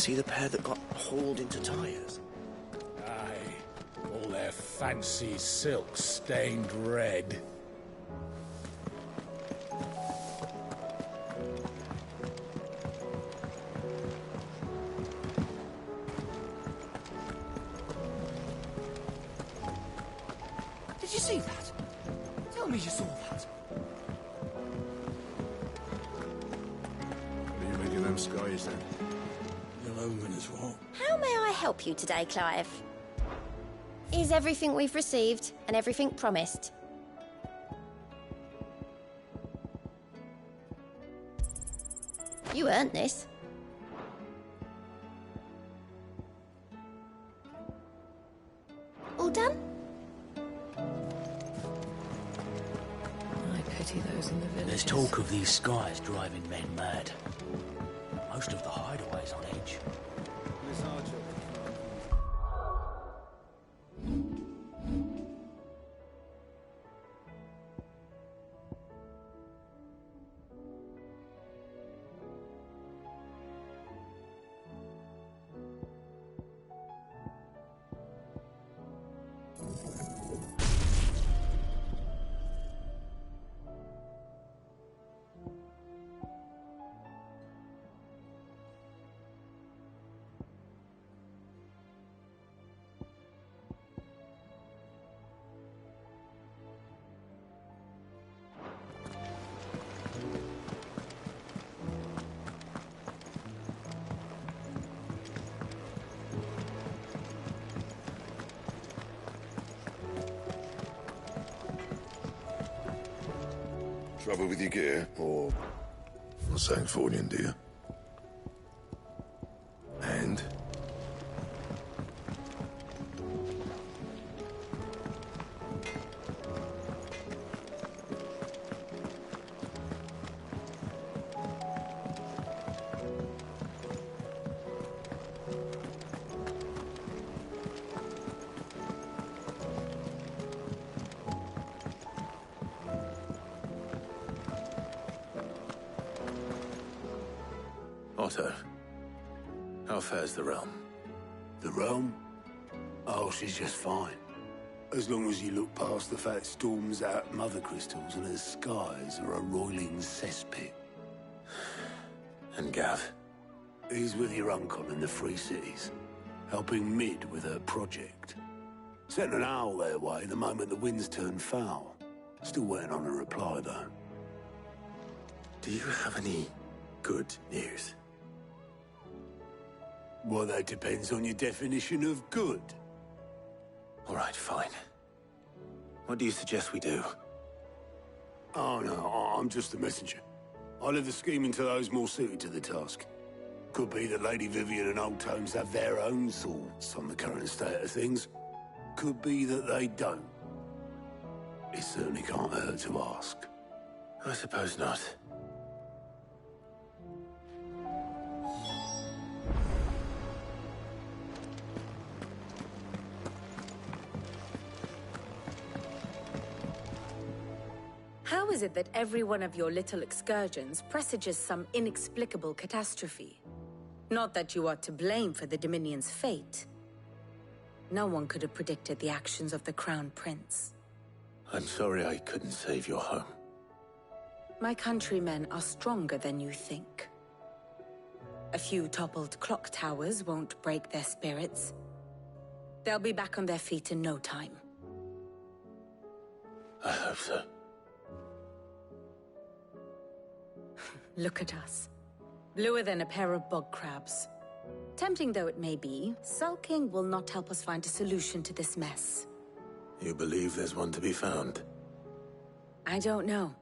see the pair that got hauled into tyres? Aye. All their fancy silks stained red. Did you see that? Tell me you saw that. What are you making them skies then? Your omen is what? How may I help you today, Clive? Is everything we've received and everything promised? You earned this. All done? I pity those in the village. There's talk of these skies driving men mad. Most of the hideaways on edge. Miss Archer. Trouble with your gear, or something falling, do you? And? Otto, how fares the realm? The realm? Oh, she's just fine. As long as you look past the fat storms out mother crystals and her skies are a roiling cesspit. And Gav? He's with your uncle in the Free Cities, helping Mid with her project. Sent an owl their way the moment the winds turned foul. Still waiting on a reply, though. Do you have any good news? Well, that depends on your definition of good. All right, fine. What do you suggest we do? Oh, no, I'm just the messenger. I leave the scheming to those more suited to the task. Could be that Lady Vivian and Old Tomes have their own thoughts on the current state of things. Could be that they don't. It certainly can't hurt to ask. I suppose not. How is it that every one of your little excursions presages some inexplicable catastrophe? Not that you are to blame for the Dominion's fate. No one could have predicted the actions of the Crown Prince. I'm sorry I couldn't save your home. My countrymen are stronger than you think. A few toppled clock towers won't break their spirits. They'll be back on their feet in no time. I hope so. Look at us. Bluer than a pair of bog crabs. Tempting though it may be, sulking will not help us find a solution to this mess. You believe there's one to be found? I don't know.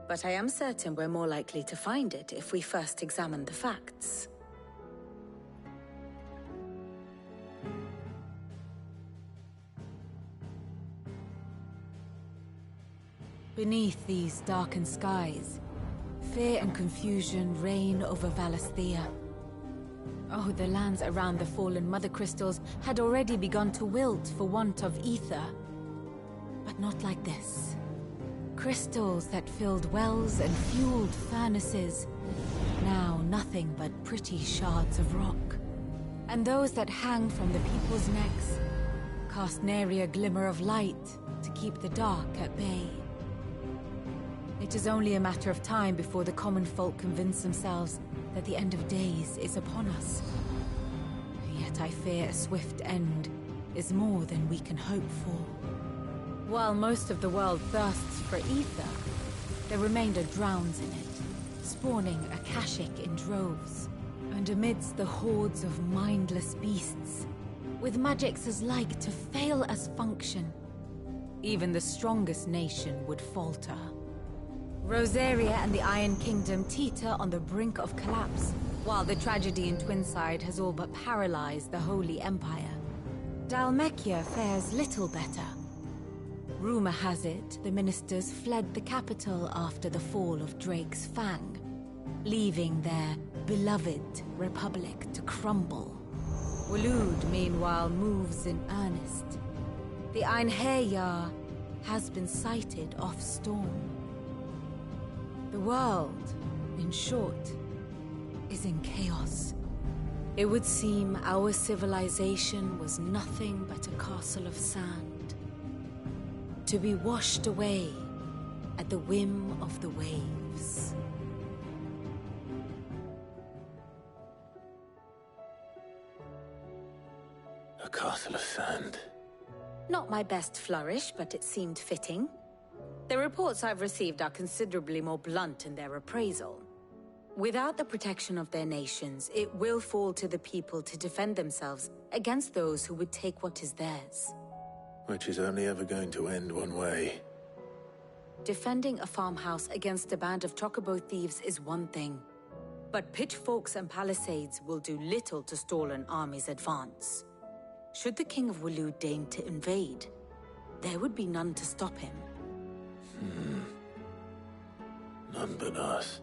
But I am certain we're more likely to find it if we first examine the facts. Beneath these darkened skies, fear and confusion reign over Valisthea. Oh, the lands around the fallen Mother Crystals had already begun to wilt for want of ether. But not like this. Crystals that filled wells and fueled furnaces, now nothing but pretty shards of rock. And those that hang from the people's necks cast nary a glimmer of light to keep the dark at bay. It is only a matter of time before the common folk convince themselves that the end of days is upon us. Yet I fear a swift end is more than we can hope for. While most of the world thirsts for ether, the remainder drowns in it, spawning Akashic in droves. And amidst the hordes of mindless beasts, with magics as like to fail as function, even the strongest nation would falter. Rosaria and the Iron Kingdom teeter on the brink of collapse, while the tragedy in Twinside has all but paralyzed the Holy Empire. Dhalmekia fares little better. Rumor has it the ministers fled the capital after the fall of Drake's Fang, leaving their beloved republic to crumble. Waloed, meanwhile, moves in earnest. The Einherjar has been sighted off Storm. The world, in short, is in chaos. It would seem our civilization was nothing but a castle of sand, to be washed away at the whim of the waves. A castle of sand. Not my best flourish, but it seemed fitting. The reports I've received are considerably more blunt in their appraisal. Without the protection of their nations, it will fall to the people to defend themselves against those who would take what is theirs. Which is only ever going to end one way. Defending a farmhouse against a band of chocobo thieves is one thing, but pitchforks and palisades will do little to stall an army's advance. Should the King of Waloed deign to invade, there would be none to stop him. None but us.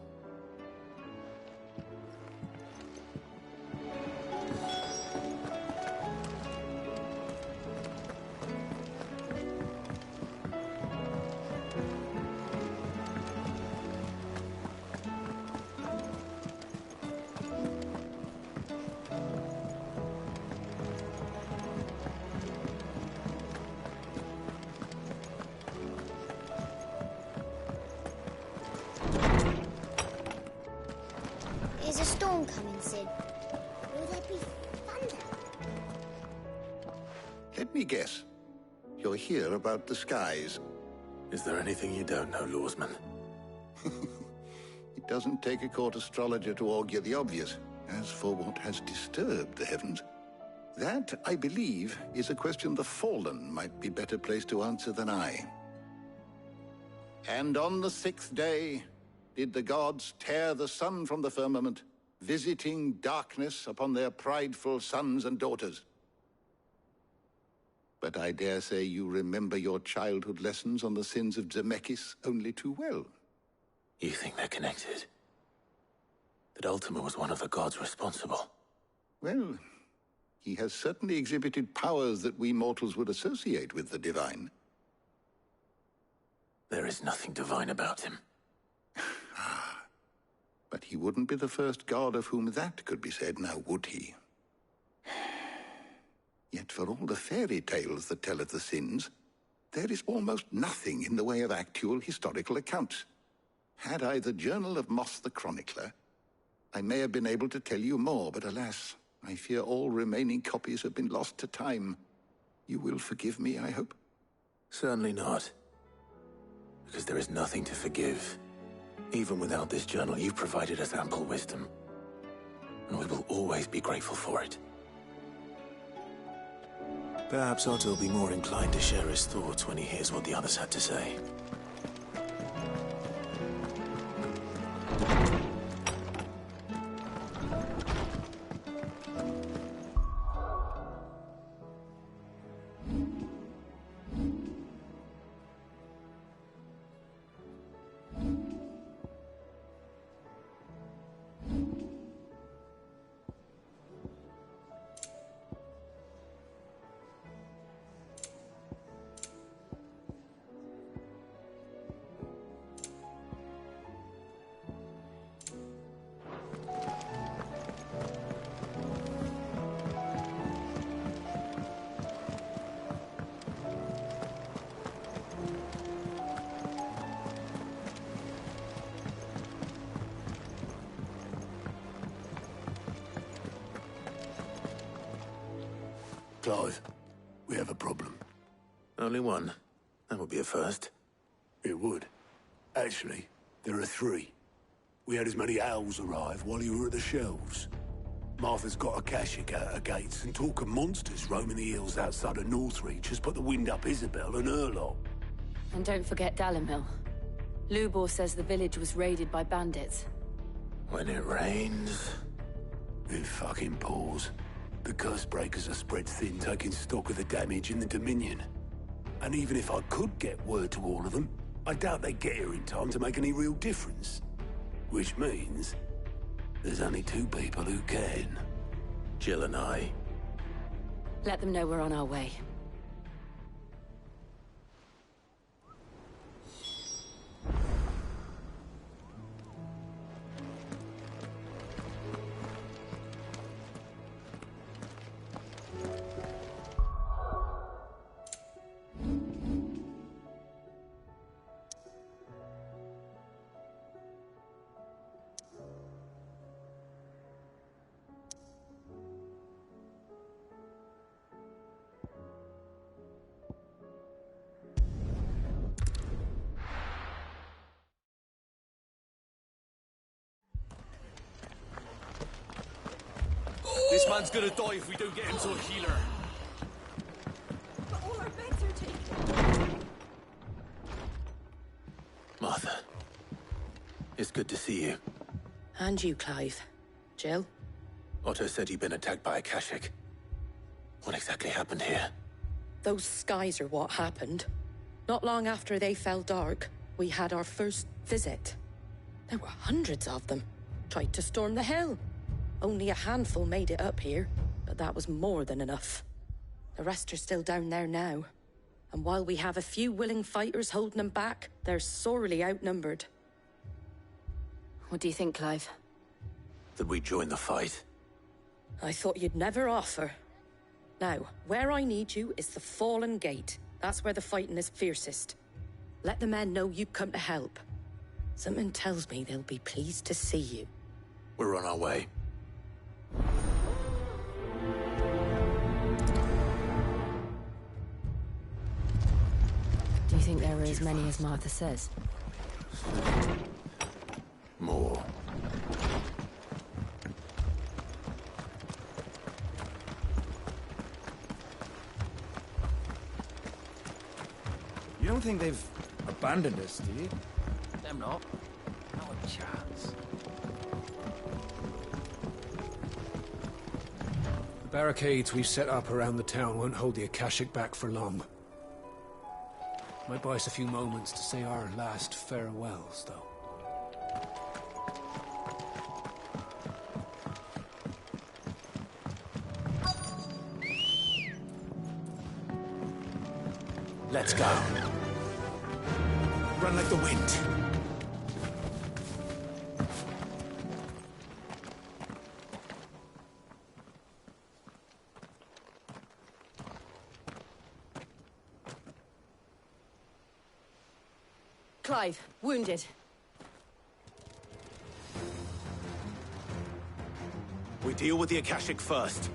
Is a storm coming, Sid? Will there be thunder? Let me guess. You're here about the skies. Is there anything you don't know, Lawsman? It doesn't take a court astrologer to augur the obvious. As for what has disturbed the heavens, that, I believe, is a question the Fallen might be better placed to answer than I. And on the 6th day did the gods tear the sun from the firmament, visiting darkness upon their prideful sons and daughters. But I dare say you remember your childhood lessons on the sins of Zemeckis only too well. You think they're connected? That Ultima was one of the gods responsible? Well, he has certainly exhibited powers that we mortals would associate with the divine. There is nothing divine about him. But he wouldn't be the first god of whom that could be said, now would he? Yet for all the fairy tales that tell of the sins, there is almost nothing in the way of actual historical accounts. Had I the Journal of Moss the Chronicler, I may have been able to tell you more, but alas, I fear all remaining copies have been lost to time. You will forgive me, I hope? Certainly not. Because there is nothing to forgive. Even without this journal, you've provided us ample wisdom. And we will always be grateful for it. Perhaps Otto will be more inclined to share his thoughts when he hears what the others had to say. Clive, we have a problem. Only one. That would be a first. It would. Actually, there are three. We had as many owls arrive while you were at the shelves. Martha's got a Akashic out her gates, and talk of monsters roaming the hills outside of Northreach has put the wind up Isabel and her lot. And don't forget Dalimil. Lubor says the village was raided by bandits. When it rains... It fucking pours. The Cursebreakers are spread thin, taking stock of the damage in the Dominion. And even if I could get word to all of them, I doubt they'd get here in time to make any real difference. Which means... there's only two people who can. Jill and I. Let them know we're on our way. This man's gonna die if we don't get him to a healer. But all our beds are taken. Martha. It's good to see you. And you, Clive. Jill? Otto said you'd been attacked by Akashic. What exactly happened here? Those skies are what happened. Not long after they fell dark, we had our first visit. There were hundreds of them. Tried to storm the hill. Only a handful made it up here, but that was more than enough. The rest are still down there now. And while we have a few willing fighters holding them back, they're sorely outnumbered. What do you think, Clive? That we join the fight? I thought you'd never offer. Now, where I need you is the Fallen Gate. That's where the fighting is fiercest. Let the men know you've come to help. Something tells me they'll be pleased to see you. We're on our way. Do you think there are as many as Martha says? More. You don't think they've abandoned us, do you? Them not. Not a chance. The barricades we've set up around the town won't hold the Akashic back for long. Might buy us a few moments to say our last farewells, though. Let's go. Run like the wind. Clive, wounded. We deal with the Akashic first.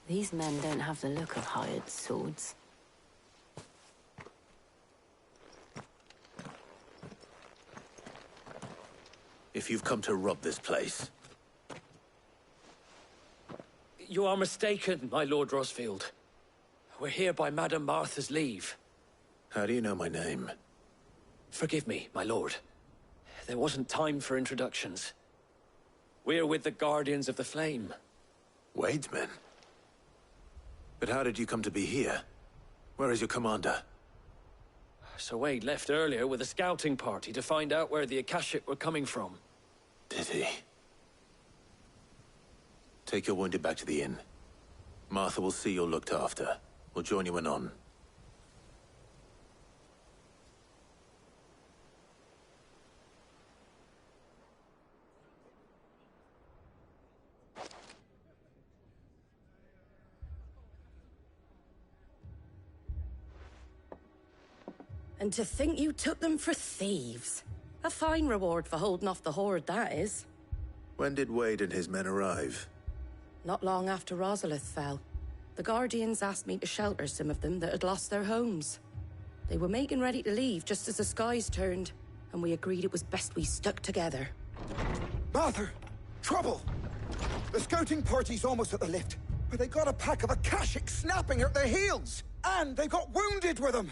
These men don't have the look of hired swords. If you've come to rob this place... You are mistaken, my Lord Rosfield. We're here by Madame Martha's leave. How do you know my name? Forgive me, my lord. There wasn't time for introductions. We're with the Guardians of the Flame. Wade's men? But how did you come to be here? Where is your commander? Sir Wade left earlier with a scouting party to find out where the Akashic were coming from. Did he? Take your wounded back to the inn. Martha will see you're looked after. We'll join you anon. And to think you took them for thieves. A fine reward for holding off the horde, that is. When did Wade and his men arrive? Not long after Rosalith fell. The Guardians asked me to shelter some of them that had lost their homes. They were making ready to leave just as the skies turned, and we agreed it was best we stuck together. Martha! Trouble! The scouting party's almost at the lift, but they got a pack of Akashic snapping at their heels! And they got wounded with them!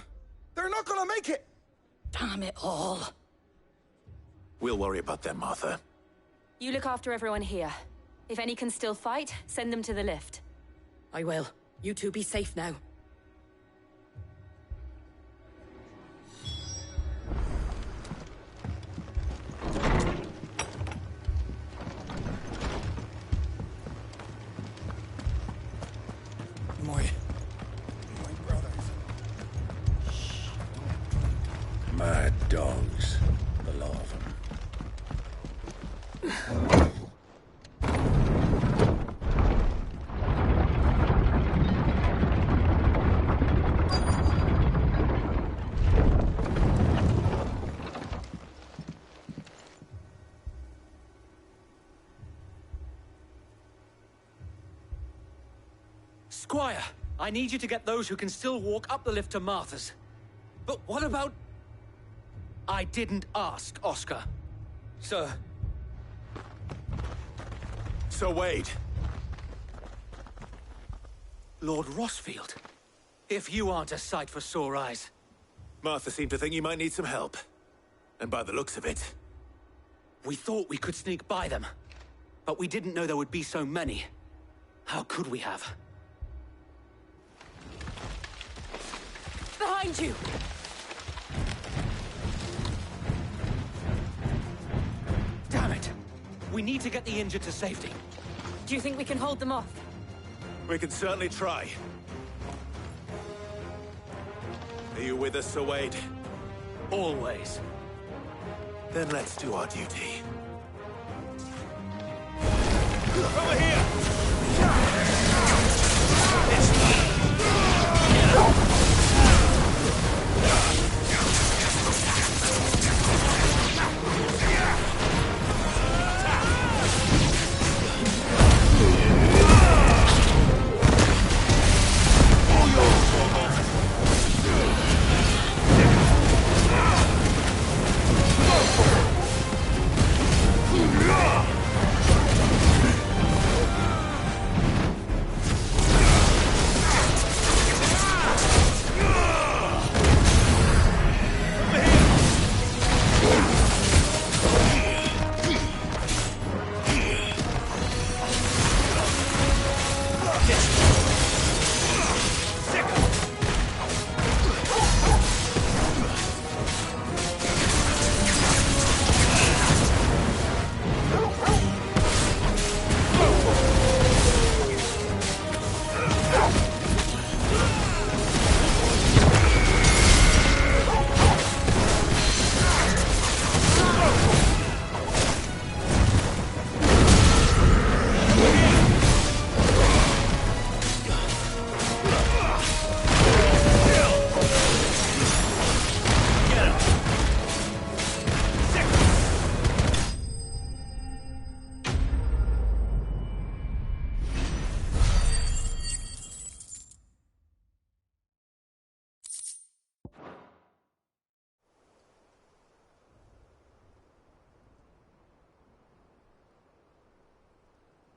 They're not gonna make it! Damn it all. We'll worry about them, Martha. You look after everyone here. If any can still fight, send them to the lift. I will. You two be safe now. My brothers. Mad dogs. The lot of them. Squire, I need you to get those who can still walk up the lift to Martha's. But what about... I didn't ask, Oscar. Sir. Sir Wade. Lord Rosfield. If you aren't a sight for sore eyes. Martha seemed to think you might need some help. And by the looks of it... We thought we could sneak by them. But we didn't know there would be so many. How could we have? Behind you! Damn it! We need to get the injured to safety. Do you think we can hold them off? We can certainly try. Are you with us, Sir Wade? Always. Then let's do our duty. Over here!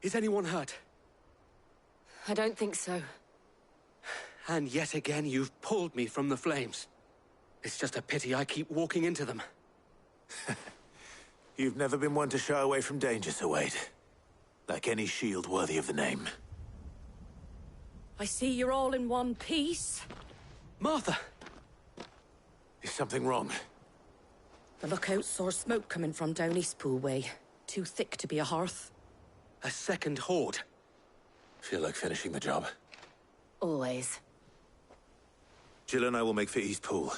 Is anyone hurt? I don't think so. And yet again, you've pulled me from the flames. It's just a pity I keep walking into them. You've never been one to shy away from danger, Sir Wade. Like any shield worthy of the name. I see you're all in one piece. Martha! Is something wrong? The lookout saw smoke coming from down Eastpool way. Too thick to be a hearth. A second horde. Feel like finishing the job? Always. Jill and I will make for Eastpool.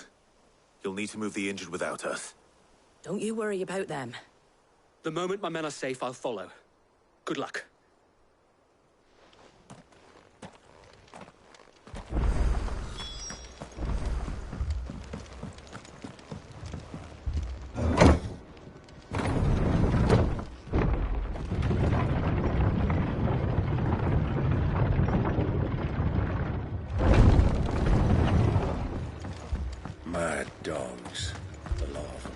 You'll need to move the injured without us. Don't you worry about them. The moment my men are safe, I'll follow. Good luck. Mad dogs, the lot of them.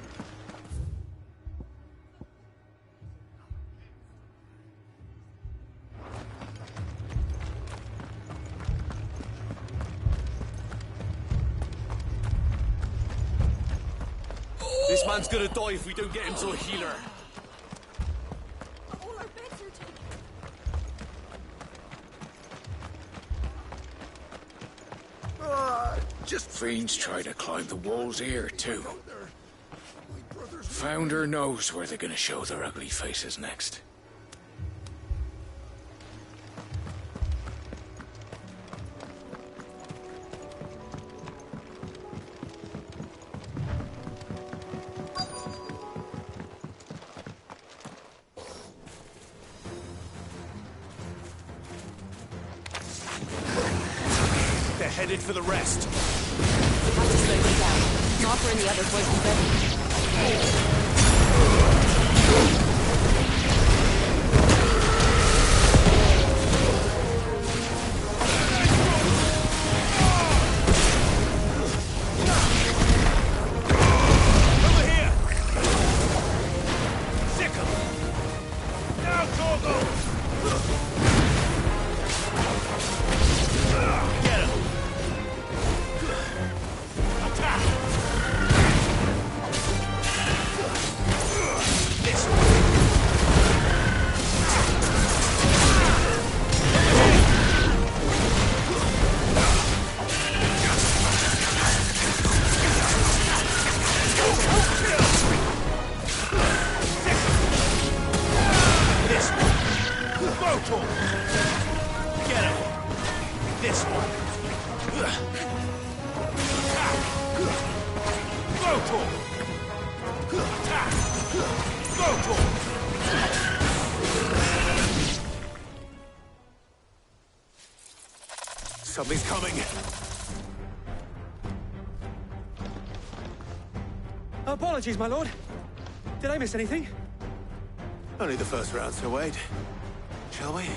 This man's gonna die if we don't get him to a healer. All our beds are taken. Just fiends try to climb the walls here, too. Founder knows where they're gonna show their ugly faces next. They're headed for the rest. Have to slow them down. Martha and the others won't be ready. Over here! Sick 'em! Now, Torgal! Get him! Attack! This way! This one! Motor! Get him! This one! Attack! Motor! Attack! Motor! Something's coming! Apologies, my lord. Did I miss anything? Only the first round, Sir Wade. Shall we? Over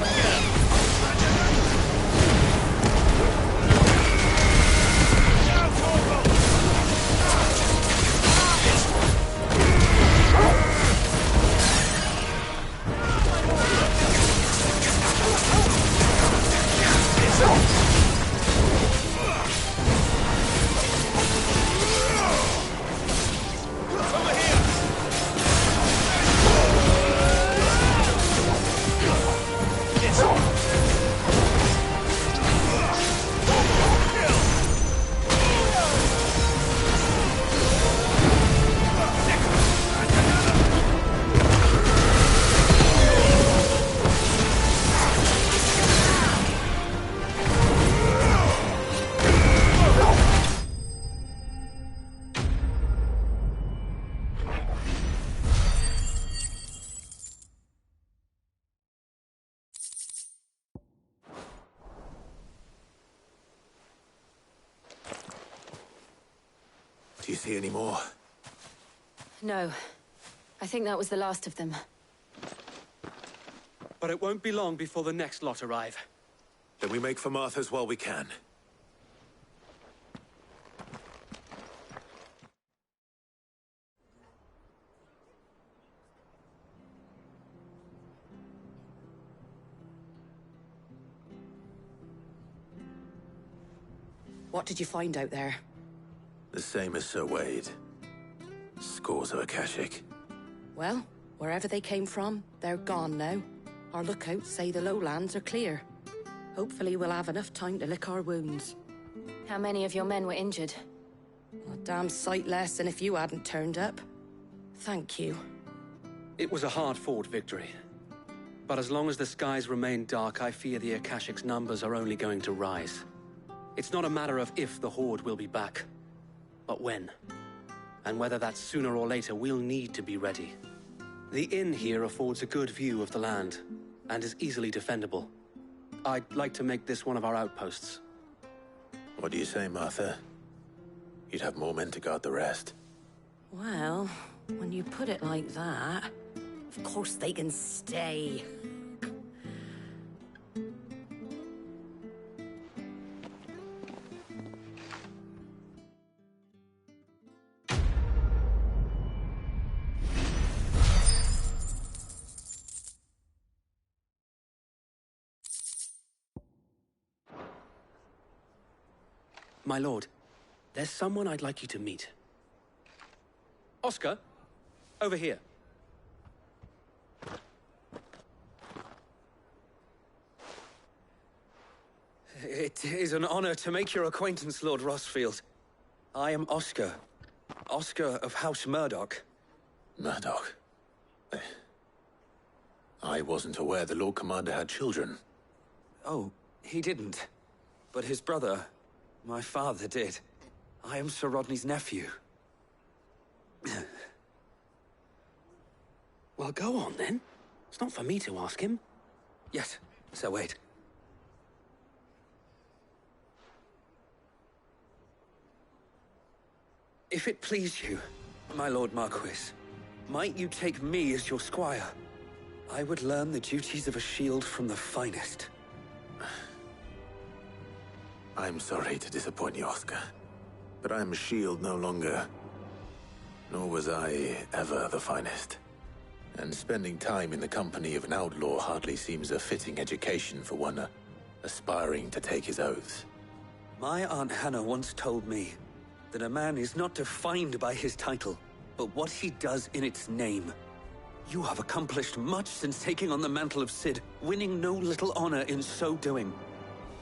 here! Do you see any more? No. I think that was the last of them. But it won't be long before the next lot arrive. Then we make for Martha's while we can. What did you find out there? The same as Sir Wade. Scores of Akashic. Well, wherever they came from, they're gone now. Our lookouts say the lowlands are clear. Hopefully we'll have enough time to lick our wounds. How many of your men were injured? A damn sight less than if you hadn't turned up. Thank you. It was a hard-fought victory. But as long as the skies remain dark, I fear the Akashic's numbers are only going to rise. It's not a matter of if the Horde will be back, but when. And whether that's sooner or later, we'll need to be ready. The inn here affords a good view of the land, and is easily defendable. I'd like to make this one of our outposts. What do you say, Martha? You'd have more men to guard the rest. Well, when you put it like that, of course they can stay. My lord, there's someone I'd like you to meet. Oscar, over here. It is an honor to make your acquaintance, Lord Rosfield. I am Oscar. Oscar of House Murdoch. Murdoch? I wasn't aware the Lord Commander had children. Oh, he didn't. But his brother, my father, did. I am Sir Rodney's nephew. Well, go on, then. It's not for me to ask him. Yes, Sir Wade. If it please you, my Lord Marquis, might you take me as your squire? I would learn the duties of a shield from the finest. I'm sorry to disappoint you, Oscar, but I'm a shield no longer. Nor was I ever the finest. And spending time in the company of an outlaw hardly seems a fitting education for one aspiring to take his oaths. My Aunt Hannah once told me that a man is not defined by his title, but what he does in its name. You have accomplished much since taking on the mantle of Cid, winning no little honor in so doing.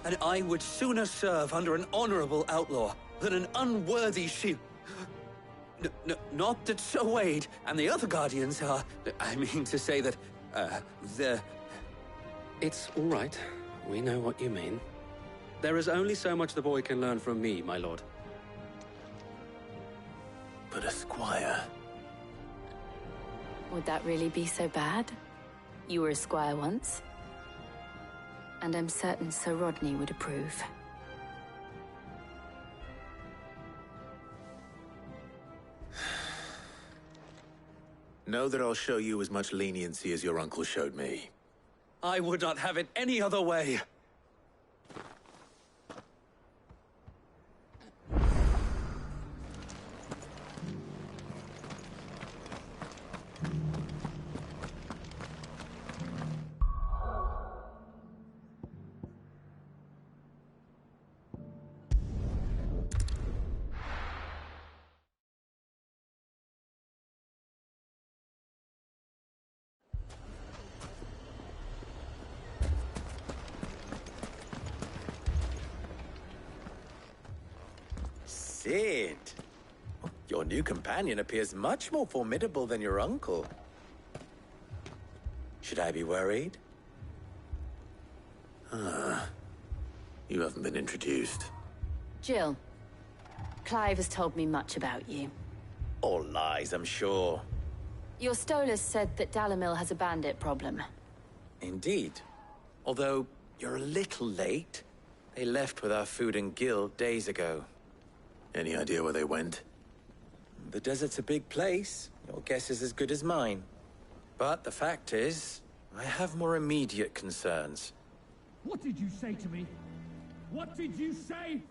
And I would sooner serve under an honorable outlaw than an unworthy shield. Not that Sir Wade and the other Guardians are... I mean to say that, they're... It's all right. We know what you mean. There is only so much the boy can learn from me, my lord. But a squire... Would that really be so bad? You were a squire once. And I'm certain Sir Rodney would approve. Know that I'll show you as much leniency as your uncle showed me. I would not have it any other way. Cid! Your new companion appears much more formidable than your uncle. Should I be worried? You haven't been introduced. Jill, Clive has told me much about you. All lies, I'm sure. Your Stolas said that Dalimil has a bandit problem. Indeed. Although, you're a little late. They left with our food and guild days ago. Any idea where they went? The desert's a big place. Your guess is as good as mine. But the fact is, I have more immediate concerns. What did you say to me? What did you say?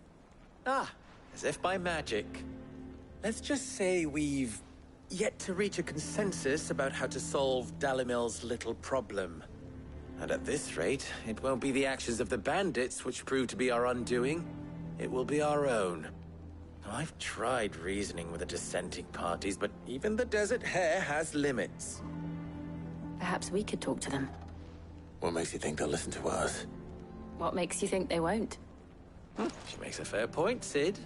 Ah, as if by magic. Let's just say we've yet to reach a consensus about how to solve Dalimil's little problem. And at this rate, it won't be the actions of the bandits which prove to be our undoing. it will be our own. I've tried reasoning with the dissenting parties, but even the Desert Hare has limits. Perhaps we could talk to them. What makes you think they'll listen to us? What makes you think they won't? She makes a fair point, Cid.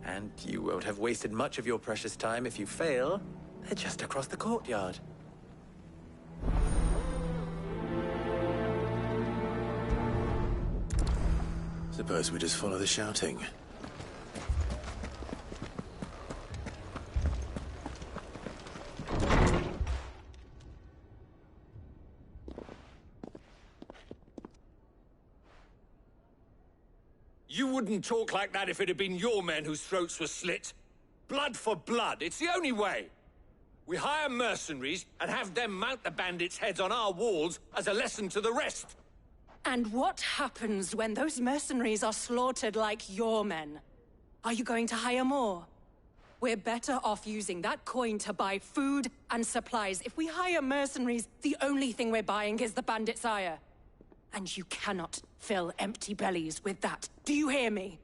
And you won't have wasted much of your precious time if you fail. They're just across the courtyard. Suppose we just follow the shouting. You wouldn't talk like that if it had been your men whose throats were slit. Blood for blood, it's the only way. We hire mercenaries and have them mount the bandits' heads on our walls as a lesson to the rest. And what happens when those mercenaries are slaughtered like your men? Are you going to hire more? We're better off using that coin to buy food and supplies. If we hire mercenaries, the only thing we're buying is the bandits' ire. And you cannot fill empty bellies with that. Do you hear me?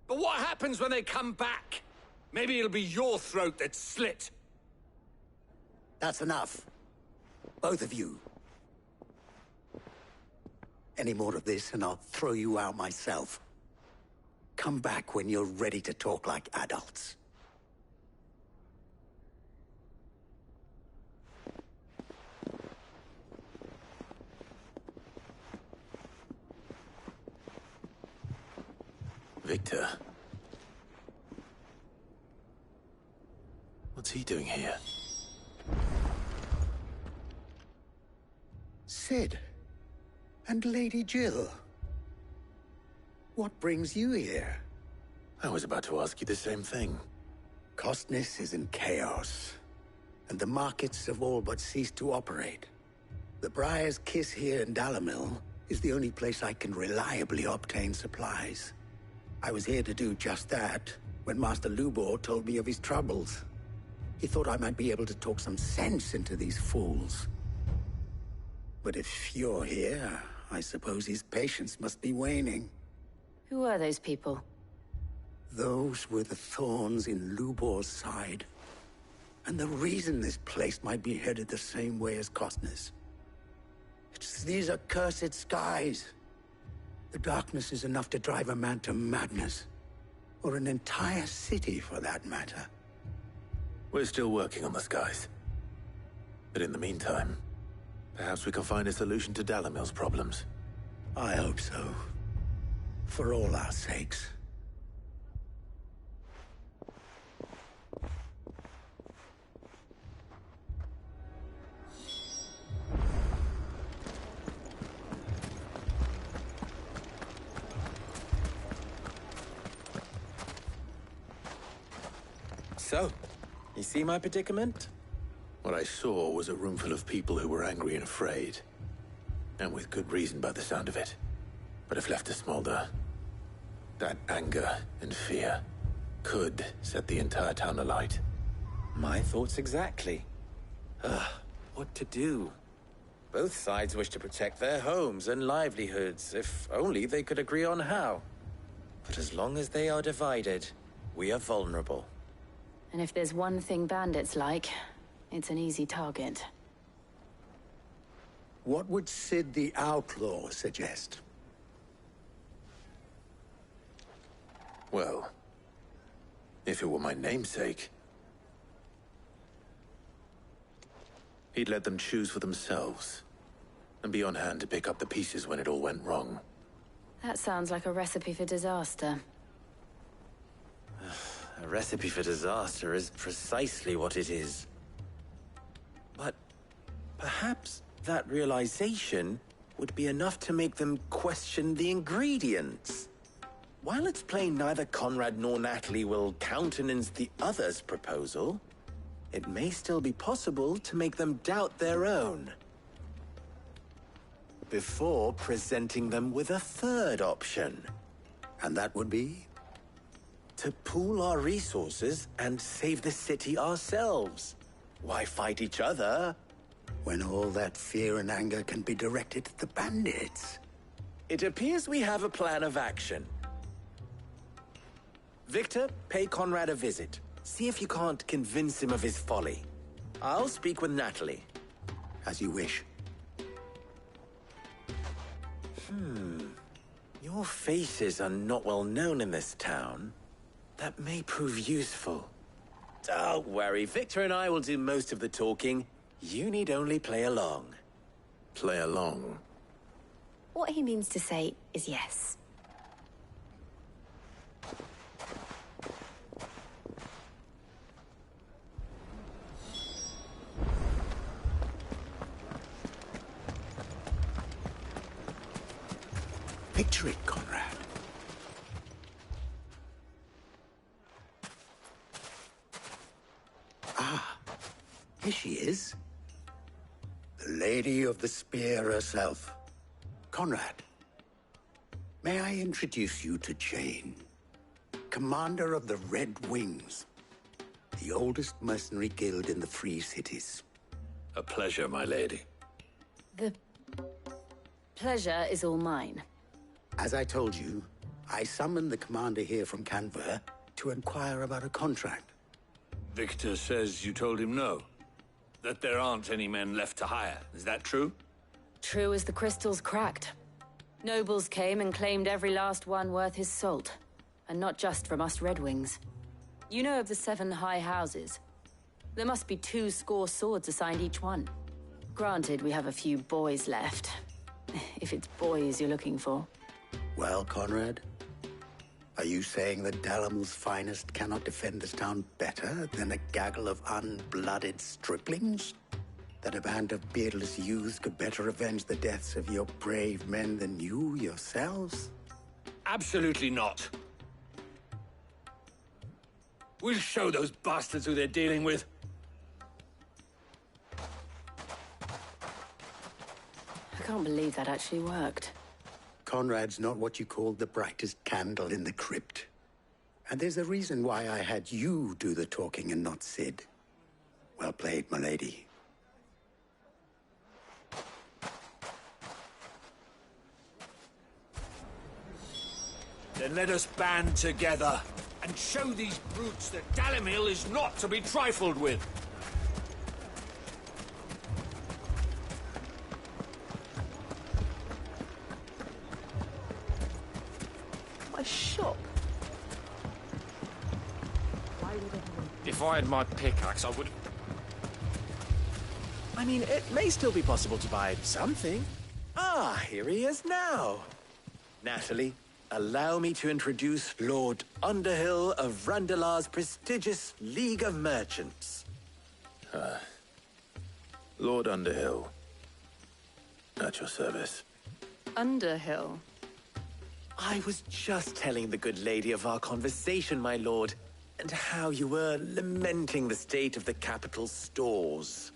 But what happens when they come back? Maybe it'll be your throat that's slit. That's enough. Both of you. Any more of this and I'll throw you out myself. Come back when you're ready to talk like adults. Victor. What's he doing here? Cid. And Lady Jill. What brings you here? I was about to ask you the same thing. Costness is in chaos, and the markets have all but ceased to operate. The Briar's Kiss here in Dalimil is the only place I can reliably obtain supplies. I was here to do just that when Master Lubor told me of his troubles. He thought I might be able to talk some sense into these fools. But if you're here, I suppose his patience must be waning. Who are those people? Those were the thorns in Lubor's side. And the reason this place might be headed the same way as Costness. It's these accursed skies. The darkness is enough to drive a man to madness. Or an entire city, for that matter. We're still working on the skies. But in the meantime, perhaps we can find a solution to Dalimil's problems. I hope so. For all our sakes. So, you see my predicament? What I saw was a room full of people who were angry and afraid. And with good reason by the sound of it. But if left to smolder, that anger and fear could set the entire town alight. My thoughts exactly. What to do? Both sides wish to protect their homes and livelihoods, if only they could agree on how. But as long as they are divided, we are vulnerable. And if there's one thing bandits like, it's an easy target. What would Cid the Outlaw suggest? Well, if it were my namesake, he'd let them choose for themselves, and be on hand to pick up the pieces when it all went wrong. That sounds like a recipe for disaster. A recipe for disaster is precisely what it is. But perhaps that realization would be enough to make them question the ingredients. While it's plain neither Conrad nor Natalie will countenance the other's proposal, it may still be possible to make them doubt their own. Before presenting them with a third option. And that would be? To pool our resources and save the city ourselves. Why fight each other? When all that fear and anger can be directed at the bandits. It appears we have a plan of action. Victor, pay Conrad a visit. See if you can't convince him of his folly. I'll speak with Natalie. As you wish. Your faces are not well known in this town. That may prove useful. Don't worry, Victor and I will do most of the talking. You need only play along. Play along? What he means to say is yes. Picture it, Conrad. Ah, here she is. The Lady of the Spear herself. Conrad, may I introduce you to Jane, commander of the Red Wings, the oldest mercenary guild in the Free Cities. A pleasure, my lady. The pleasure is all mine. As I told you, I summoned the commander here from Canver to inquire about a contract. Victor says you told him no. That there aren't any men left to hire. Is that true? True as the crystals cracked. Nobles came and claimed every last one worth his salt. And not just from us Red Wings. You know of the 7 high houses. There must be 2 swords assigned each one. Granted, we have a few boys left. If it's boys you're looking for. Well, Conrad, are you saying that Dalamil's finest cannot defend this town better than a gaggle of unblooded striplings? That a band of beardless youths could better avenge the deaths of your brave men than you yourselves? Absolutely not. We'll show those bastards who they're dealing with. I can't believe that actually worked. Conrad's not what you call the brightest candle in the crypt. And there's a reason why I had you do the talking and not Cid. Well played, my lady. Then let us band together and show these brutes that Dalamil is not to be trifled with. My shop. If I had my pickaxe, I would... I mean, it may still be possible to buy something. Ah, here he is now. Natalie, allow me to introduce Lord Underhill of Randalar's prestigious League of Merchants. Lord Underhill. At your service. Underhill? I was just telling the good lady of our conversation, my lord, and how you were lamenting the state of the capital's stores.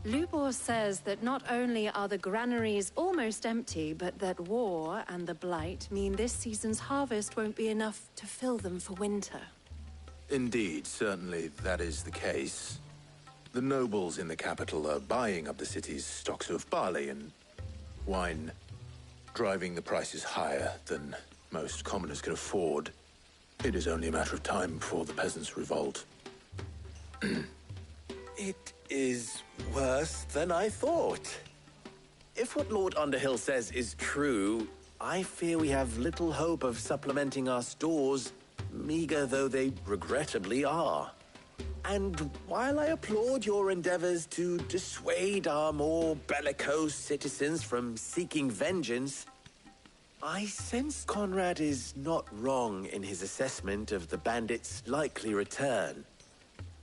Lubor says that not only are the granaries almost empty, but that war and the Blight mean this season's harvest won't be enough to fill them for winter. Indeed, certainly that is the case. The nobles in the capital are buying up the city's stocks of barley and wine, driving the prices higher than most commoners can afford. It is only a matter of time before the peasants revolt. It is worse than I thought. If what Lord Underhill says is true, I fear we have little hope of supplementing our stores, meager though they regrettably are. And while I applaud your endeavors to dissuade our more bellicose citizens from seeking vengeance, I sense Conrad is not wrong in his assessment of the bandits' likely return.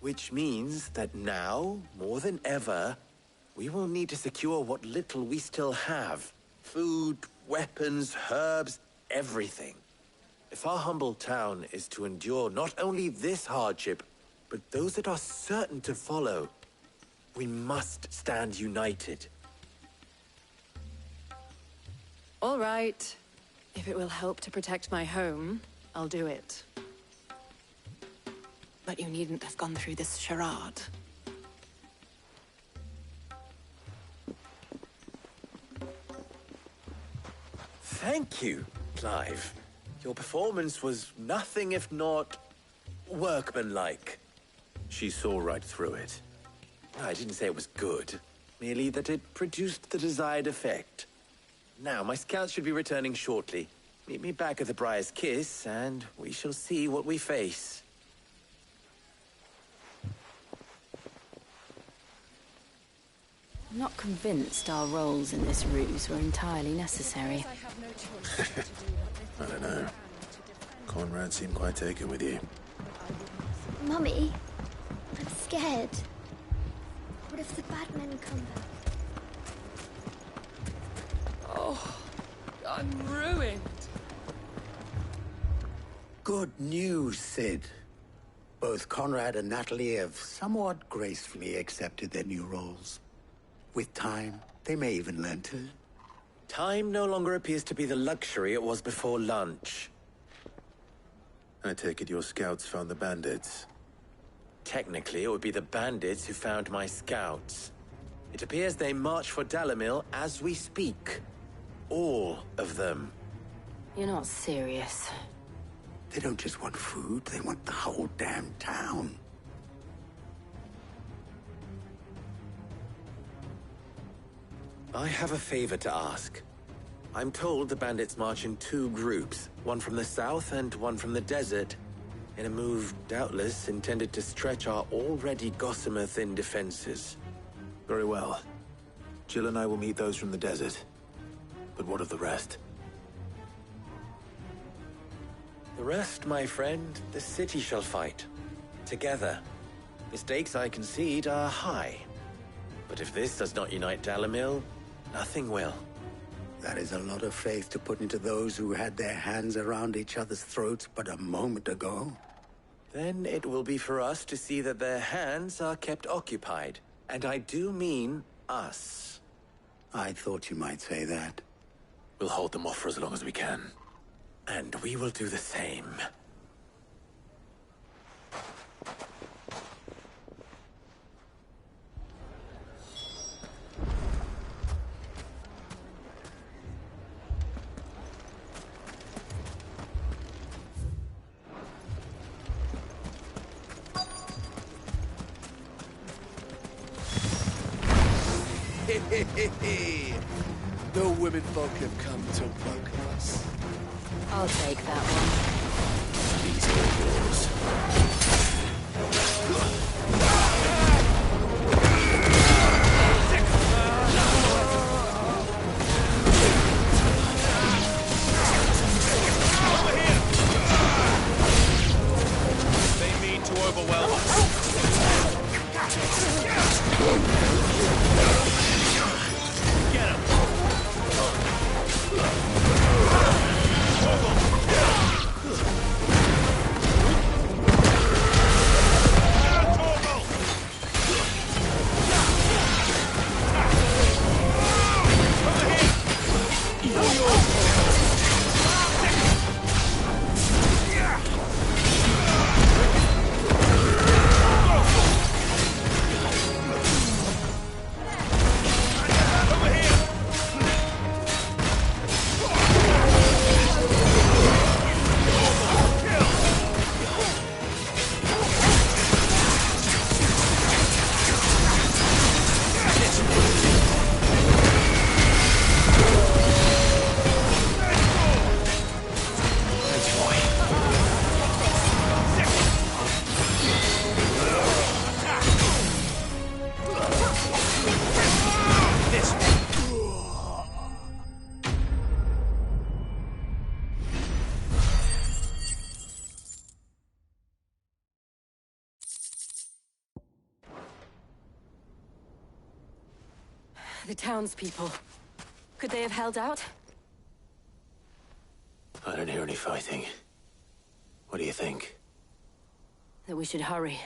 Which means that now, more than ever, we will need to secure what little we still have. Food, weapons, herbs, everything. If our humble town is to endure not only this hardship, but those that are certain to follow, we must stand united. All right. If it will help to protect my home, I'll do it. But you needn't have gone through this charade. Thank you, Clive. Your performance was nothing if not workmanlike. She saw right through it. I didn't say it was good, merely that it produced the desired effect. Now, my scouts should be returning shortly. Meet me back at the Briar's Kiss, and we shall see what we face. I'm not convinced our roles in this ruse were entirely necessary. I don't know. Conrad seemed quite taken with you. Mummy, I'm scared. What if the bad men come back? Oh, I'm ruined. Good news, Sid. Both Conrad and Natalie have somewhat gracefully accepted their new roles. With time, they may even learn to. Time no longer appears to be the luxury it was before lunch. I take it your scouts found the bandits. Technically, it would be the bandits who found my scouts. It appears they march for Dalimil as we speak. All of them. You're not serious. They don't just want food, they want the whole damn town. I have a favor to ask. I'm told the bandits march in 2 groups, one from the south and one from the desert, in a move doubtless intended to stretch our already gossamer-thin defenses. Very well. Jill and I will meet those from the desert. But what of the rest? The rest, my friend, the city shall fight. Together. Mistakes, I concede, are high. But if this does not unite Dalimil, nothing will. That is a lot of faith to put into those who had their hands around each other's throats but a moment ago. Then it will be for us to see that their hands are kept occupied. And I do mean us. I thought you might say that. We'll hold them off for as long as we can. And we will do the same. No women folk have come to welcome us. I'll take that one. These are yours. They mean to overwhelm us. The townspeople. Could they have held out? I don't hear any fighting. What do you think? That we should hurry.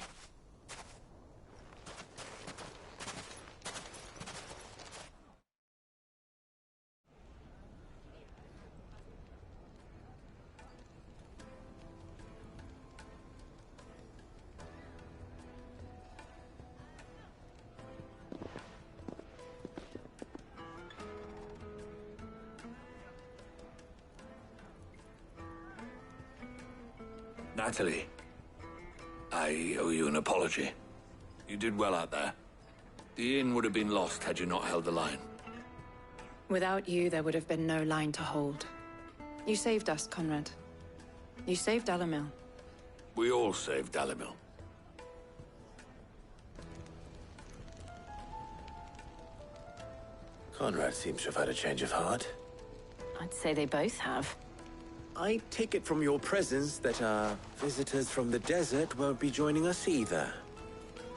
Natalie, I owe you an apology. You did well out there. The inn would have been lost had you not held the line. Without you, there would have been no line to hold. You saved us, Conrad. You saved Dalimil. We all saved Dalimil. Conrad seems to have had a change of heart. I'd say they both have. I take it from your presence that our visitors from the desert won't be joining us either.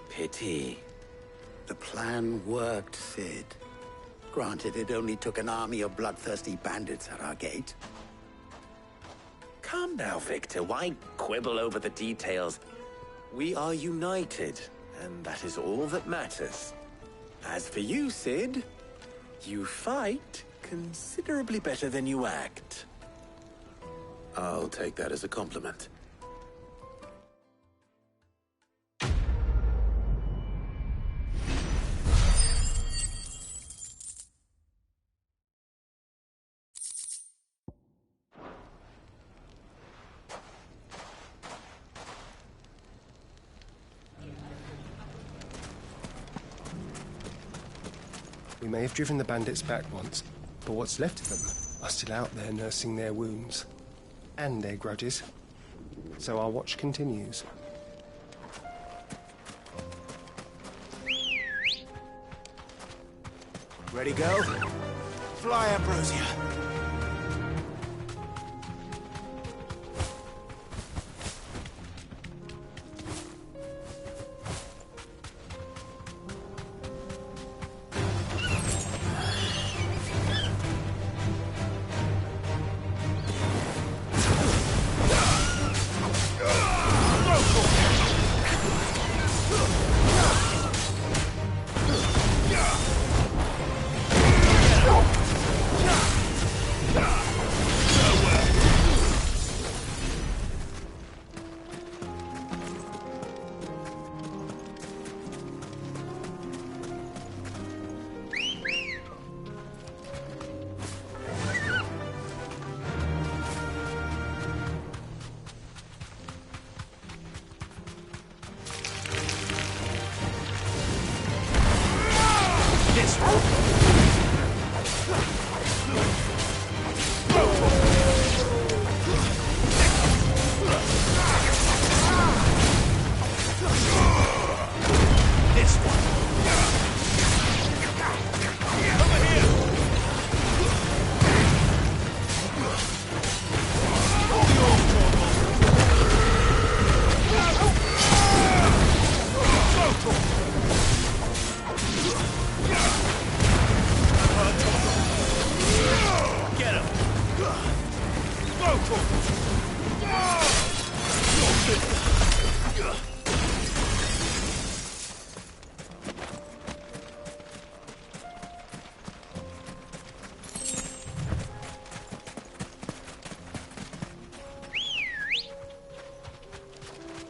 Pity. The plan worked, Sid. Granted, it only took an army of bloodthirsty bandits at our gate. Calm now, Victor. Why quibble over the details? We are united, and that is all that matters. As for you, Sid, you fight considerably better than you act. I'll take that as a compliment. We may have driven the bandits back once, but what's left of them are still out there nursing their wounds. And their grudges. So our watch continues. Ready, go? Fly, Ambrosia.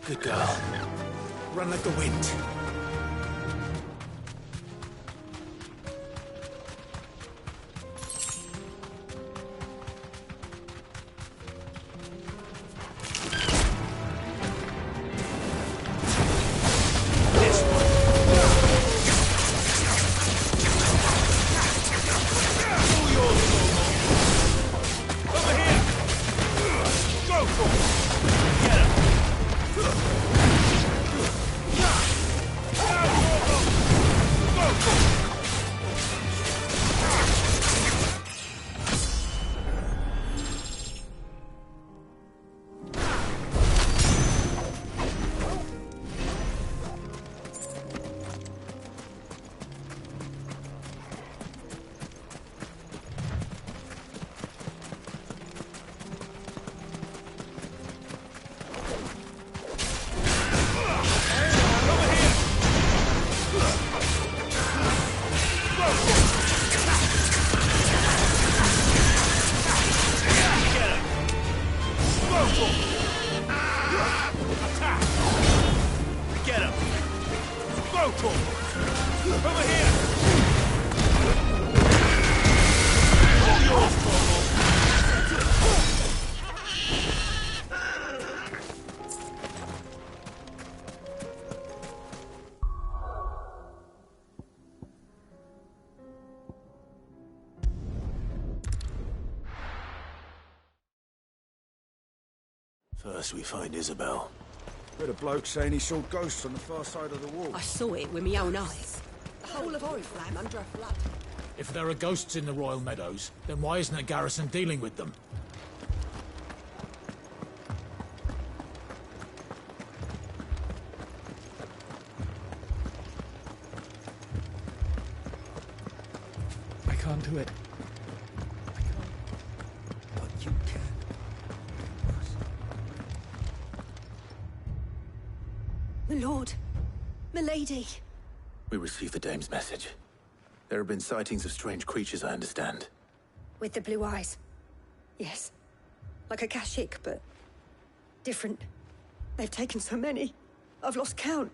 Good girl. Run like the wind. First we find Isabel. Heard a bloke saying he saw ghosts on the far side of the wall. I saw it with my own eyes. The whole of Oriflamme under a flood. If there are ghosts in the Royal Meadows, then why isn't a garrison dealing with them? I can't do it. But you can. My lord. My lady. We received the dame's message. There have been sightings of strange creatures, I understand. With the blue eyes. Yes. Like a Kashyyyk, but different. They've taken so many. I've lost count.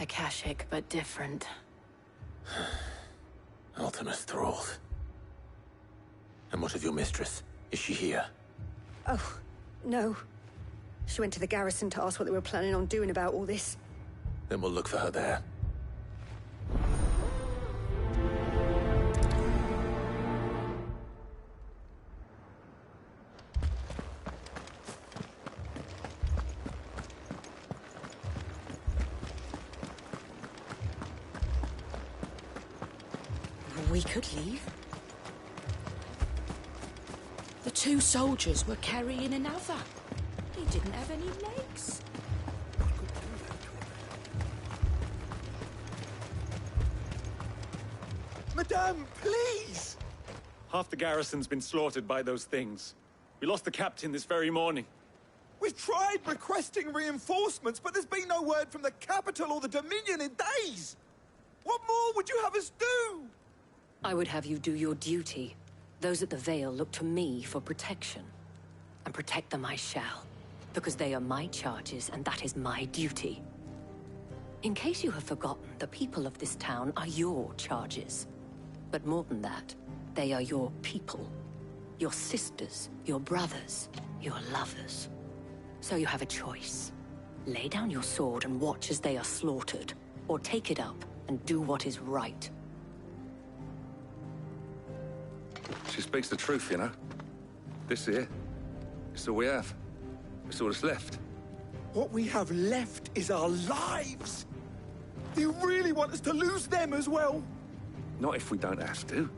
A Kashyyyk, but different. Ultimus thralls. And what of your mistress? Is she here? Oh, no. She went to the garrison to ask what they were planning on doing about all this. Then we'll look for her there. We could leave. The two soldiers were carrying another. He didn't have any legs. Madame, please! Half the garrison's been slaughtered by those things. We lost the captain this very morning. We've tried requesting reinforcements, but there's been no word from the capital or the Dominion in days! What more would you have us do? I would have you do your duty. Those at the Vale look to me for protection. And protect them I shall. Because they are my charges, and that is my duty. In case you have forgotten, the people of this town are your charges. But more than that, they are your people. Your sisters, your brothers, your lovers. So you have a choice. Lay down your sword and watch as they are slaughtered, or take it up and do what is right. She speaks the truth, you know. This here, it's all we have. It's all that's left. What we have left is our lives! Do you really want us to lose them as well? Not if we don't have to.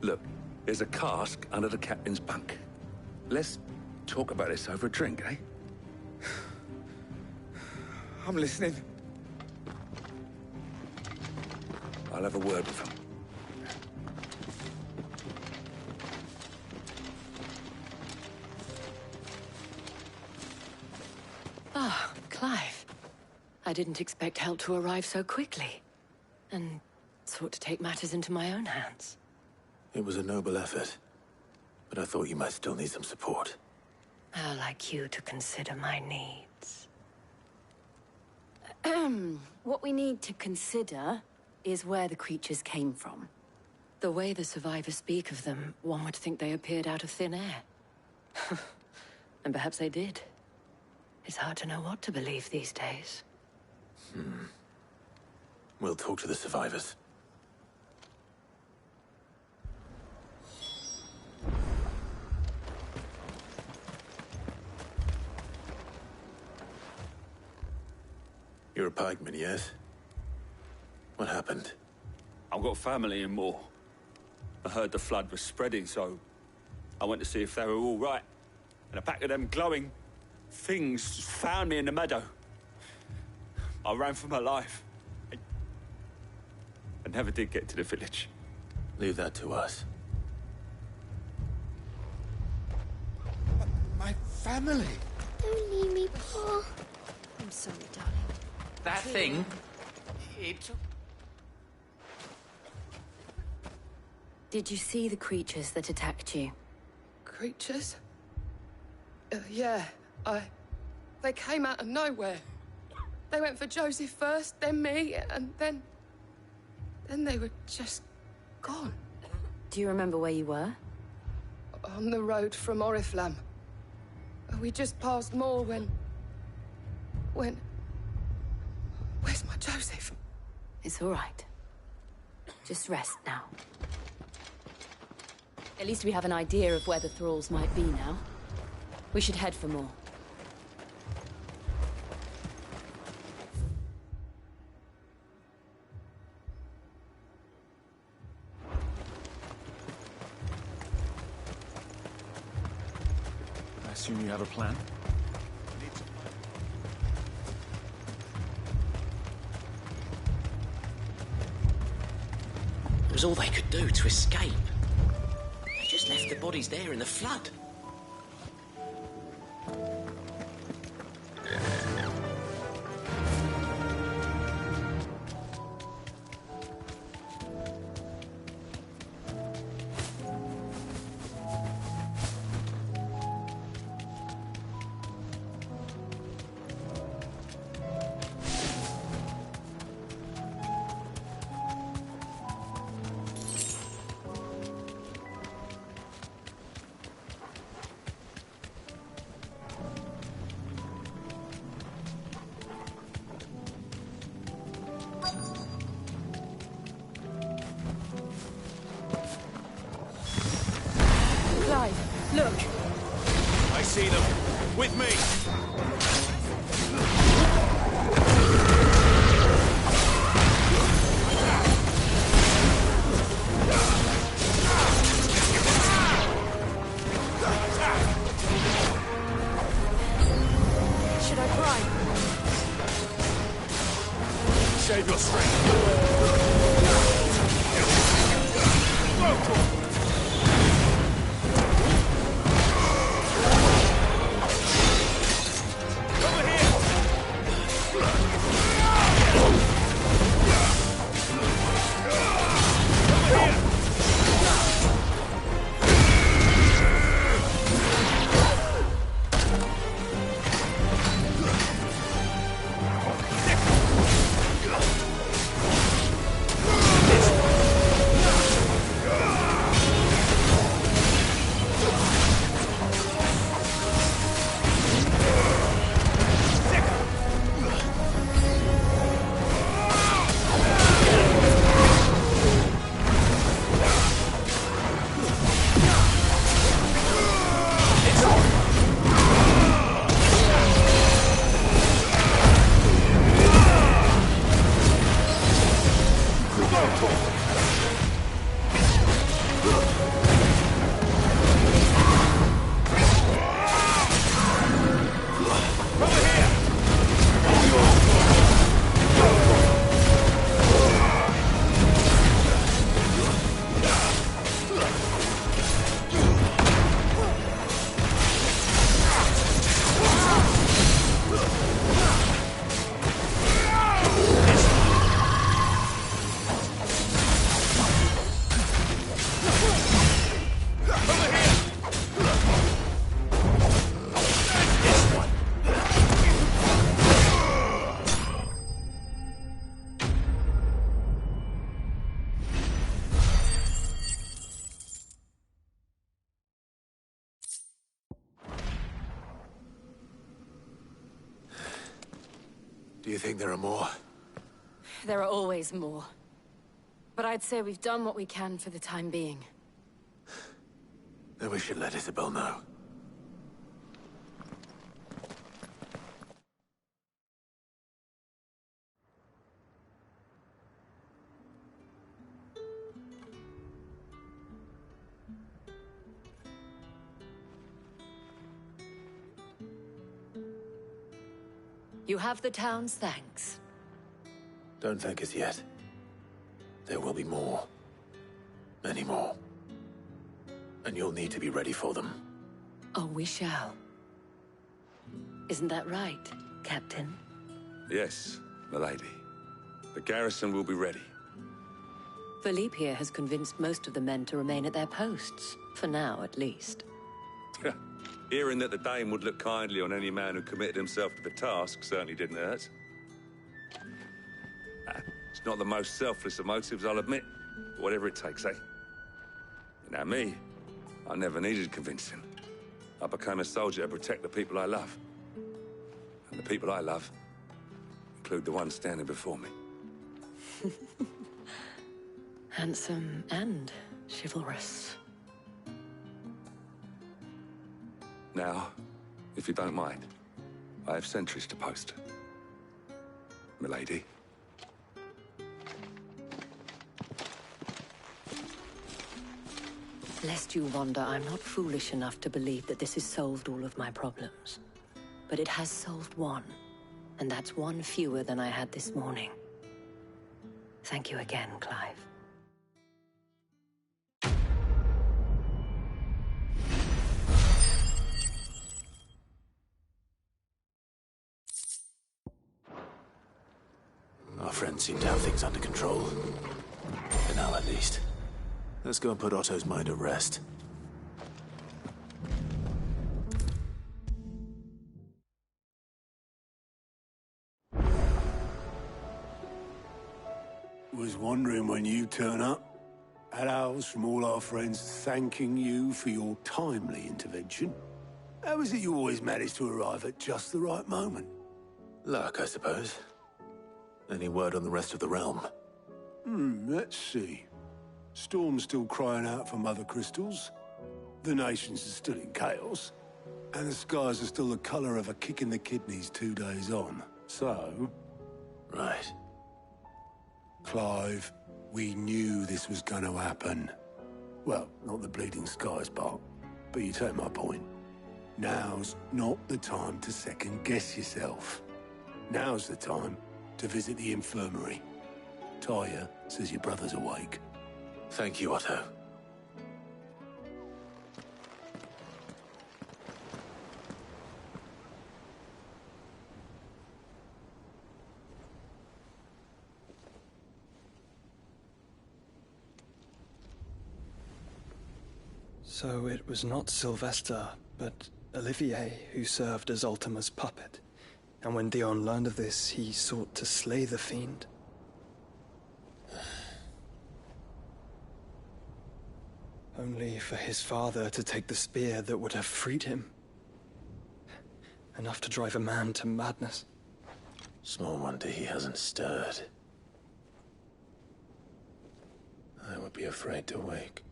Look, there's a cask under the captain's bunk. Let's talk about this over a drink, eh? I'm listening. I'll have a word with him. Ah, Clive. I didn't expect help to arrive so quickly. And sought to take matters into my own hands. It was a noble effort. But I thought you might still need some support. How like you to consider my needs. What we need to consider is where the creatures came from. The way the survivors speak of them, one would think they appeared out of thin air. And perhaps they did. It's hard to know what to believe these days. We'll talk to the survivors. You're a pikeman, yes? What happened? I've got family in Moor. I heard the flood was spreading, so I went to see if they were all right. And a pack of them glowing things found me in the meadow. I ran for my life. I never did get to the village. Leave that to us. My family! Don't leave me, Paul. I'm sorry, darling. That thing... it... Did you see the creatures that attacked you? Creatures? Yeah, they came out of nowhere. They went for Joseph first, then me, and then they were just gone. Do you remember where you were? On the road from Oriflamme. We just passed Moor when... Where's my Joseph? It's all right. Just rest now. At least we have an idea of where the thralls might be now. We should head for more. I assume you have a plan? It was all they could do to escape. They just left the bodies there in the flood. Look! I see them. With me! Should I cry? Save your strength. Do you think there are more? There are always more. But I'd say we've done what we can for the time being. Then we should let Isabel know. You have the town's thanks. Don't thank us yet. There will be more. Many more. And you'll need to be ready for them. Oh, we shall. Isn't that right, Captain? Yes, milady. The garrison will be ready. Philippe here has convinced most of the men to remain at their posts. For now, at least. Hearing that the Dane would look kindly on any man who committed himself to the task certainly didn't hurt. It's not the most selfless of motives, I'll admit. But whatever it takes, eh? Now me, I never needed convincing. I became a soldier to protect the people I love. And the people I love include the one standing before me. Handsome and chivalrous. Now, if you don't mind. I have sentries to post. Milady. Lest you wonder, I'm not foolish enough to believe that this has solved all of my problems. But it has solved one, and that's one fewer than I had this morning. Thank you again, Clive. Our friends seem to have things under control. For now, at least. Let's go and put Otto's mind at rest. Was wondering when you turn up. Had owls from all our friends thanking you for your timely intervention. How is it you always manage to arrive at just the right moment? Luck, I suppose. Any word on the rest of the realm? Let's see. Storm's still crying out for Mother Crystals. The nations are still in chaos. And the skies are still the color of a kick in the kidneys 2 days on. So... Right. Clive, we knew this was going to happen. Well, not the bleeding skies part, but you take my point. Now's not the time to second-guess yourself. Now's the time to visit the infirmary. Tyr says your brother's awake. Thank you, Otto. So it was not Sylvester, but Olivier who served as Ultima's puppet. And when Dion learned of this, he sought to slay the fiend. Only for his father to take the spear that would have freed him. Enough to drive a man to madness. Small wonder he hasn't stirred. I would be afraid to wake.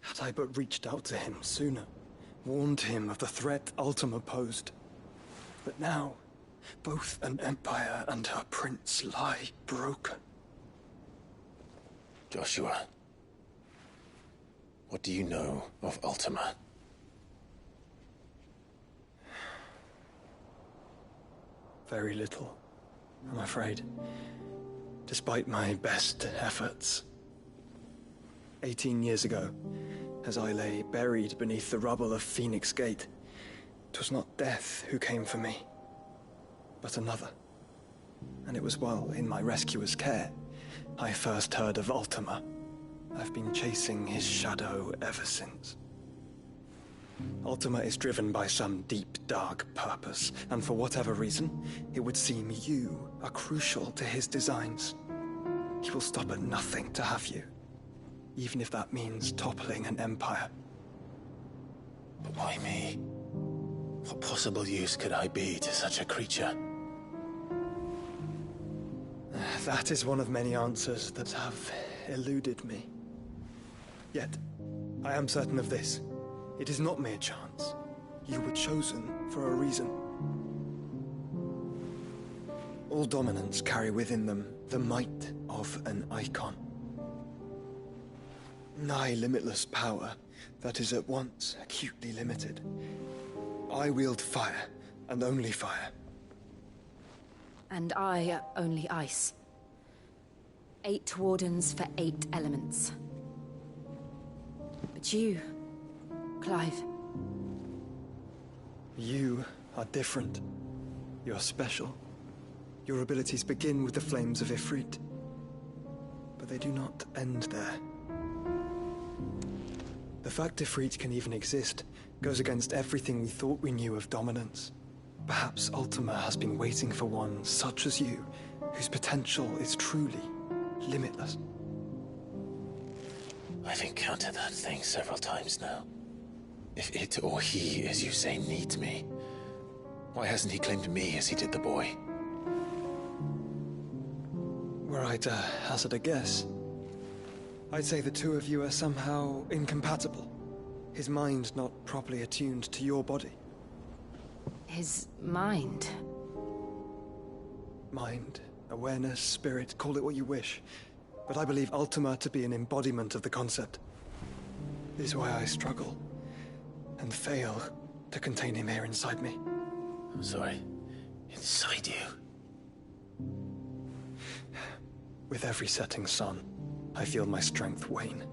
Had I but reached out to him sooner, warned him of the threat Ultima posed. But now, both an empire and her prince lie broken. Joshua, what do you know of Ultima? Very little, I'm afraid. Despite my best efforts. 18 years ago, as I lay buried beneath the rubble of Phoenix Gate, 'twas not death who came for me, but another. And it was while in my rescuer's care, I first heard of Ultima. I've been chasing his shadow ever since. Ultima is driven by some deep, dark purpose, and for whatever reason, it would seem you are crucial to his designs. He will stop at nothing to have you, even if that means toppling an empire. But why me? What possible use could I be to such a creature? That is one of many answers that have eluded me. Yet, I am certain of this. It is not mere chance. You were chosen for a reason. All dominants carry within them the might of an icon. Nigh limitless power that is at once acutely limited. I wield fire, and only fire. And I only ice. 8 wardens for 8 elements. But you, Clive. You are different. You're special. Your abilities begin with the flames of Ifrit. But they do not end there. The fact Ifrit can even exist goes against everything we thought we knew of dominance. Perhaps Ultima has been waiting for one such as you, whose potential is truly limitless. I've encountered that thing several times now. If it or he, as you say, needs me, why hasn't he claimed me as he did the boy? Were I to hazard a guess, I'd say the two of you are somehow incompatible. His mind not properly attuned to your body. His mind? Mind, awareness, spirit, call it what you wish. But I believe Ultima to be an embodiment of the concept. This is why I struggle and fail to contain him here inside me. I'm sorry. Inside you? With every setting sun, I feel my strength wane.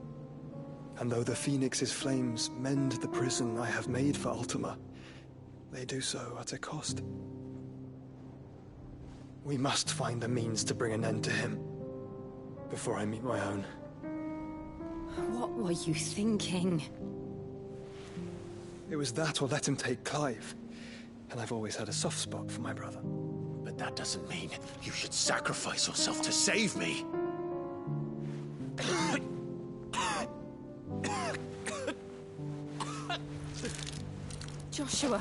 And though the Phoenix's flames mend the prison I have made for Ultima, they do so at a cost. We must find a means to bring an end to him before I meet my own. What were you thinking? It was that or let him take Clive. And I've always had a soft spot for my brother. But that doesn't mean you should sacrifice yourself to save me. Joshua.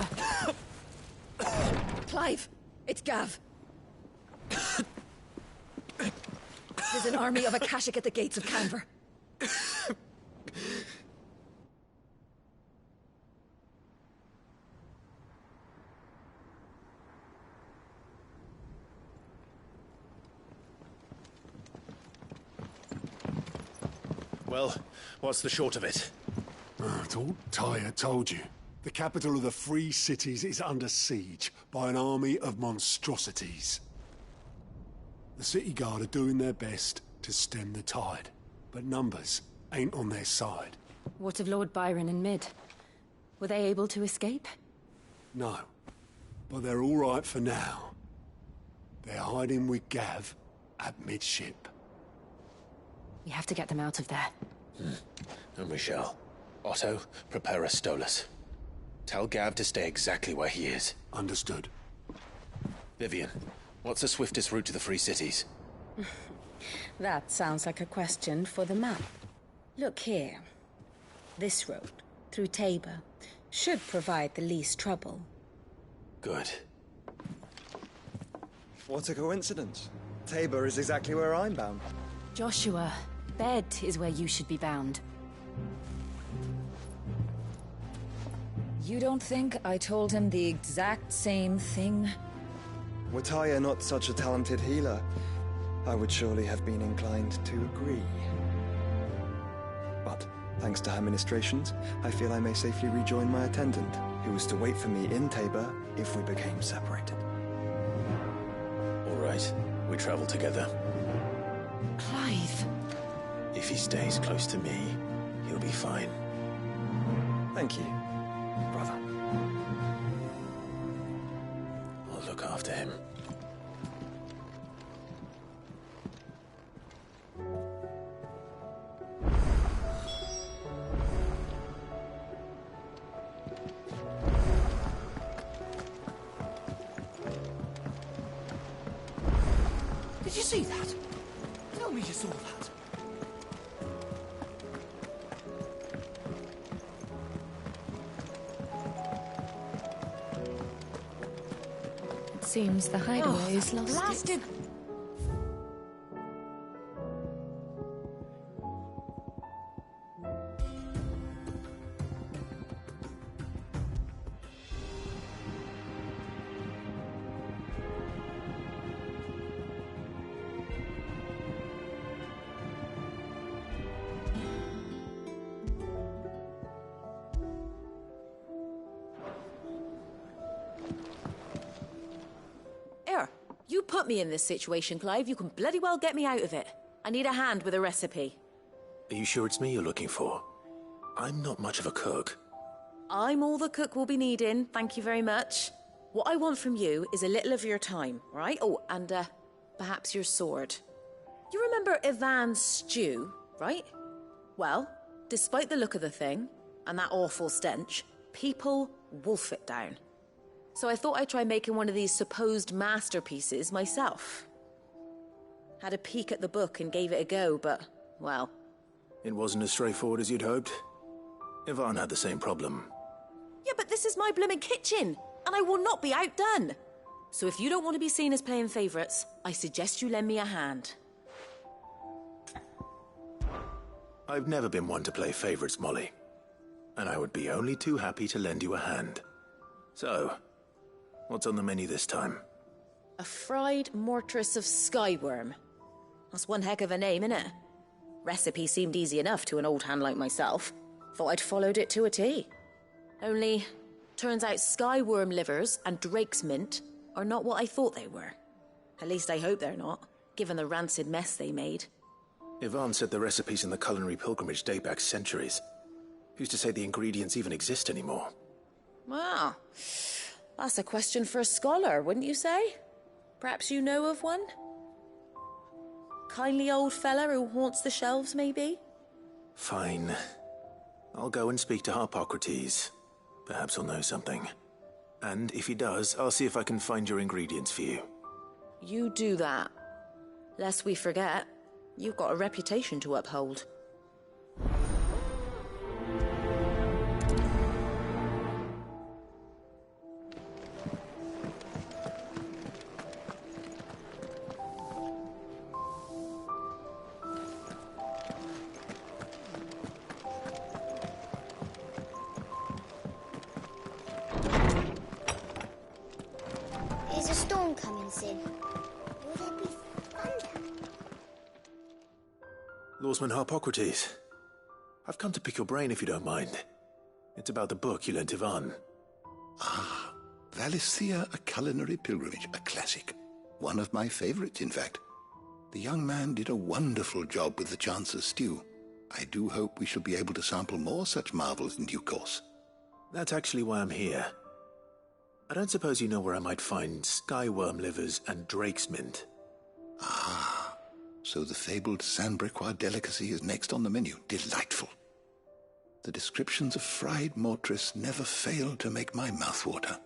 Clive, it's Gav. There's an army of Akashic at the gates of Canver. Well, what's the short of it? Thought Tyr told you. The capital of the Free Cities is under siege by an army of monstrosities. The City Guard are doing their best to stem the tide, but numbers ain't on their side. What of Lord Byron and Mid? Were they able to escape? No, but they're all right for now. They're hiding with Gav at midship. We have to get them out of there. And we shall. Otto, prepare a Stolas. Tell Gav to stay exactly where he is. Understood. Vivian, what's the swiftest route to the Free Cities? That sounds like a question for the map. Look here. This road, through Tabor, should provide the least trouble. Good. What a coincidence. Tabor is exactly where I'm bound. Joshua, bed is where you should be bound. You don't think I told him the exact same thing? Were Tyr not such a talented healer, I would surely have been inclined to agree. But, thanks to her ministrations, I feel I may safely rejoin my attendant, who was to wait for me in Tabor if we became separated. All right, we travel together. Clive! If he stays close to me, he'll be fine. Thank you, brother. I'll look after him. Did you see that? Tell me you saw that. It seems the hideaway is lost. Blasted! You put me in this situation, Clive. You can bloody well get me out of it. I need a hand with a recipe. Are you sure it's me you're looking for? I'm not much of a cook. I'm all the cook will be needing, thank you very much. What I want from you is a little of your time, right? Oh, and perhaps your sword. You remember Ivan's stew, right? Well, despite the look of the thing, and that awful stench, people wolf it down. So I thought I'd try making one of these supposed masterpieces myself. Had a peek at the book and gave it a go, but, well... It wasn't as straightforward as you'd hoped. Ivan had the same problem. Yeah, but this is my blimmin' kitchen, and I will not be outdone. So if you don't want to be seen as playing favourites, I suggest you lend me a hand. I've never been one to play favourites, Molly. and I would be only too happy to lend you a hand. So, what's on the menu this time? A fried mortress of skyworm. That's one heck of a name, innit? Recipe seemed easy enough to an old hand like myself. Thought I'd followed it to a T. Only, turns out skyworm livers and drake's mint are not what I thought they were. At least I hope they're not, given the rancid mess they made. Yvonne said the recipes in the culinary pilgrimage date back centuries. Who's to say the ingredients even exist anymore? Well, that's a question for a scholar, wouldn't you say? Perhaps you know of one? Kindly old fella who haunts the shelves, maybe? Fine. I'll go and speak to Harpocrates. Perhaps he'll know something. And if he does, I'll see if I can find your ingredients for you. You do that. Lest we forget, you've got a reputation to uphold. Is a storm coming soon? Will there be thunder? Lawsman Harpocrates. I've come to pick your brain if you don't mind. It's about the book you lent Yvonne. Ah, Valisthea, A Culinary Pilgrimage, a classic. One of my favorites, in fact. The young man did a wonderful job with the Chance's stew. I do hope we shall be able to sample more such marvels in due course. That's actually why I'm here. I don't suppose you know where I might find skyworm livers and drake's mint. Ah, so the fabled Sanbriquois delicacy is next on the menu. Delightful. The descriptions of fried mortress never fail to make my mouth water.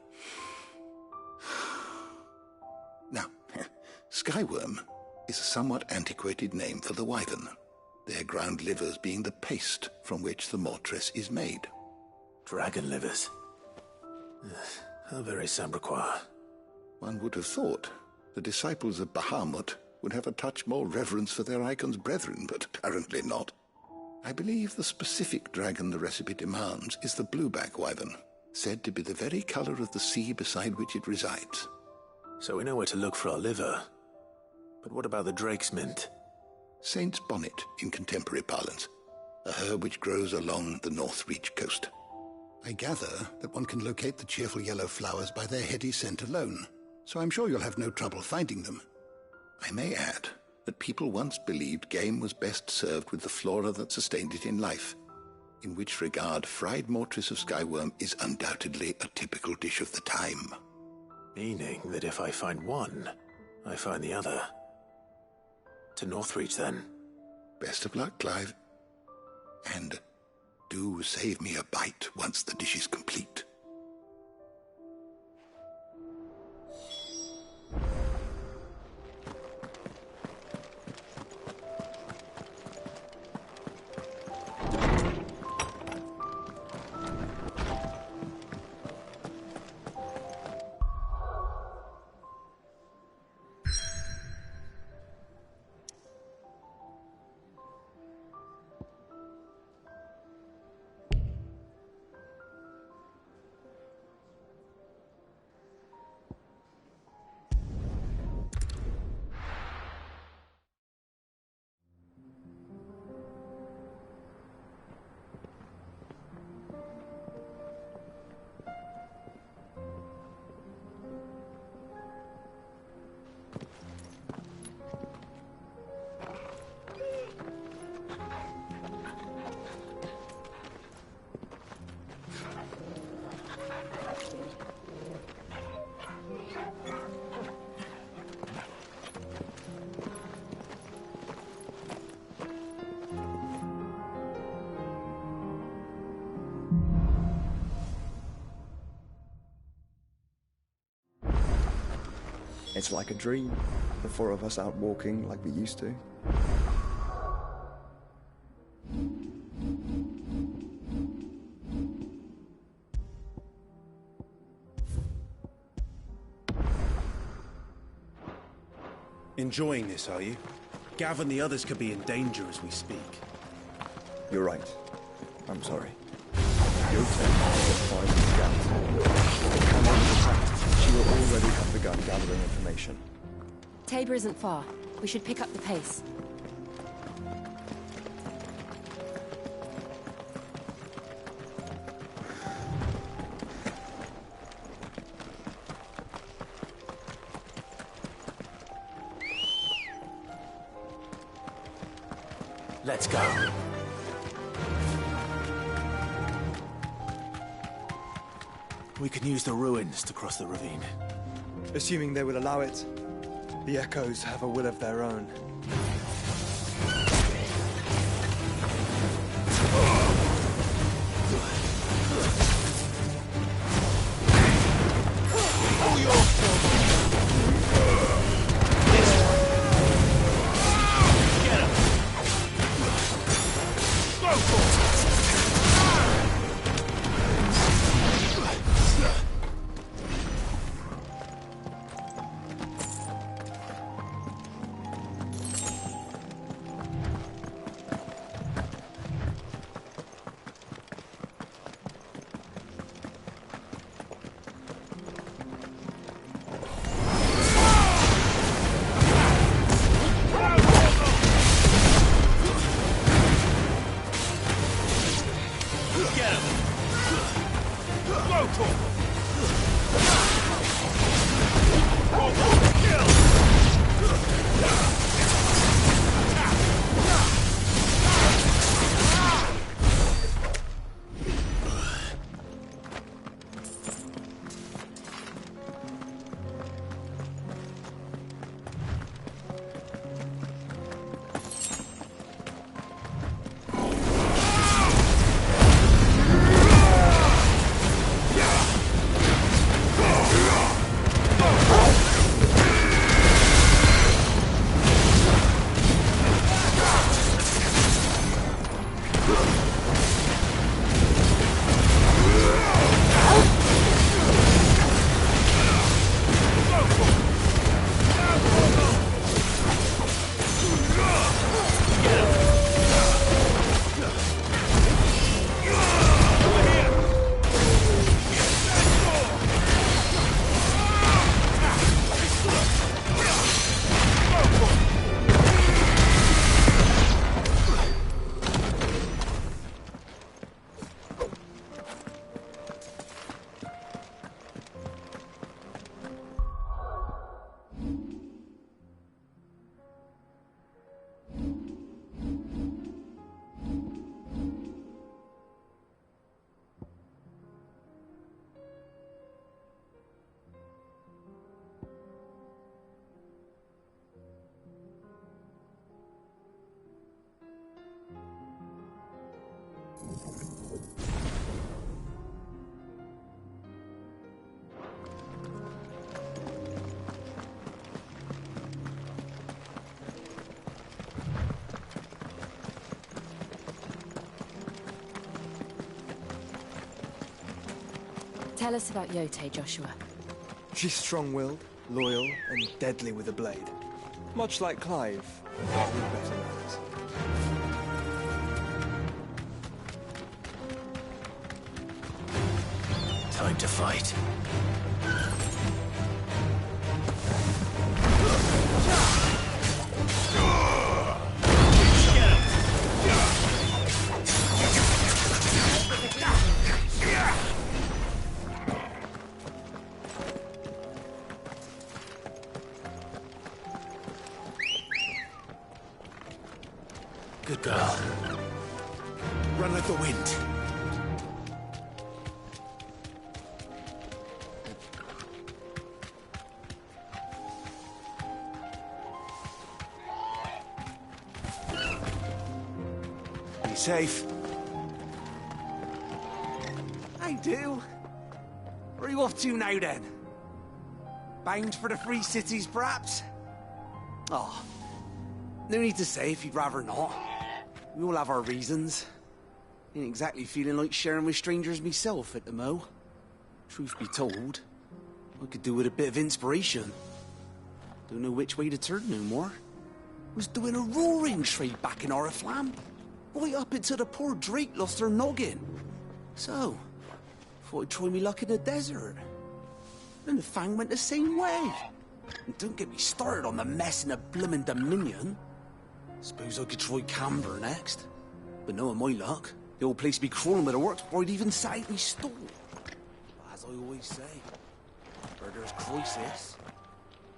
Now, skyworm is a somewhat antiquated name for the wyvern, their ground livers being the paste from which the mortress is made. Dragon livers. How very Sanbriquois. One would have thought the disciples of Bahamut would have a touch more reverence for their icon's brethren, but apparently not. I believe the specific dragon the recipe demands is the blueback wyvern, said to be the very color of the sea beside which it resides. So we know where to look for our liver. But what about the drake's mint? Saint's bonnet in contemporary parlance, a herb which grows along the North Reach coast. I gather that one can locate the cheerful yellow flowers by their heady scent alone, so I'm sure you'll have no trouble finding them. I may add that people once believed game was best served with the flora that sustained it in life, in which regard fried mortress of skyworm is undoubtedly a typical dish of the time. Meaning that if I find one, I find the other. To Northreach, then. Best of luck, Clive. And do save me a bite once the dish is complete. It's like a dream, the four of us out walking like we used to. Enjoying this, are you? Gav and the others could be in danger as we speak. You're right. I'm sorry. Yotei will find the scout. If Cameron is attacked, she will already have begun gathering information. Tabor isn't far. We should pick up the pace. Let's go. We can use the ruins to cross the ravine. Assuming they will allow it. The Echoes have a will of their own. Tell us about Yotei, Joshua. She's strong-willed, loyal, and deadly with a blade. Much like Clive, but with better manners. Time to fight. Good girl. Run like the wind. Be safe. I do. Where are you off to now, then? Bound for the Free Cities, perhaps? Oh, no need to say if you'd rather not. We all have our reasons. Ain't exactly feeling like sharing with strangers myself at the mo. Truth be told, I could do with a bit of inspiration. Don't know which way to turn no more. Was doing a roaring trade back in Oriflamme. Right up until the poor Drake lost her noggin. So, thought I'd try me luck in the desert. Then the Fang went the same way. And don't get me started on the mess in the bloomin' Dominion. Suppose I could try Camber next. But knowing my luck, the old place be crawling with the works before I'd even set out me stall. As I always say, where there's crisis,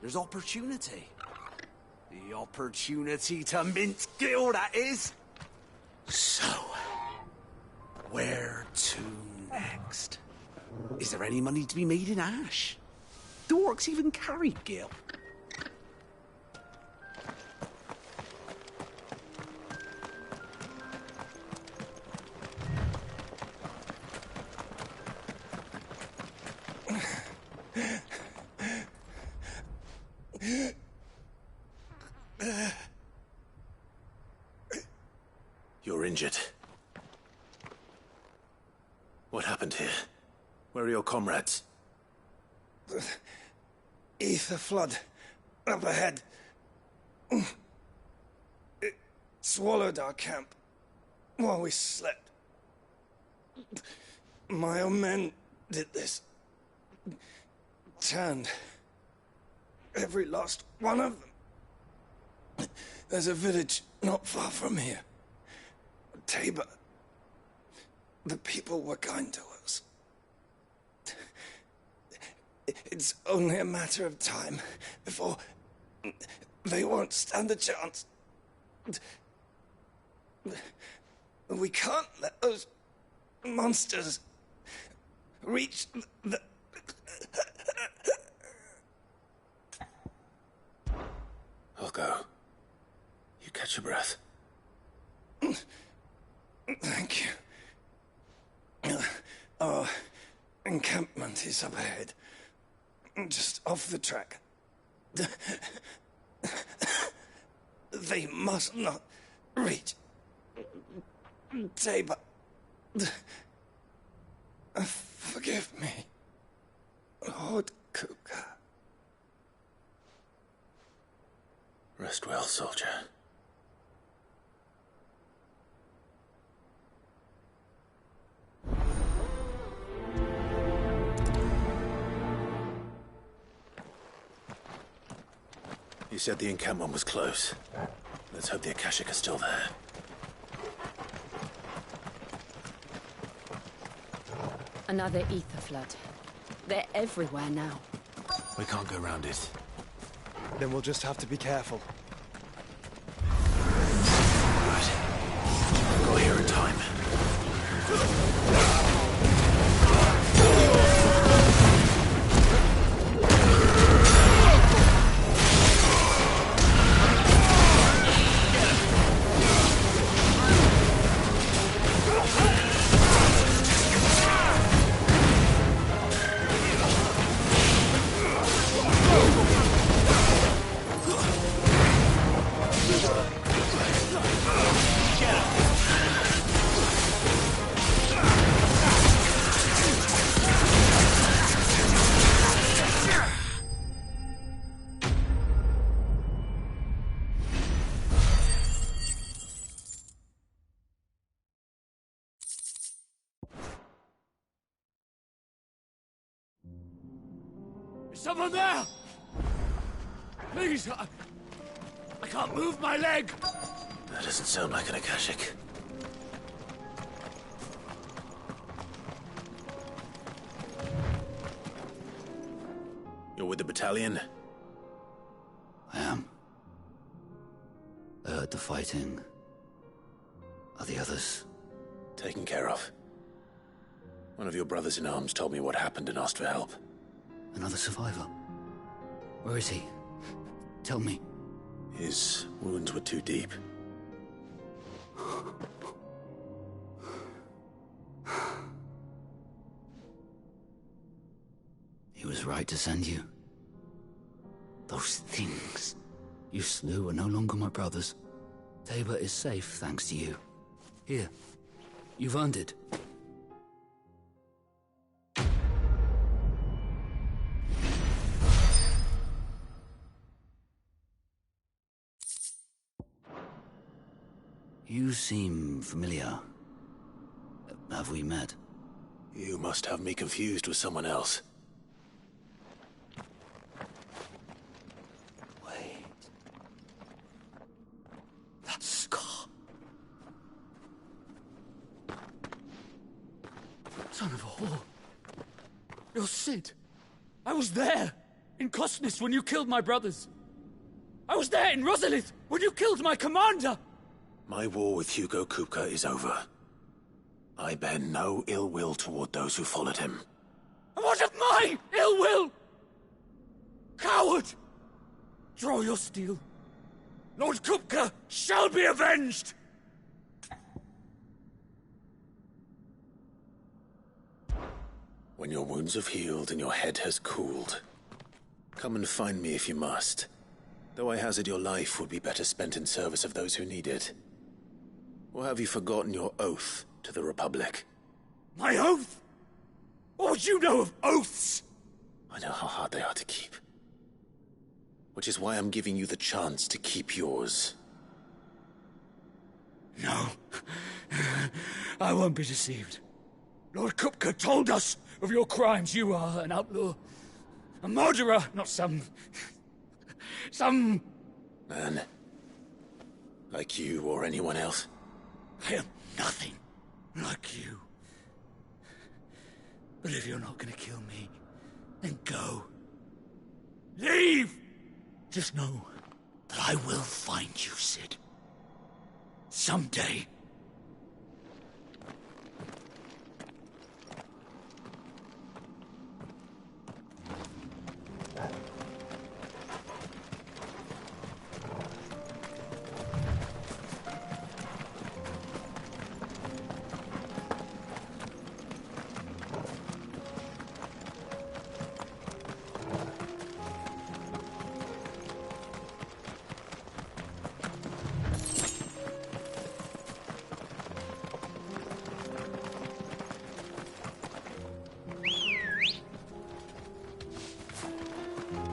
there's opportunity. The opportunity to mint Gil, that is. So, where to next? Is there any money to be made in Ash? Do orcs even carry Gil? You're injured. What happened here? Where are your comrades? Ether flood. Up ahead. It swallowed our camp while we slept. My own men did this. Turned every last one of them. There's a village not far from here. Tabor. The people were kind to us. It's only a matter of time before they won't stand a chance. We can't let those monsters reach the... I'll go. You catch your breath. Thank you. Our encampment is up ahead. Just off the track. They must not reach Tabor. Forgive me, Lord Kuka. Rest well, soldier. You said the encampment was close. Let's hope the Akashic are still there. Another ether flood. They're everywhere now. We can't go around it. Then we'll just have to be careful. Right. Got here in time. Is someone there? Please, I can't move my leg. That doesn't sound like an Akashic. You're with the battalion? I am. I heard the fighting. Are the others? Taken care of. One of your brothers in arms told me what happened and asked for help. Another survivor? Where is he? Tell me. His wounds were too deep. He was right to send you. Those things you slew are no longer my brothers. Tabor is safe thanks to you. Here, you've earned it. You seem familiar. Have we met? You must have me confused with someone else. Wait. That scar. Son of a whore. You're Cid. I was there, in Cosnes, when you killed my brothers. I was there in Rosalith, when you killed my commander! My war with Hugo Kupka is over. I bear no ill will toward those who followed him. And what of my ill will? Coward! Draw your steel. Lord Kupka shall be avenged! When your wounds have healed and your head has cooled, come and find me if you must. Though I hazard your life would be better spent in service of those who need it. Or have you forgotten your oath to the Republic? My oath? What would you know of oaths? I know how hard they are to keep. Which is why I'm giving you the chance to keep yours. No. I won't be deceived. Lord Kupka told us of your crimes. You are an outlaw. A murderer, not some man. Like you or anyone else. I am nothing like you. But if you're not gonna kill me, then go. Leave! Just know that I will find you, Cid. Someday.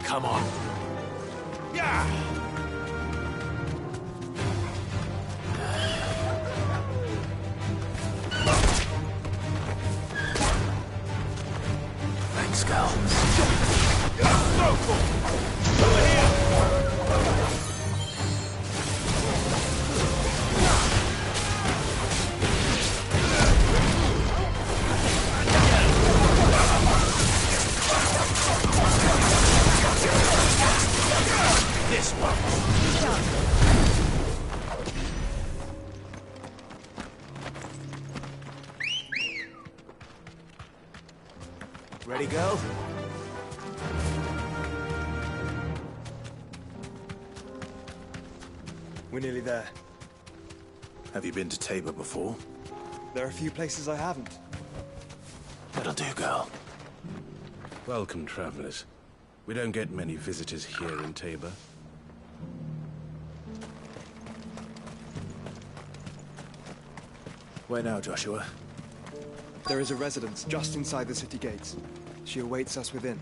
Come on. Yeah! Thanks, Gal. Over here! This one. Ready, go? We're nearly there. Have you been to Tabor before? There are a few places I haven't. That'll do, girl. Welcome, travelers. We don't get many visitors here in Tabor. Where now, Joshua? There is a residence just inside the city gates. She awaits us within.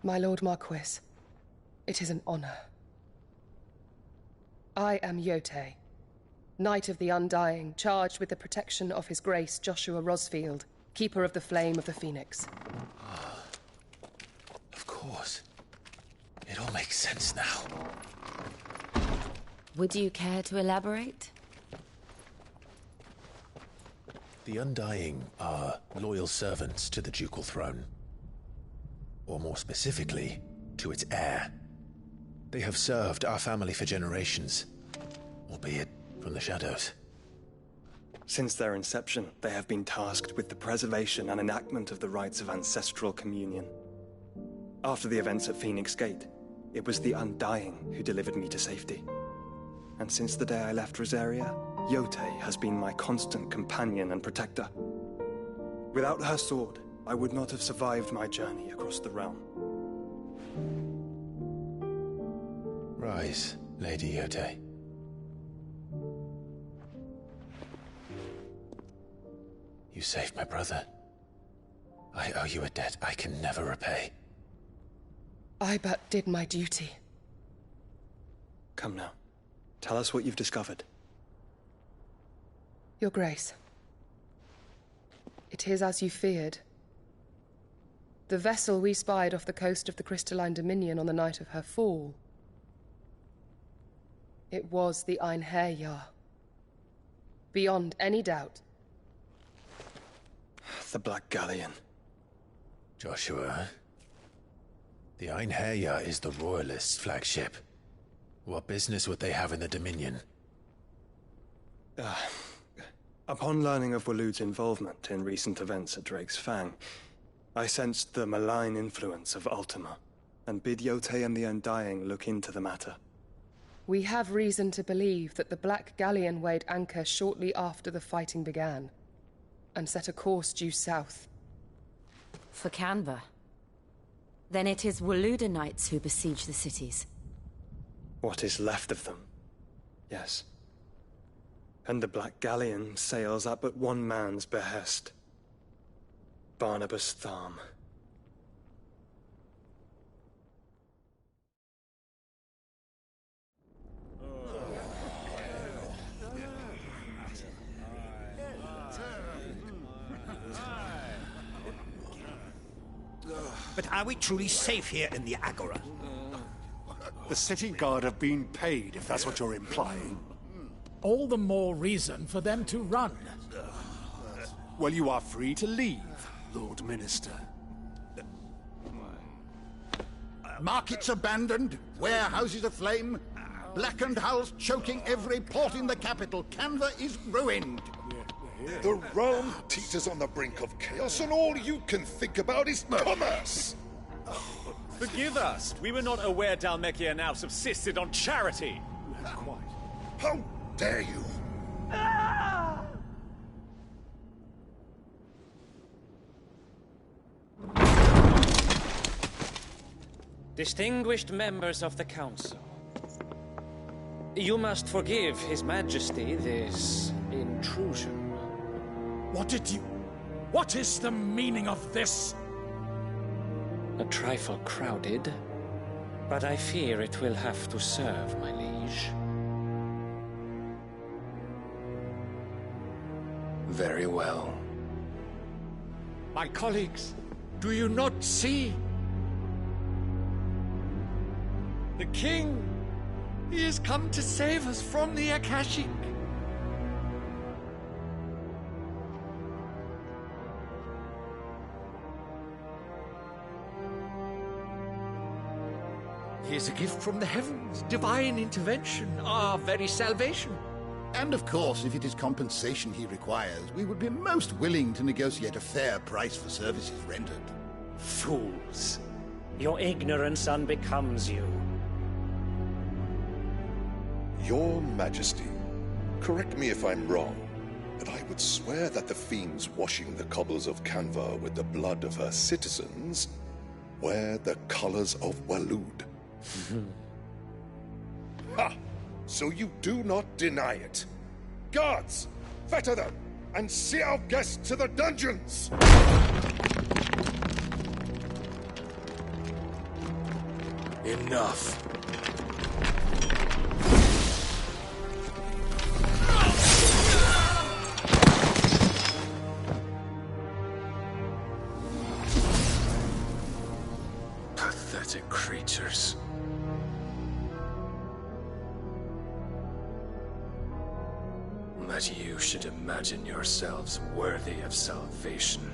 My Lord Marquis, it is an honor. I am Yote, Knight of the Undying, charged with the protection of His Grace Joshua Rosfield, Keeper of the Flame of the Phoenix. Of course. It all makes sense now. Would you care to elaborate? The Undying are loyal servants to the ducal throne. Or more specifically, to its heir. They have served our family for generations, albeit from the shadows. Since their inception, they have been tasked with the preservation and enactment of the rites of ancestral communion. After the events at Phoenix Gate, it was the Undying who delivered me to safety. And since the day I left Rosaria, Yotei has been my constant companion and protector. Without her sword, I would not have survived my journey across the realm. Rise, Lady Yotei. You saved my brother. I owe you a debt I can never repay. I but did my duty. Come now. Tell us what you've discovered. Your Grace. It is as you feared. The vessel we spied off the coast of the Crystalline Dominion on the night of her fall. It was the Einherjar. Beyond any doubt. The Black Galleon. Joshua, the Einherjar is the Royalists' flagship. What business would they have in the Dominion? Upon learning of Waloed's involvement in recent events at Drake's Fang, I sensed the malign influence of Ultima, and bid Yotei and the Undying look into the matter. We have reason to believe that the Black Galleon weighed anchor shortly after the fighting began, and set a course due south. For Canva. Then it is Waloed knights who besiege the cities. What is left of them, yes. And the Black Galleon sails at but one man's behest. Barnabas Tharm. But are we truly safe here in the Agora? The city guard have been paid, if that's what you're implying. All the more reason for them to run. Well, you are free to leave, Lord Minister. Markets abandoned, warehouses aflame, blackened hulls choking every port in the capital. Canva is ruined. The realm teeters on the brink of chaos, and all you can think about is commerce! Forgive us. We were not aware Dhalmekia now subsisted on charity. Quite. How dare you! Distinguished members of the Council, you must forgive His Majesty this intrusion. What is the meaning of this? A trifle crowded, but I fear it will have to serve, my liege. Very well. My colleagues, do you not see? The King, he has come to save us from the Akashic. He is a gift from the heavens, divine intervention, our very salvation. And of course, if it is compensation he requires, we would be most willing to negotiate a fair price for services rendered. Fools. Your ignorance unbecomes you. Your Majesty, correct me if I'm wrong, but I would swear that the fiends washing the cobbles of Canva with the blood of her citizens wear the colors of Waloed. Ha! So you do not deny it. Guards, fetter them, and see our guests to the dungeons! Enough. Pathetic creatures. That you should imagine yourselves worthy of salvation.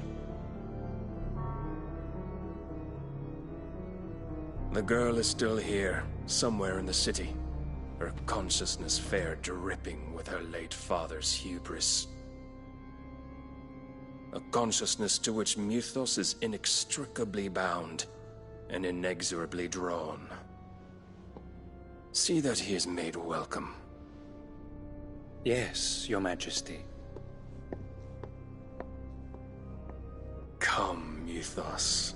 The girl is still here, somewhere in the city. Her consciousness fair dripping with her late father's hubris. A consciousness to which Mythos is inextricably bound and inexorably drawn. See that he is made welcome. Yes, Your Majesty. Come, Mythos.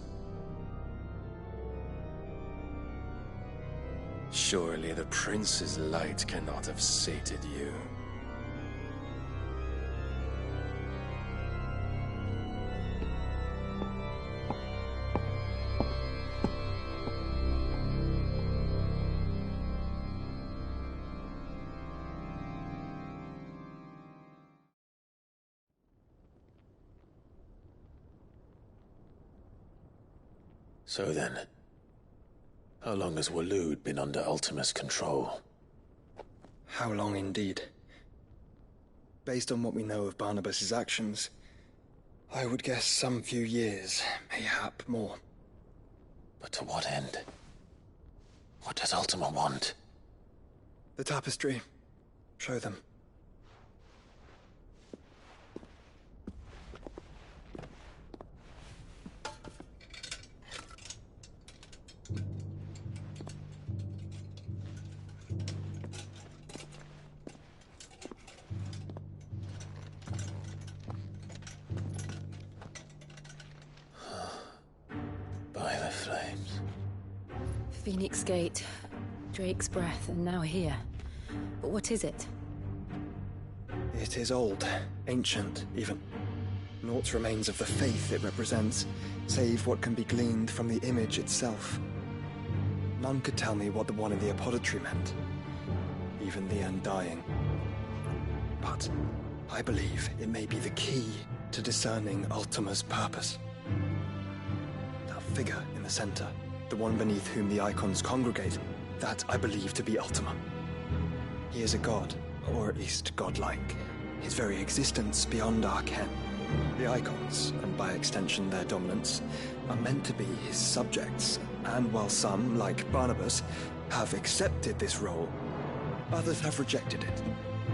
Surely the Prince's light cannot have sated you. So then, how long has Waloed been under Ultima's control? How long indeed? Based on what we know of Barnabas's actions, I would guess some few years, mayhap more. But to what end? What does Ultima want? The tapestry. Show them. Phoenix Gate, Drake's Breath, and now here. But what is it? It is old, ancient, even. Naught remains of the faith it represents, save what can be gleaned from the image itself. None could tell me what the one in the apothecary meant, even the Undying. But I believe it may be the key to discerning Ultima's purpose. That figure in the center, the one beneath whom the icons congregate, that I believe to be Ultima. He is a god, or at least godlike, his very existence beyond our ken. The icons, and by extension their dominants, are meant to be his subjects, and while some, like Barnabas, have accepted this role, others have rejected it,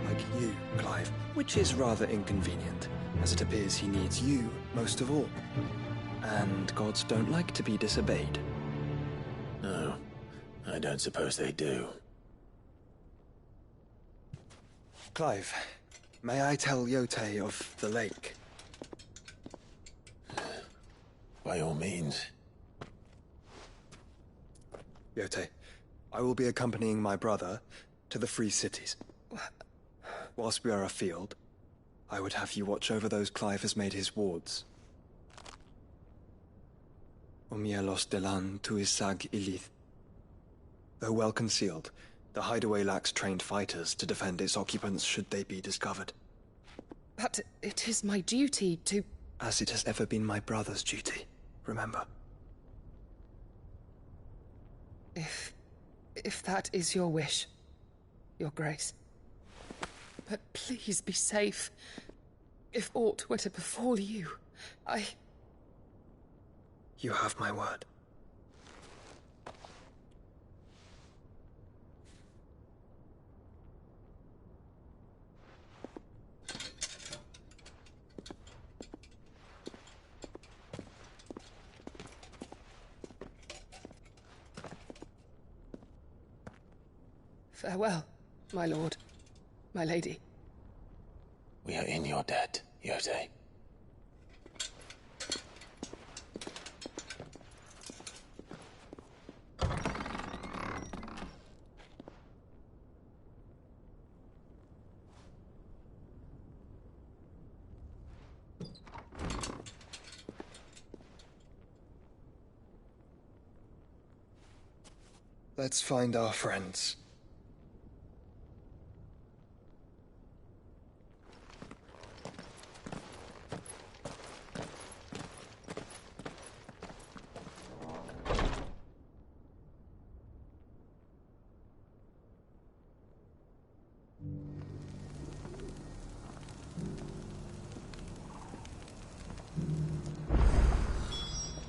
like you, Clive, which is rather inconvenient, as it appears he needs you most of all. And gods don't like to be disobeyed. No, I don't suppose they do. Clive, may I tell Yote of the lake? By all means. Yote, I will be accompanying my brother to the Free Cities. Whilst we are afield, I would have you watch over those Clive has made his wards. Omielos delan tuisag ilith. Though well concealed, the hideaway lacks trained fighters to defend its occupants should they be discovered. But it is my duty to... As it has ever been my brother's duty, remember. If that is your wish, Your Grace. But please be safe. If aught were to befall you, You have my word. Farewell, my lord, my lady. We are in your debt, Yote. Let's find our friends.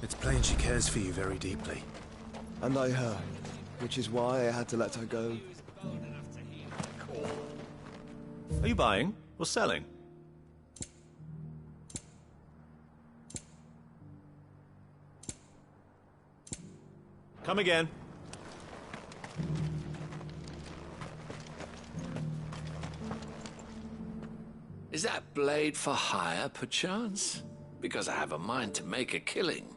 It's plain she cares for you very deeply. And I her, which is why I had to let her go. Are you buying or selling? Come again. Is that blade for hire, perchance? Because I have a mind to make a killing.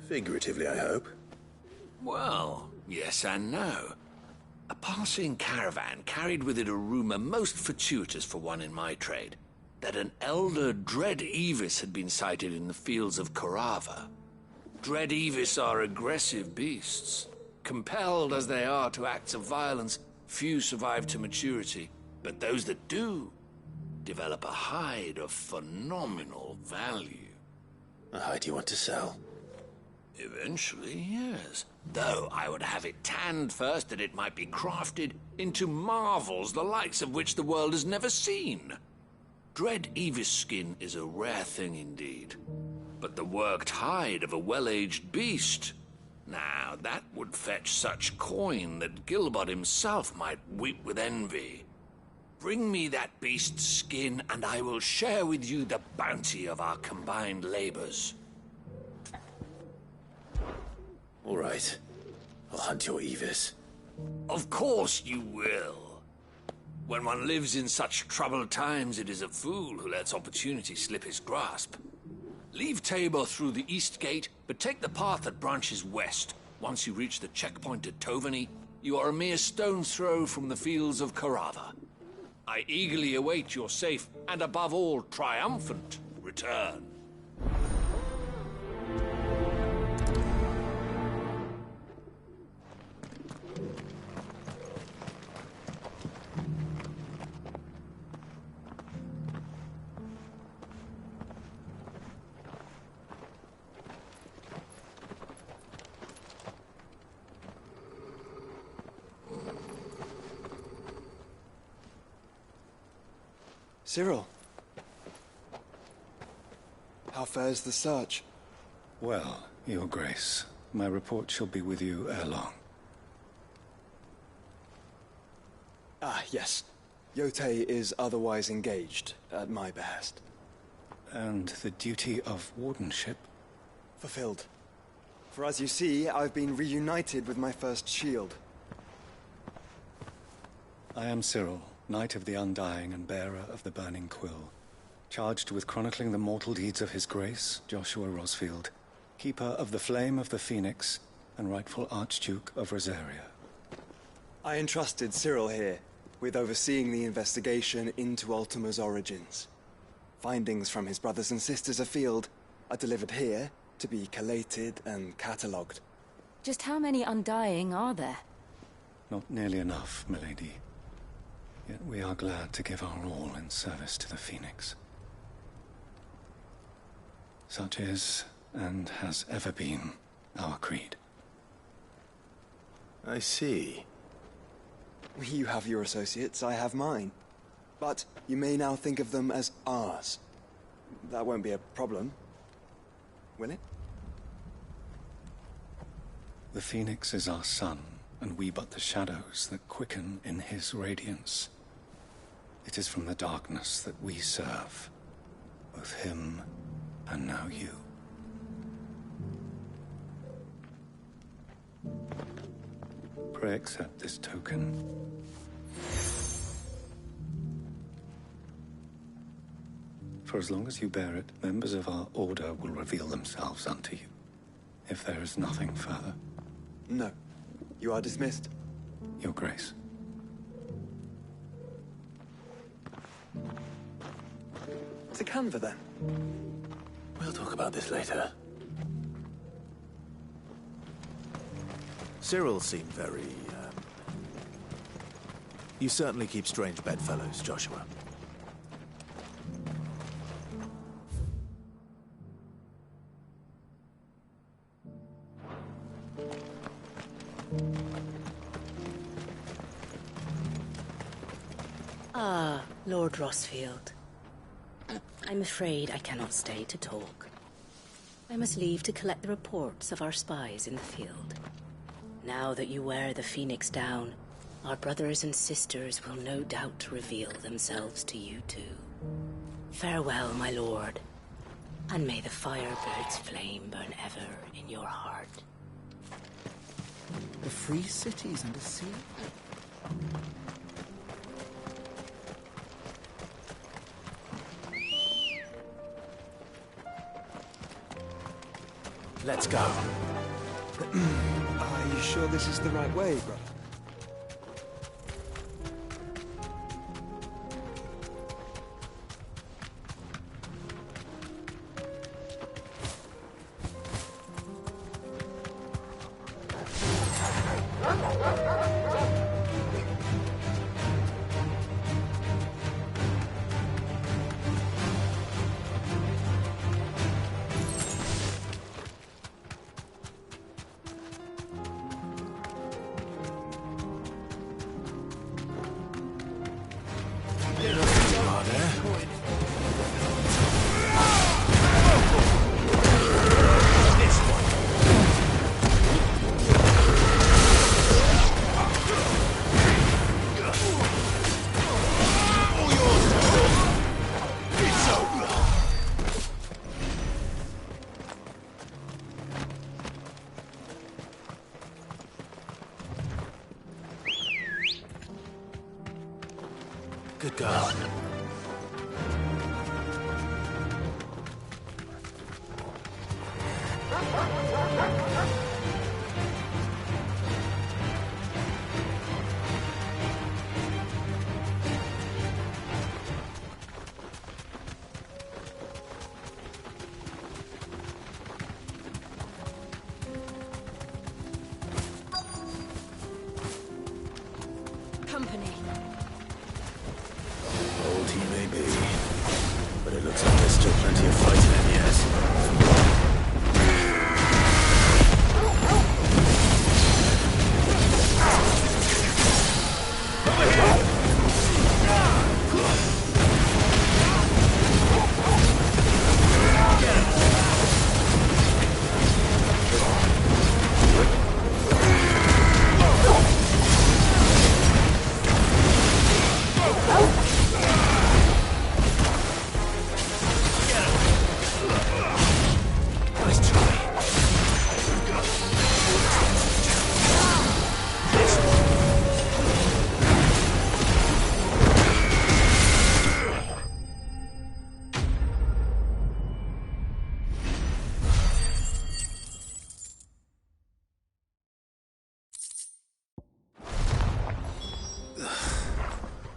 Figuratively, I hope. Well, yes and no. A passing caravan carried with it a rumor most fortuitous for one in my trade, that an elder Dread Evis had been sighted in the fields of Korava. Dread Evis are aggressive beasts. Compelled as they are to acts of violence, few survive to maturity, but those that do develop a hide of phenomenal value. A hide you want to sell? Eventually, yes. Though I would have it tanned first that it might be crafted into marvels the likes of which the world has never seen. Dread Evis skin is a rare thing indeed. But the worked hide of a well-aged beast, now that would fetch such coin that Gilbert himself might weep with envy. Bring me that beast's skin, and I will share with you the bounty of our combined labors. All right. I'll hunt your Evis. Of course you will. When one lives in such troubled times, it is a fool who lets opportunity slip his grasp. Leave Tabor through the east gate, but take the path that branches west. Once you reach the checkpoint at Tovani, you are a mere stone's throw from the fields of Korava. I eagerly await your safe, and above all, triumphant return. Cyril. How fares the search? Well, Your Grace, my report shall be with you ere long. Ah, yes. Yotei is otherwise engaged, at my behest. And the duty of wardenship? Fulfilled. For as you see, I've been reunited with my first shield. I am Cyril, Knight of the Undying and bearer of the Burning Quill, charged with chronicling the mortal deeds of His Grace, Joshua Rosfield, Keeper of the Flame of the Phoenix, and rightful Archduke of Rosaria. I entrusted Cyril here with overseeing the investigation into Ultima's origins. Findings from his brothers and sisters afield are delivered here to be collated and catalogued. Just how many Undying are there? Not nearly enough, milady. Yet we are glad to give our all in service to the Phoenix. Such is, and has ever been, our creed. I see. You have your associates, I have mine. But you may now think of them as ours. That won't be a problem, will it? The Phoenix is our sun, and we but the shadows that quicken in his radiance. It is from the darkness that we serve, both him and now you. Pray accept this token. For as long as you bear it, members of our order will reveal themselves unto you, if there is nothing further. No. You are dismissed. Your Grace. To Canva, then. We'll talk about this later. Cyril seemed very, You certainly keep strange bedfellows, Joshua. Ah, Lord Rosfield. I'm afraid I cannot stay to talk. I must leave to collect the reports of our spies in the field. Now that you wear the Phoenix down, our brothers and sisters will no doubt reveal themselves to you too. Farewell, my lord, and may the Firebird's flame burn ever in your heart. The free cities under sea? Let's go. Are you sure this is the right way, brother? Good girl. Company. Old he may be, but it looks like there's still plenty of fight in him yet.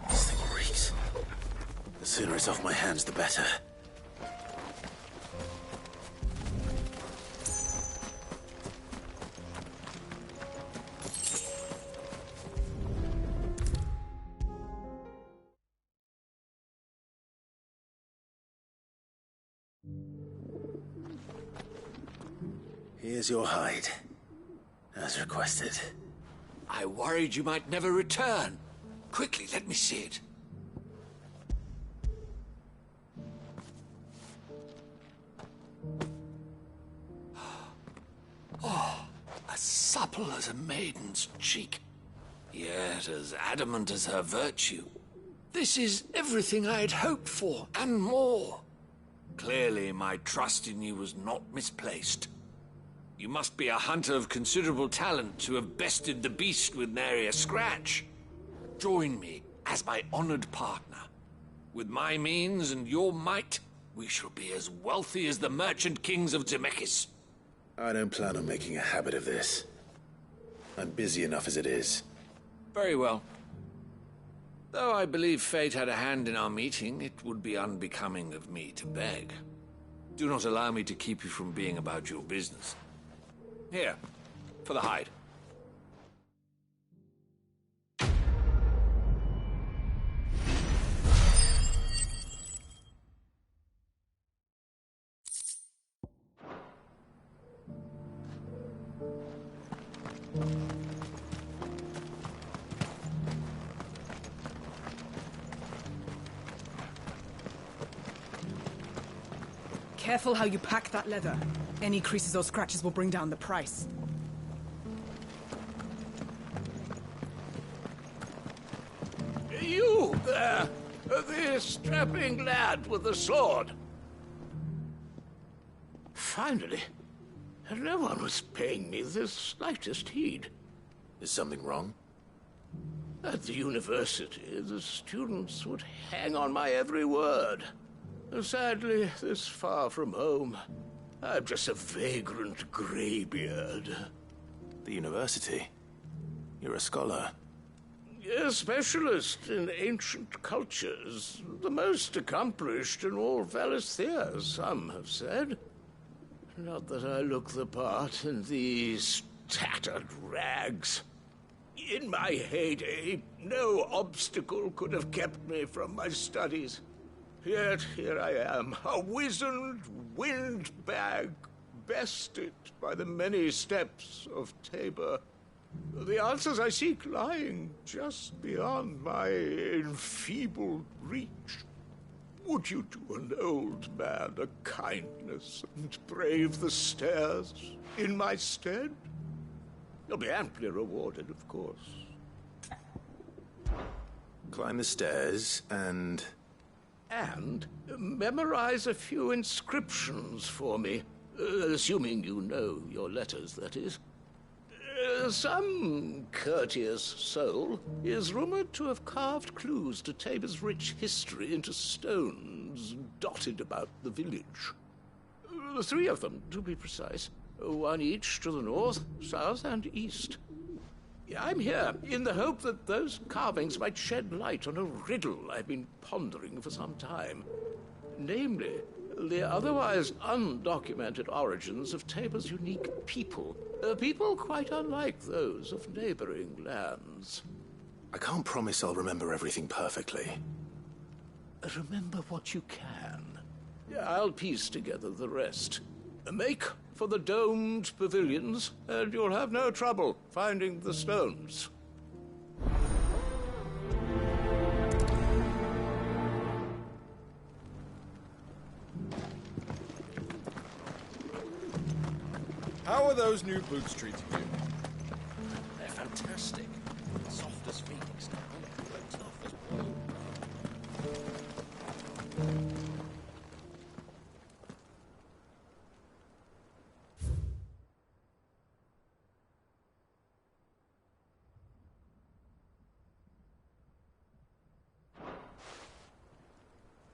This thing reeks. The sooner it's off my hands, the better. Here's your hide, as requested. I worried you might never return. Quickly, let me see it. Oh, as supple as a maiden's cheek, yet as adamant as her virtue. This is everything I had hoped for, and more. Clearly, my trust in you was not misplaced. You must be a hunter of considerable talent to have bested the beast with nary a scratch. Join me as my honored partner. With my means and your might, we shall be as wealthy as the merchant kings of Zemeckis. I don't plan on making a habit of this. I'm busy enough as it is. Very well. Though I believe fate had a hand in our meeting, it would be unbecoming of me to beg. Do not allow me to keep you from being about your business. Here, for the hide. Careful how you pack that leather. Any creases or scratches will bring down the price. You there, the strapping lad with the sword. Finally, no one was paying me the slightest heed. Is something wrong? At the university, the students would hang on my every word. Sadly, this far from home, I'm just a vagrant greybeard. The university? You're a scholar. A specialist in ancient cultures. The most accomplished in all Valisthea, some have said. Not that I look the part in these tattered rags. In my heyday, no obstacle could have kept me from my studies. Yet here I am, a wizened windbag, bested by the many steps of Tabor. The answers I seek lying just beyond my enfeebled reach. Would you do an old man a kindness and brave the stairs in my stead? You'll be amply rewarded, of course. Climb the stairs and... And memorize a few inscriptions for me. Assuming you know your letters, that is. Some courteous soul is rumored to have carved clues to Tabor's rich history into stones dotted about the village. 3 of them, to be precise. 1 each to the north, south, and east. I'm here in the hope that those carvings might shed light on a riddle I've been pondering for some time. Namely, the otherwise undocumented origins of Tabor's unique people. People quite unlike those of neighboring lands. I can't promise I'll remember everything perfectly. Remember what you can. I'll piece together the rest. Make for the domed pavilions, and you'll have no trouble finding the stones. How are those new boots treating you? They're fantastic. Soft as phoenix down, and tough as bull.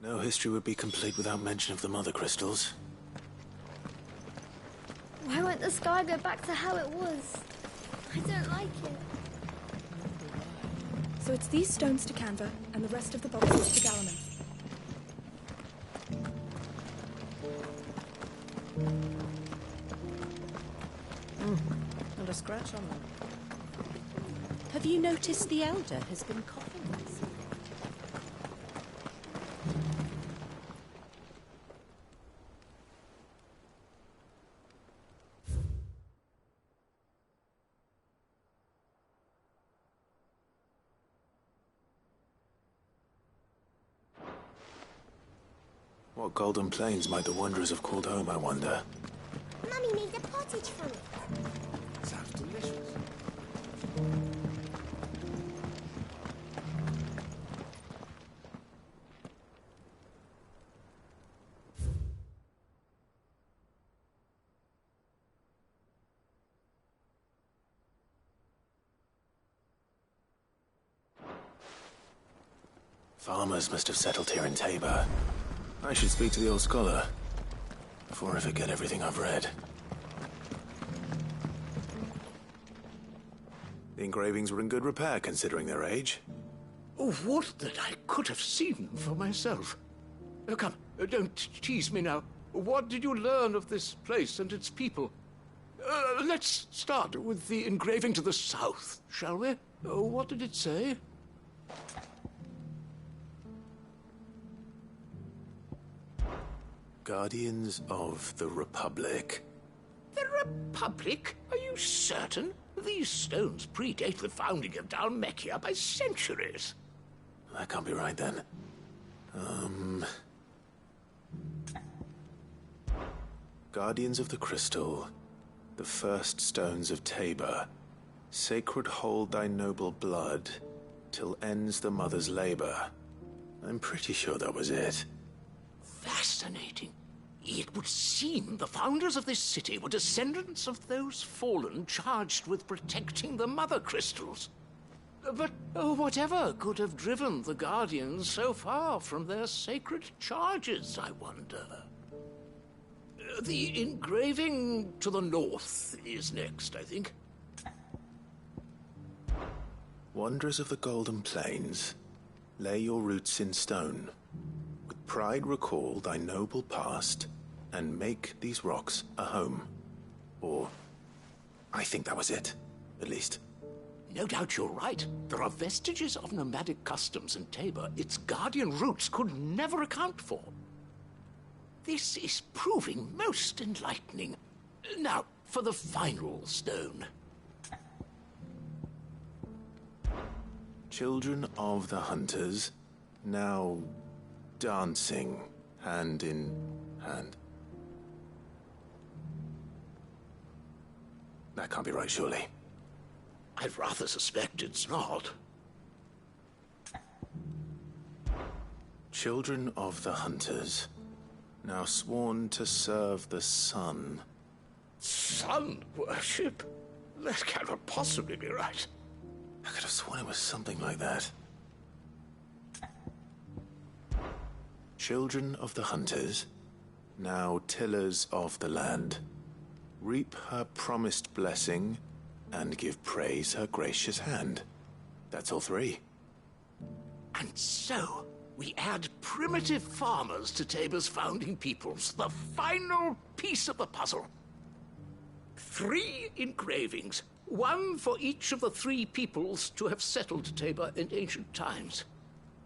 No history would be complete without mention of the Mother Crystals. Why won't the sky go back to how it was? I don't like it. So it's these stones to Canva, and the rest of the boxes to Galaman. Not a scratch on them. Have you noticed the Elder has been coughing lately? What golden plains might the Wanderers have called home, I wonder? Mummy made a pottage from it. Sounds delicious. Farmers must have settled here in Tabor. I should speak to the old scholar before I forget everything I've read. The engravings were in good repair considering their age. Oh, would that I could have seen them for myself. Come, don't tease me now. What did you learn of this place and its people? Let's start with the engraving to the south, shall we? What did it say? Guardians of the Republic. The Republic? Are you certain? These stones predate the founding of Dhalmekia by centuries. That can't be right, then. Guardians of the Crystal. The first stones of Tabor. Sacred hold thy noble blood, till ends the mother's labor. I'm pretty sure that was it. Fascinating. It would seem the founders of this city were descendants of those fallen charged with protecting the Mother Crystals. But whatever could have driven the Guardians so far from their sacred charges, I wonder? The engraving to the north is next, I think. Wanderers of the Golden Plains, lay your roots in stone. With pride recall thy noble past, and make these rocks a home. Or, I think that was it, at least. No doubt you're right. There are vestiges of nomadic customs in Tabor its guardian roots could never account for. This is proving most enlightening. Now, for the final stone. Children of the Hunters, now dancing hand in hand. That can't be right, surely. I'd rather suspect it's not. Children of the Hunters, now sworn to serve the sun. Sun worship? That cannot possibly be right. I could have sworn it was something like that. Children of the Hunters, now tillers of the land, reap her promised blessing and give praise her gracious hand. That's all three. And so, we add primitive farmers to Tabor's founding peoples, the final piece of the puzzle. 3 engravings, one for each of the 3 peoples to have settled Tabor in ancient times.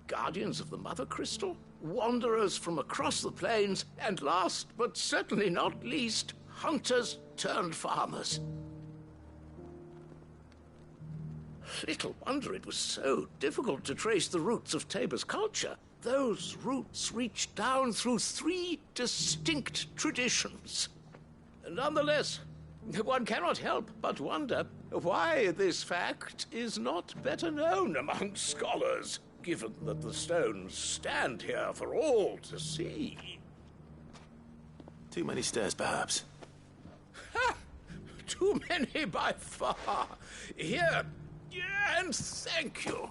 Guardians of the Mother Crystal, wanderers from across the plains, and last but certainly not least, hunters turned farmers. Little wonder it was so difficult to trace the roots of Tabor's culture. Those roots reach down through 3 distinct traditions. Nonetheless, one cannot help but wonder why this fact is not better known among scholars, given that the stones stand here for all to see. Too many stairs, perhaps. Ha! Too many by far. Here, and thank you.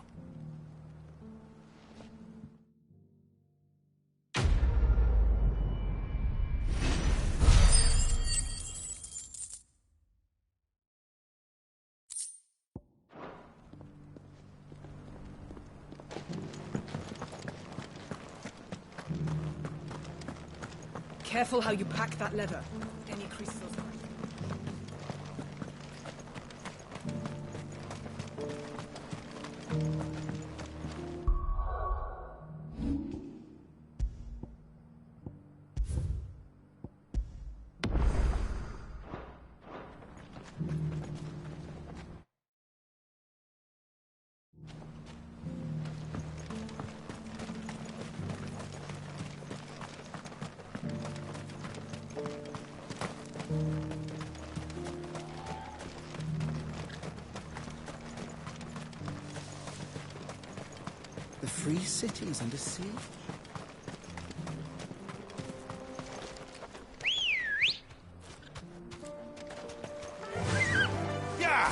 Careful how you pack that leather. Any creases or scratches. The free cities under siege? Yeah!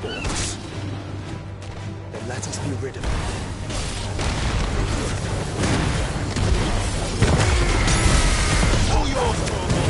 Then let us be rid of them. All yours, Torvald!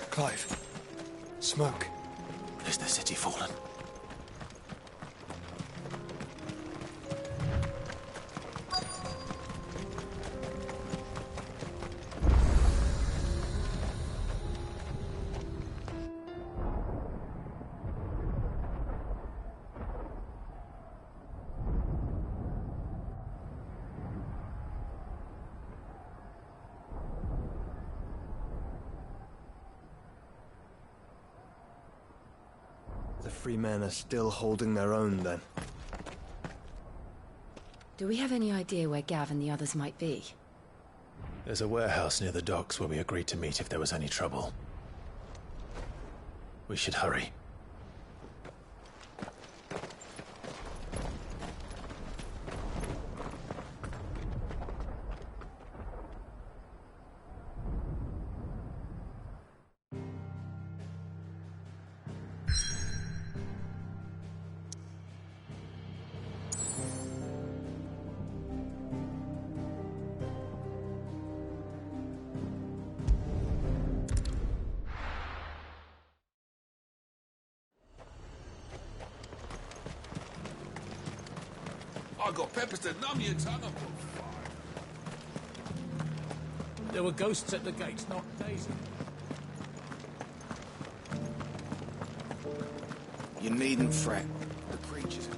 Clive. Smoke. Is the city fallen? The free men are still holding their own, then. Do we have any idea where Gav and the others might be? There's a warehouse near the docks where we agreed to meet if there was any trouble. We should hurry. I got peppers to numb your tongue up. There were ghosts at the gates, not Daisy. You needn't fret. The creatures...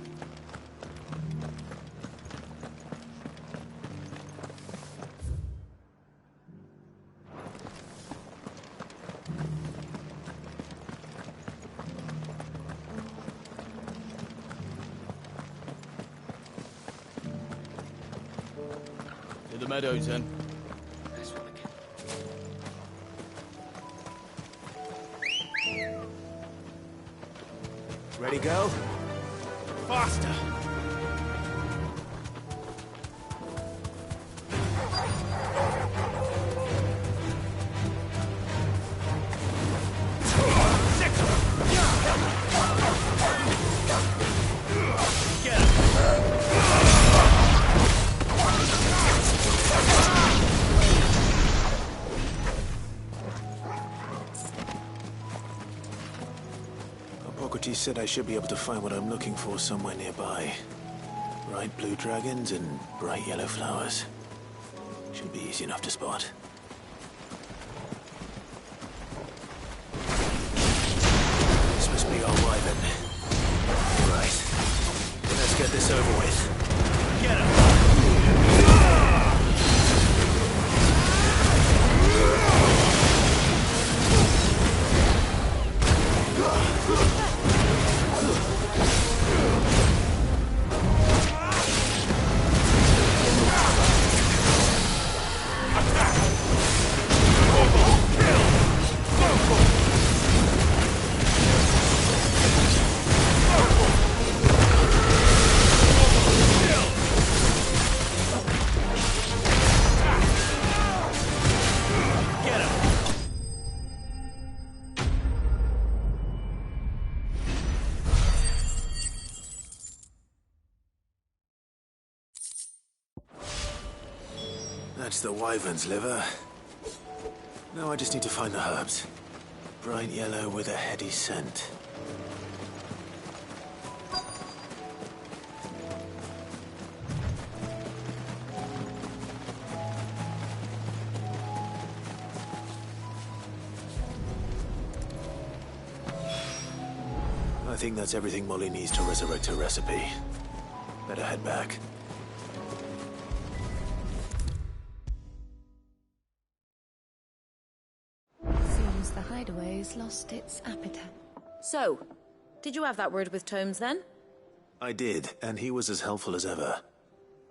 To the meadows, then. Ready, go? Faster! Hippocrates said I should be able to find what I'm looking for somewhere nearby. Bright blue dragons and bright yellow flowers. Should be easy enough to spot. This must be our wyvern. Right. Let's get this over with. Get him! That's the wyvern's liver. Now I just need to find the herbs. Bright yellow with a heady scent. I think that's everything Molly needs to resurrect her recipe. Better head back. Seems the hideaway's lost its appetite. So, did you have that word with Tomes then? I did, and he was as helpful as ever.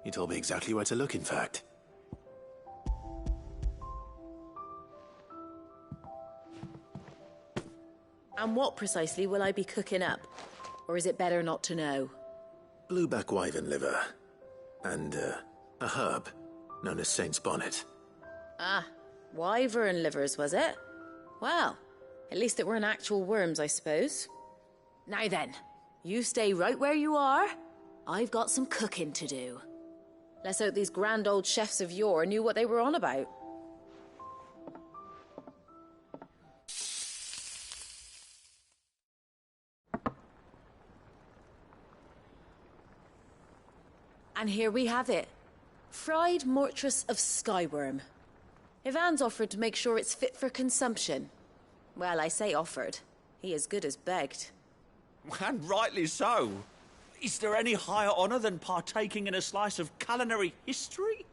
He told me exactly where to look, in fact. And what precisely will I be cooking up? Or is it better not to know? Blueback wyvern liver. And, a herb known as Saint's Bonnet. Ah, wyvern livers, was it? Well, at least it weren't actual worms, I suppose. Now then, you stay right where you are. I've got some cooking to do. Let's hope these grand old chefs of yore knew what they were on about. And here we have it. Fried mortress of skyworm. Ivan's offered to make sure it's fit for consumption. Well, I say offered. He as good as begged. And rightly so. Is there any higher honour than partaking in a slice of culinary history?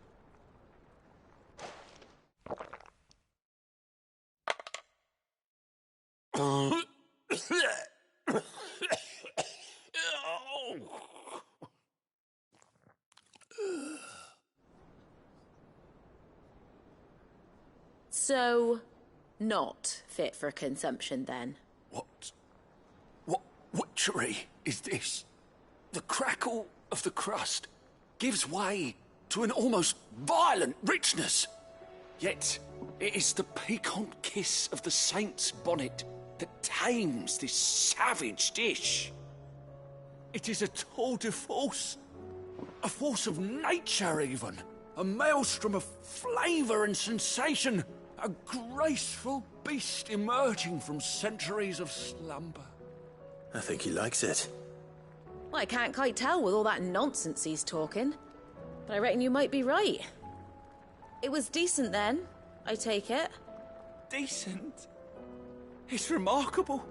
So, not fit for consumption then? What witchery is this? The crackle of the crust gives way to an almost violent richness. Yet, it is the piquant kiss of the saint's bonnet that tames this savage dish. It is a tour de force. A force of nature, even. A maelstrom of flavour and sensation. A graceful beast emerging from centuries of slumber. I think he likes it. Well, I can't quite tell with all that nonsense he's talking. But I reckon you might be right. It was decent then, I take it. Decent? It's remarkable.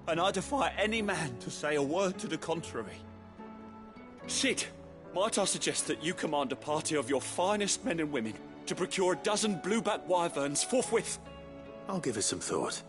And I defy any man to say a word to the contrary. Sid, might I suggest that you command a party of your finest men and women to procure a dozen blueback wyverns forthwith? I'll give it some thought.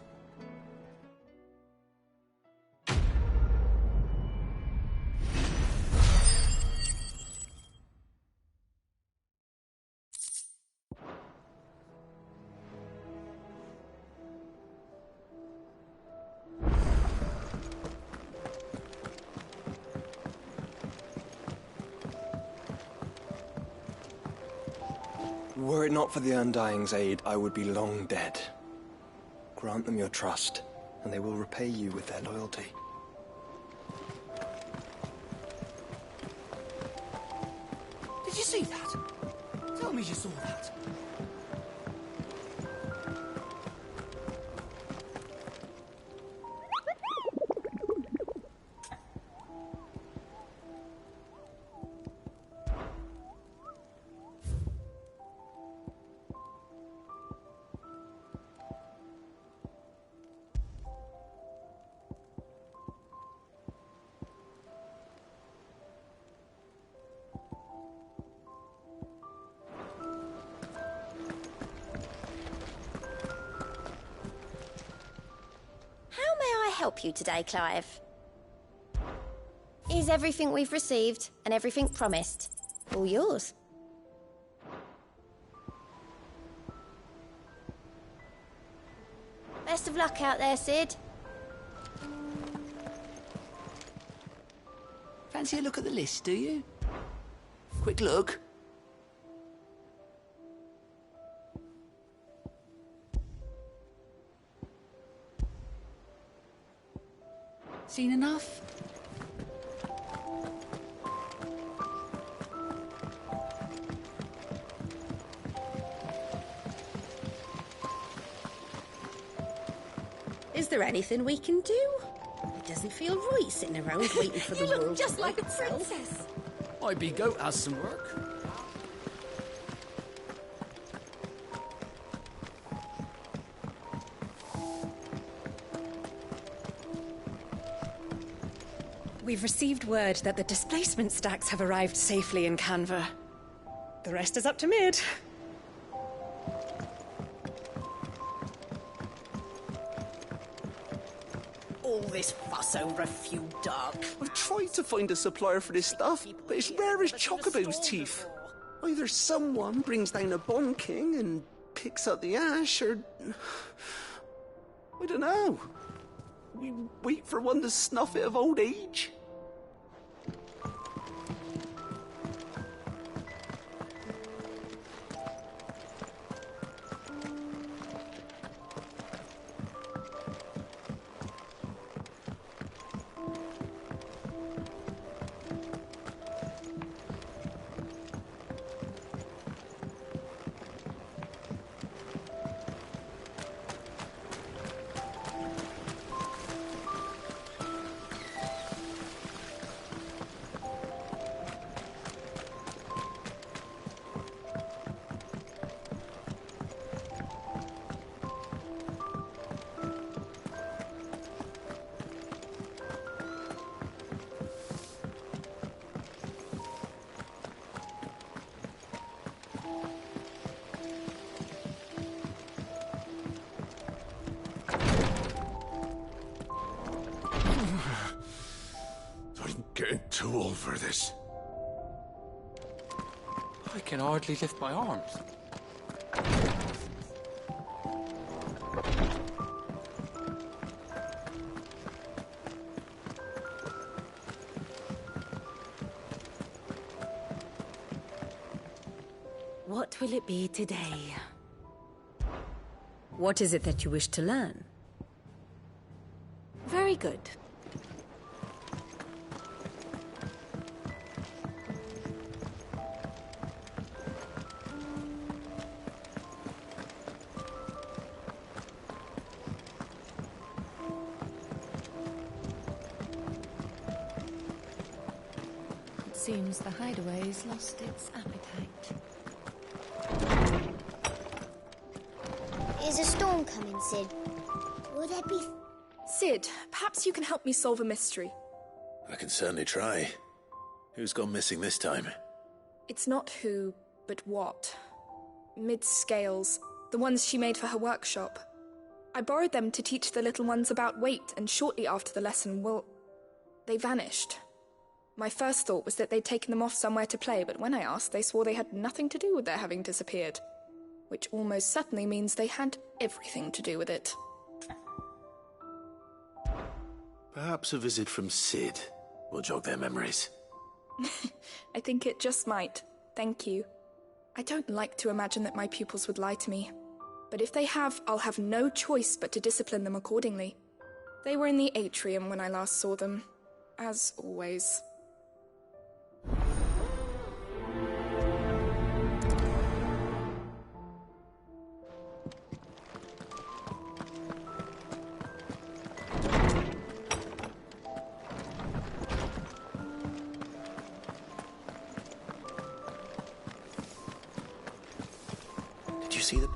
Were it not for the Undying's aid, I would be long dead. Grant them your trust, and they will repay you with their loyalty. Did you see that? Tell me you saw that. Help you today, Clive? Is everything we've received and everything promised all yours? Best of luck out there, Sid. Fancy a look at the list, do you? Quick look. Seen enough? Is there anything we can do? It doesn't feel right sitting around waiting for the You world look just to like a right itself. princess. My big goat has some work. We've received word that the displacement stacks have arrived safely in Canva. The rest is up to Mid. All this fuss over a few dark. I've tried to find a supplier for this stuff, but it's rare as Chocobo's teeth. Either someone brings down a Bond King and picks up the ash, or... I don't know. We Wait for one to snuff it of old age. Getting too old for this. I can hardly lift my arms. What will it be today? What is it that you wish to learn? Very good. Seems the hideaway's lost its appetite. Is a storm coming, Sid? Will there be... Sid, perhaps you can help me solve a mystery. I can certainly try. Who's gone missing this time? It's not who, but what. Mid's scales, the ones she made for her workshop. I borrowed them to teach the little ones about weight, and shortly after the lesson, well, they vanished. My first thought was that they'd taken them off somewhere to play, but when I asked, they swore they had nothing to do with their having disappeared. Which almost certainly means they had everything to do with it. Perhaps a visit from Sid will jog their memories. I think it just might. Thank you. I don't like to imagine that my pupils would lie to me. But if they have, I'll have no choice but to discipline them accordingly. They were in the atrium when I last saw them. As always. Did you see them?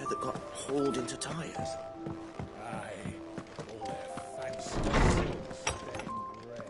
That got hauled into tires. Aye, all their fancy silk-stained red.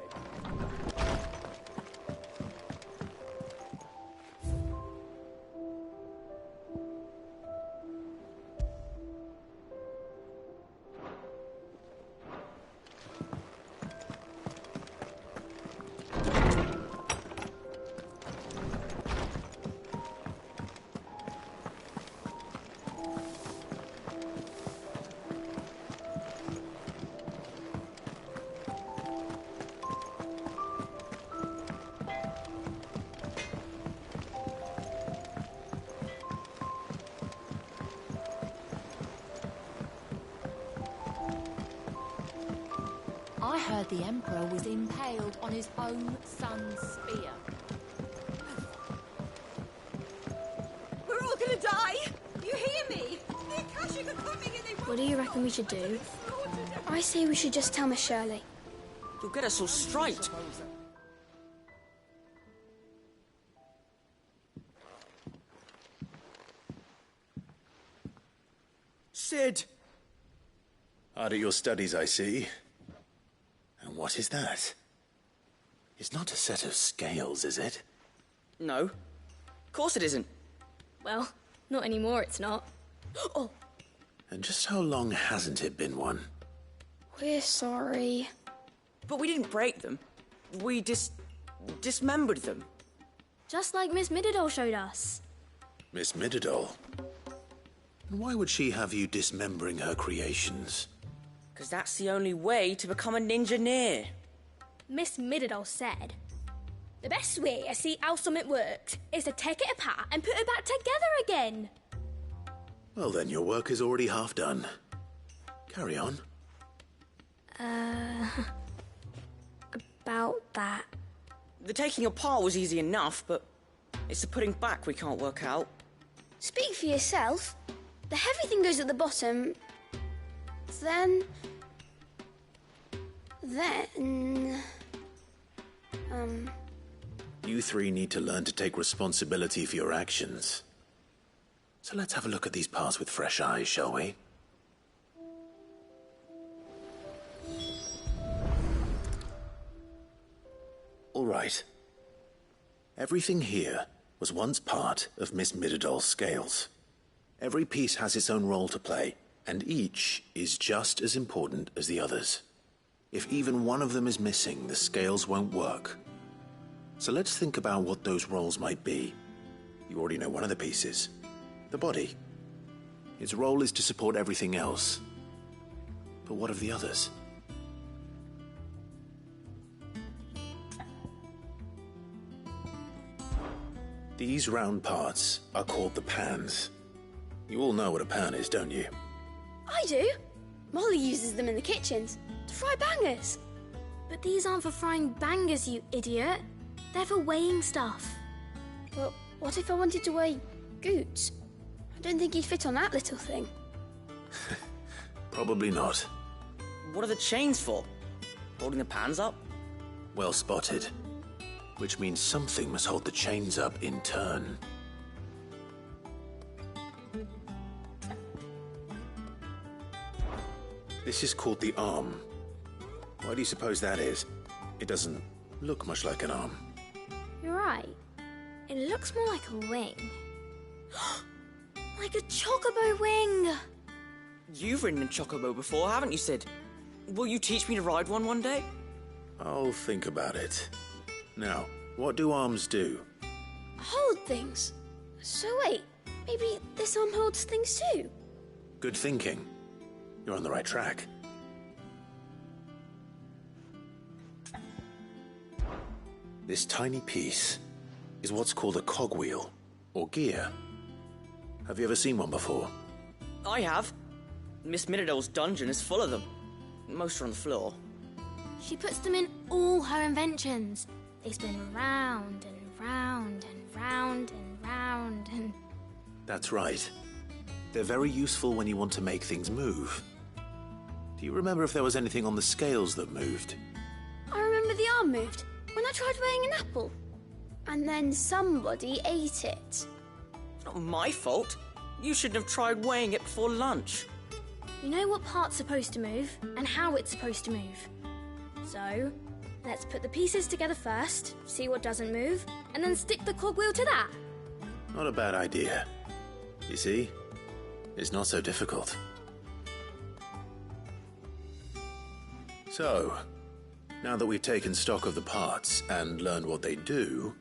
I heard the Emperor was impaled on his own son's spear. We're all gonna die! You hear me? The Akashic are coming and they won't... What do you reckon we should do? I say we should just tell Miss Shirley. You'll get us all straight. Sid! Hard at your studies, I see. And what is that? It's not a set of scales, is it? No. Of course it isn't. Well, not anymore, it's not. Oh, And just how long hasn't it been one? we're sorry. But we didn't break them. we dismembered them. Just like Miss Mididol showed us. Miss Mididol? Why would she have you dismembering her creations? Because that's the only way to become a ninja-neer. Miss Mididol said, the best way to see how something works is to take it apart and put it back together again. Well then, your work is already half done. Carry on. About that. The taking apart was easy enough, but it's the putting back we can't work out. Speak for yourself. The heavy thing goes at the bottom. Then... You three need to learn to take responsibility for your actions. So let's have a look at these parts with fresh eyes, shall we? All right. Everything here was once part of Miss Mididol's scales. Every piece has its own role to play, and each is just as important as the others. If even one of them is missing, the scales won't work. So let's think about what those roles might be. You already know one of the pieces. The body. Its role is to support everything else. But what of the others? These round parts are called the pans. You all know what a pan is, don't you? I do. Molly uses them in the kitchens to fry bangers. But these aren't for frying bangers, you idiot. They're for weighing stuff. But what if I wanted to weigh Goots? I don't think he'd fit on that little thing. Probably not. What are the chains for? Holding the pans up? Well spotted. Which means something must hold the chains up in turn. This is called the arm. Why do you suppose that is? It doesn't look much like an arm. You're right. It looks more like a wing. Like a chocobo wing! You've ridden a chocobo before, haven't you, Sid? Will you teach me to ride one day? I'll think about it. Now, what do arms do? Hold things. So wait, maybe this arm holds things too? Good thinking. You're on the right track. This tiny piece is what's called a cogwheel, or gear. Have you ever seen one before? I have. Miss Mididol's dungeon is full of them. Most are on the floor. She puts them in all her inventions. They spin round and round and round and round and... That's right. They're very useful when you want to make things move. Do you remember if there was anything on the scales that moved? I remember the arm moved when I tried weighing an apple. And then somebody ate it. It's not my fault. You shouldn't have tried weighing it before lunch. You know what part's supposed to move and how it's supposed to move. So, let's put the pieces together first, see what doesn't move, and then stick the cogwheel to that. Not a bad idea. You see? It's not so difficult. So, now that we've taken stock of the parts and learned what they do,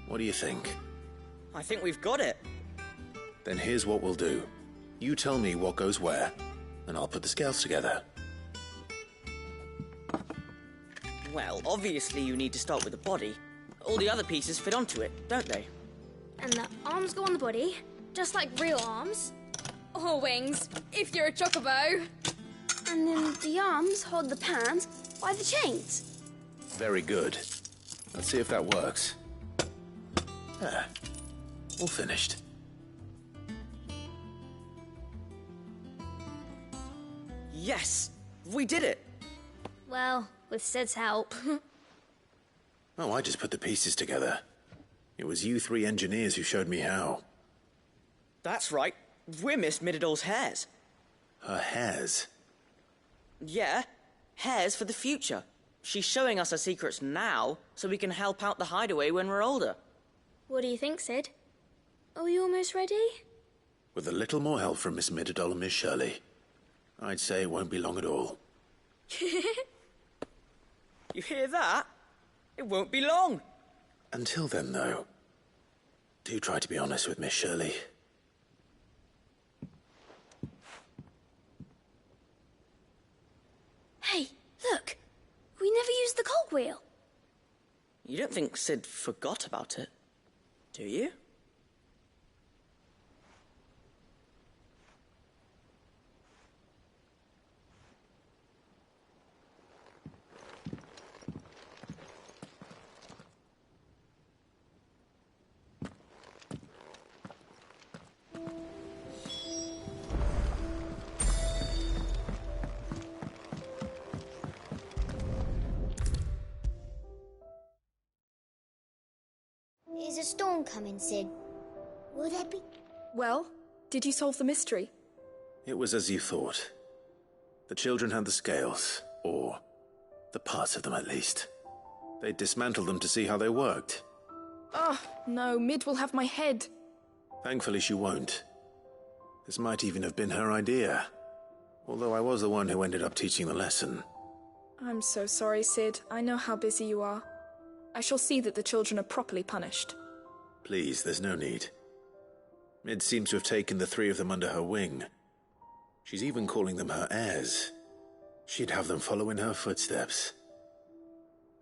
what do you think? I think we've got it. Then here's what we'll do. You tell me what goes where, and I'll put the scales together. Well, obviously you need to start with the body. All the other pieces fit onto it, don't they? And the arms go on the body, just like real arms. Or wings, if you're a chocobo. And then the arms hold the pans by the chains. Very good. Let's see if that works. There. All finished. Yes! We did it! Well, with Sid's help. Oh, I just put the pieces together. It was you three engineers who showed me how. That's right. We're Miss Mididol's hairs. Her hairs? Yeah, hairs for the future. She's showing us her secrets now, so we can help out the hideaway when we're older. What do you think, Sid? Are we almost ready? With a little more help from Miss Mididol and Miss Shirley, I'd say it won't be long at all. You hear that? It won't be long. Until then, though, do try to be honest with Miss Shirley. Hey, look. We never used the cogwheel. You don't think Sid forgot about it, do you? Is a storm coming, Sid? Will there be... Well, did you solve the mystery? It was as you thought. The children had the scales, or the parts of them at least. They dismantled them to see how they worked. Oh, no, Mid will have my head. Thankfully she won't. This might even have been her idea. Although I was the one who ended up teaching the lesson. I'm so sorry, Sid. I know how busy you are. I shall see that the children are properly punished. Please, there's no need. Mid seems to have taken the three of them under her wing. She's even calling them her heirs. She'd have them follow in her footsteps.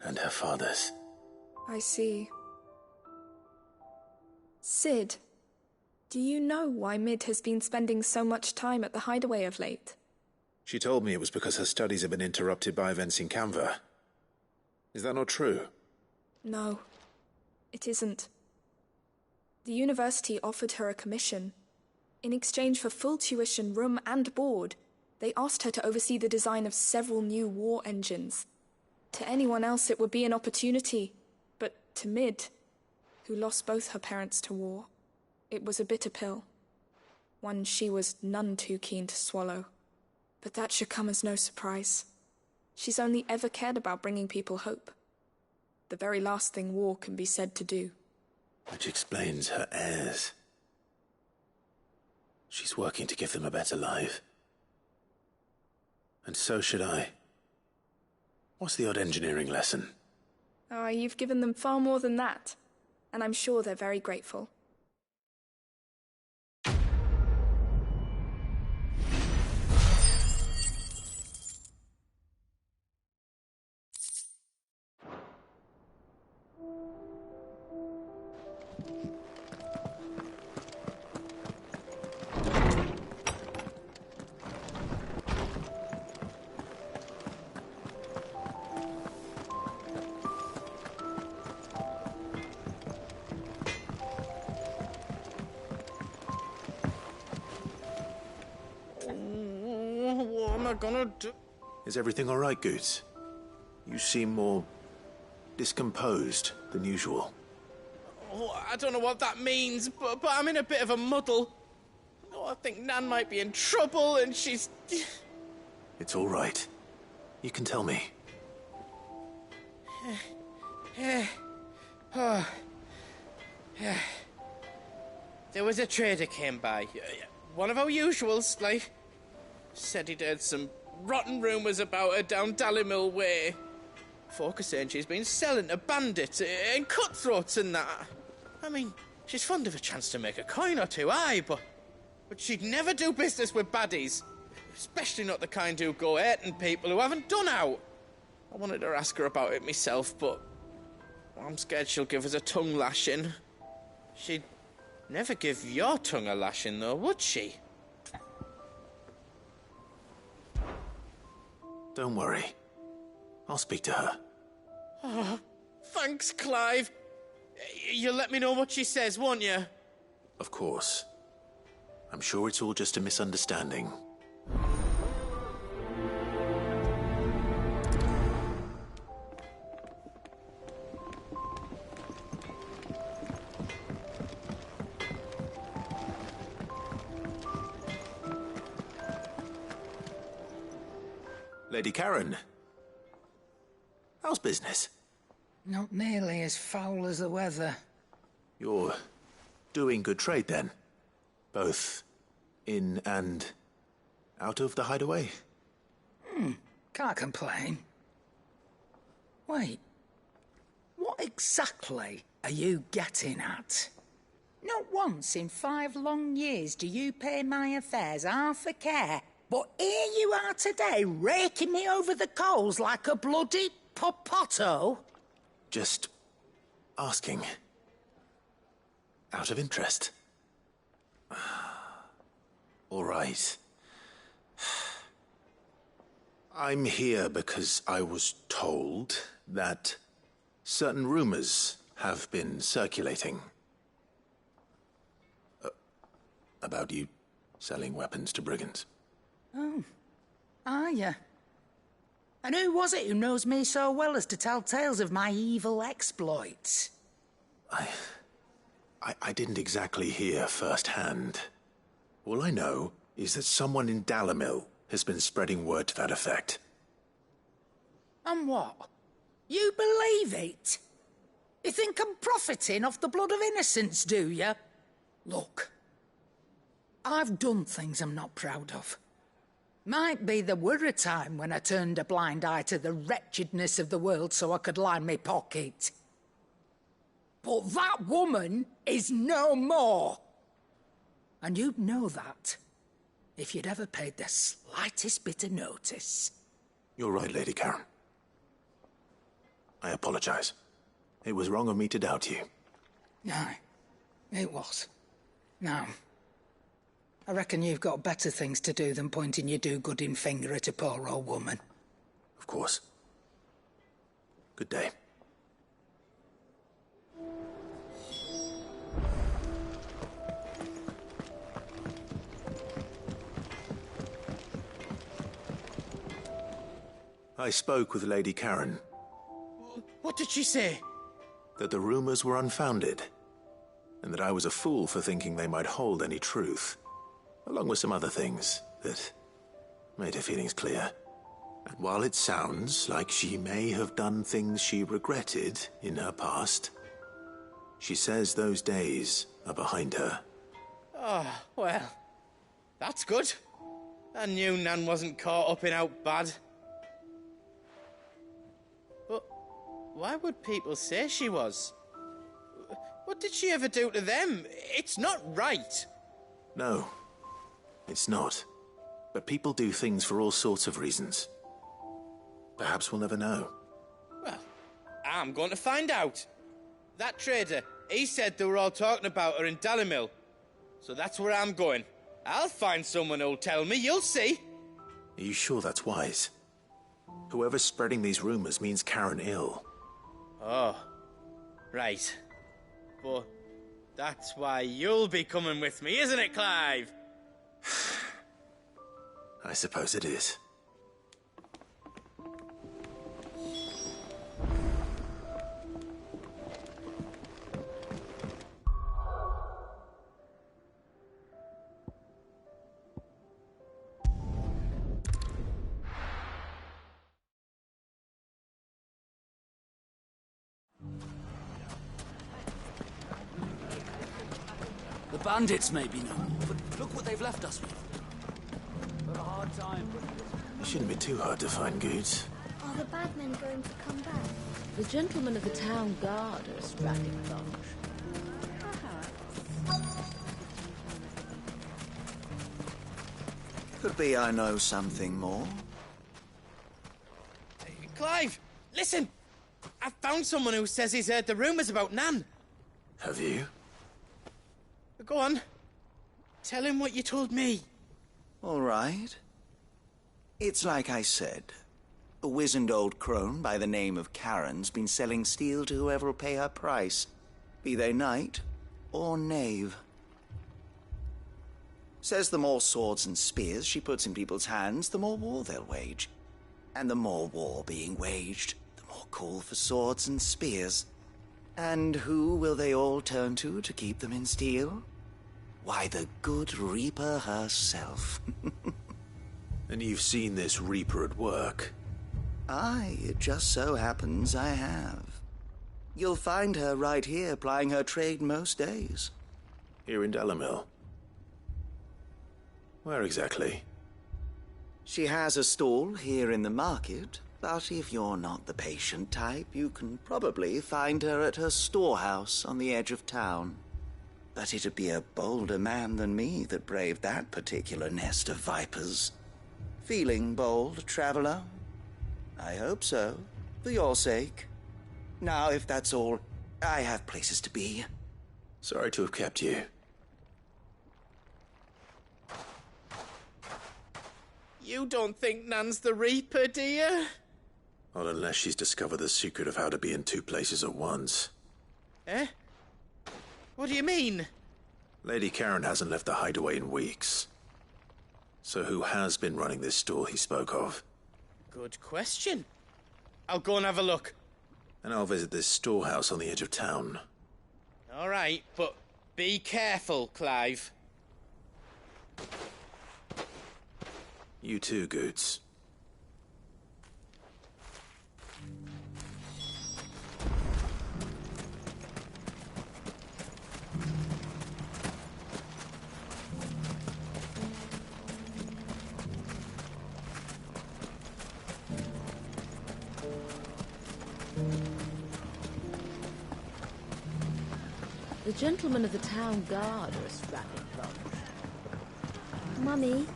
And her father's. I see. Sid, do you know why Mid has been spending so much time at the hideaway of late? She told me it was because her studies have been interrupted by events in Canva. Is that not true? No, it isn't. The university offered her a commission. In exchange for full tuition, room and board, they asked her to oversee the design of several new war engines. To anyone else it would be an opportunity, but to Mid, who lost both her parents to war, it was a bitter pill. One she was none too keen to swallow. But that should come as no surprise. She's only ever cared about bringing people hope. The very last thing war can be said to do. Which explains her heirs. She's working to give them a better life. And so should I. What's the odd engineering lesson? Oh, you've given them far more than that. And I'm sure they're very grateful. What am I gonna do? Is everything all right, Goots? You seem more discomposed than usual. Oh, I don't know what that means, but I'm in a bit of a muddle. Oh, I think Nan might be in trouble, and she's... It's all right. You can tell me. There was a trader came by. One of our usuals, like... Said he'd heard some rotten rumours about her down Dallimil Way. Folk are saying she's been selling to bandits and cutthroats and that. I mean, she's fond of a chance to make a coin or two, aye, but she'd never do business with baddies. Especially not the kind who go hurting people who haven't done out. I wanted to ask her about it myself, but I'm scared she'll give us a tongue lashing. She'd never give your tongue a lashing, though, would she? Don't worry. I'll speak to her. Oh, thanks, Clive. You'll let me know what she says, won't you? Of course. I'm sure it's all just a misunderstanding. Lady Karen. How's business? Not nearly as foul as the weather. You're doing good trade, then? Both in and out of the hideaway? Can't complain. Wait. exactly are you getting at? Not once in 5 long years do you pay my affairs half a care, but here you are today, raking me over the coals like a bloody popoto. Just asking. Out of interest. All right. I'm here because I was told that certain rumors have been circulating. About you selling weapons to brigands. Oh, are you? And who was it who knows me so well as to tell tales of my evil exploits? I didn't exactly hear firsthand. All I know is that someone in Dalimil has been spreading word to that effect. And what? You believe it? You think I'm profiting off the blood of innocents, do you? Look, I've done things I'm not proud of. Might be there were a time when I turned a blind eye to the wretchedness of the world so I could line my pocket. But that woman is no more. And you'd know that if you'd ever paid the slightest bit of notice. You're right, Lady Karen. I apologize. It was wrong of me to doubt you. Aye, it was. Now, I reckon you've got better things to do than pointing your do-gooding finger at a poor old woman. Of course. Good day. I spoke with Lady Karen. What did she say? That the rumors were unfounded, and that I was a fool for thinking they might hold any truth, along with some other things that made her feelings clear. And while it sounds like she may have done things she regretted in her past, she says those days are behind her. Oh, well, that's good. I knew Nan wasn't caught up in out bad. But why would people say she was? What did she ever do to them? It's not right. No, it's not. But people do things for all sorts of reasons. Perhaps we'll never know. Well, I'm going to find out. That trader, he said they were all talking about her in Dalimil. So that's where I'm going. I'll find someone who'll tell me, you'll see. Are you sure that's wise? Whoever's spreading these rumors means Karen ill. Oh, right. But that's why you'll be coming with me, isn't it, Clive? I suppose it is. The bandits may be known, but look what they've left us with. Got a hard time. It shouldn't be too hard to find goods. Are the bad men going to come back? The gentlemen of the town guard are a strapping bunch. Could be I know something more. Clive, listen! I found someone who says he's heard the rumours about Nan. Have you? Go on. Tell him what you told me. All right. It's like I said. A wizened old crone by the name of Karen's been selling steel to whoever will pay her price, be they knight or knave. Says the more swords and spears she puts in people's hands, the more war they'll wage. And the more war being waged, the more call for swords and spears. And who will they all turn to keep them in steel? Why, the good Reaper herself. And you've seen this Reaper at work? Aye, it just so happens I have. You'll find her right here plying her trade most days. Here in Dalimil? Where exactly? She has a stall here in the market, But if you're not the patient type, you can probably find her at her storehouse on the edge of town. But it'd be a bolder man than me that braved that particular nest of vipers. Feeling bold, traveler? I hope so, for your sake. Now, if that's all, I have places to be. Sorry to have kept you. You don't think Nan's the Reaper, do you? Not unless she's discovered the secret of how to be in two places at once. Eh? What do you mean? Lady Karen hasn't left the hideaway in weeks. So who has been running this stall he spoke of? Good question. I'll go and have a look. And I'll visit this storehouse on the edge of town. All right, but be careful, Clive. You too, Goots. The gentlemen of the town guard are a strapping bunch. Mummy,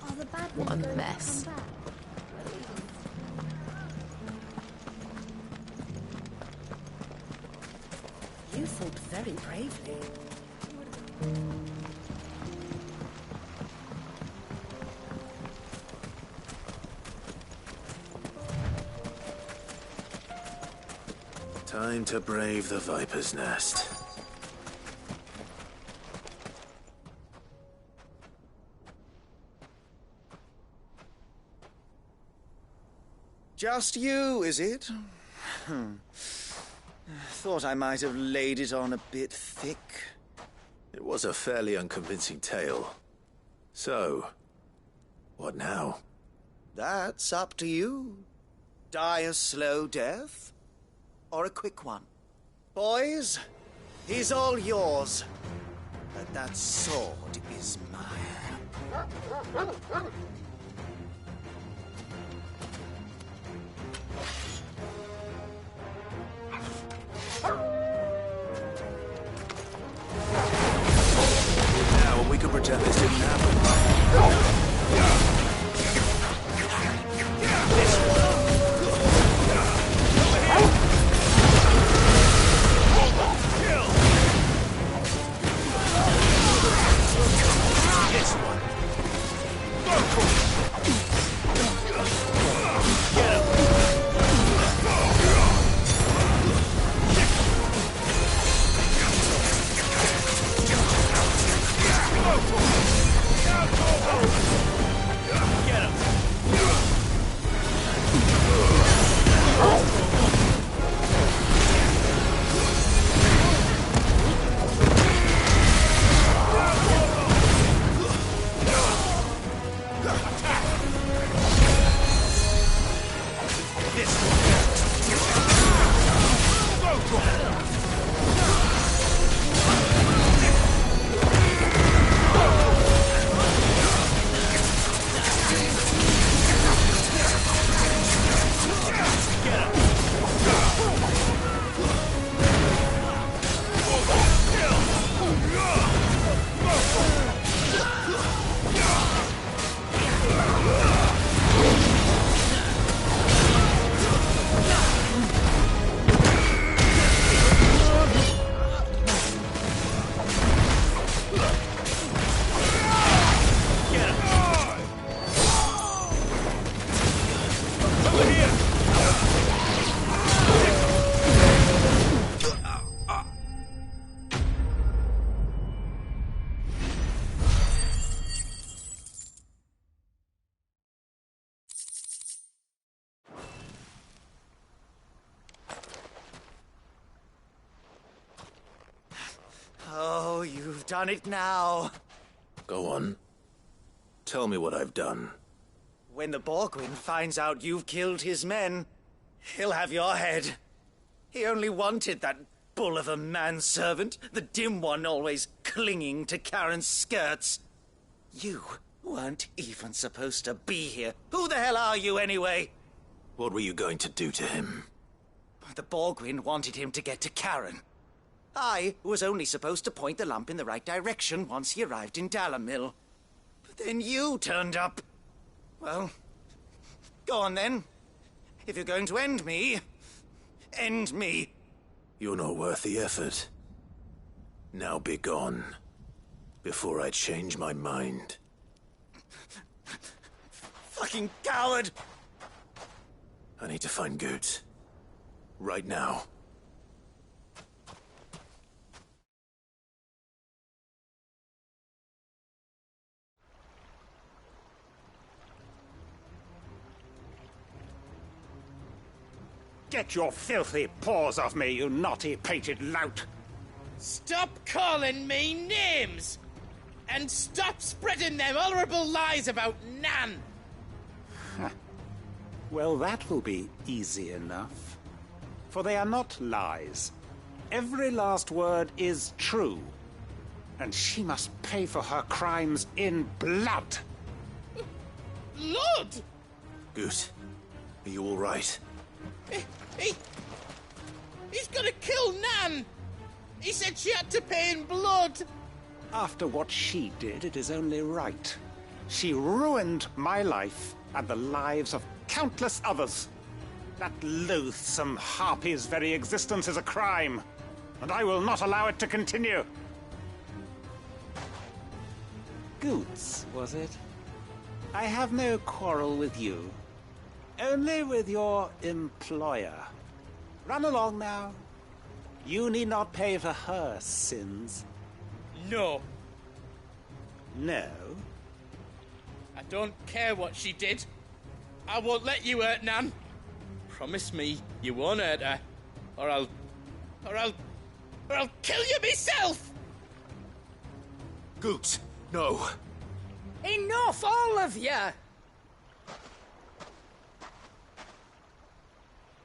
are the bad men What a going to mess. come back? You fought very bravely. Time to brave the Viper's Nest. Just you, is it? Thought I might have laid it on a bit thick. It was a fairly unconvincing tale. So, what now? That's up to you. Die a slow death, or a quick one. Boys, he's all yours. But that sword is mine. Now, we could pretend this didn't happen. Oh, you've done it now. Go on. Tell me what I've done. When the Borgwyn finds out you've killed his men, he'll have your head. He only wanted that bull of a manservant, the dim one always clinging to Karen's skirts. You weren't even supposed to be here. Who the hell are you, anyway? What were you going to do to him? The Borgwyn wanted him to get to Karen. I was only supposed to point the lamp in the right direction once he arrived in Dalamil. But then you turned up. Well, go on then. If you're going to end me, end me. You're not worth the effort. Now be gone, before I change my mind. Fucking coward! I need to find Goetz. Right now. Get your filthy paws off me, you naughty-pated lout! Stop calling me names! And stop spreading them horrible lies about Nan! Well, that will be easy enough. For they are not lies. Every last word is true. And she must pay for her crimes in blood. Blood? Goose, are you all right? He's gonna kill Nan! He said she had to pay in blood! After what she did, it is only right. She ruined my life and the lives of countless others. That loathsome harpy's very existence is a crime, and I will not allow it to continue. Goetz, was it? I have no quarrel with you. Only with your employer. Run along now. You need not pay for her sins. No. No? I don't care what she did. I won't let you hurt Nan. Promise me you won't hurt her, or I'll kill you myself! Goetz, no. Enough, all of you!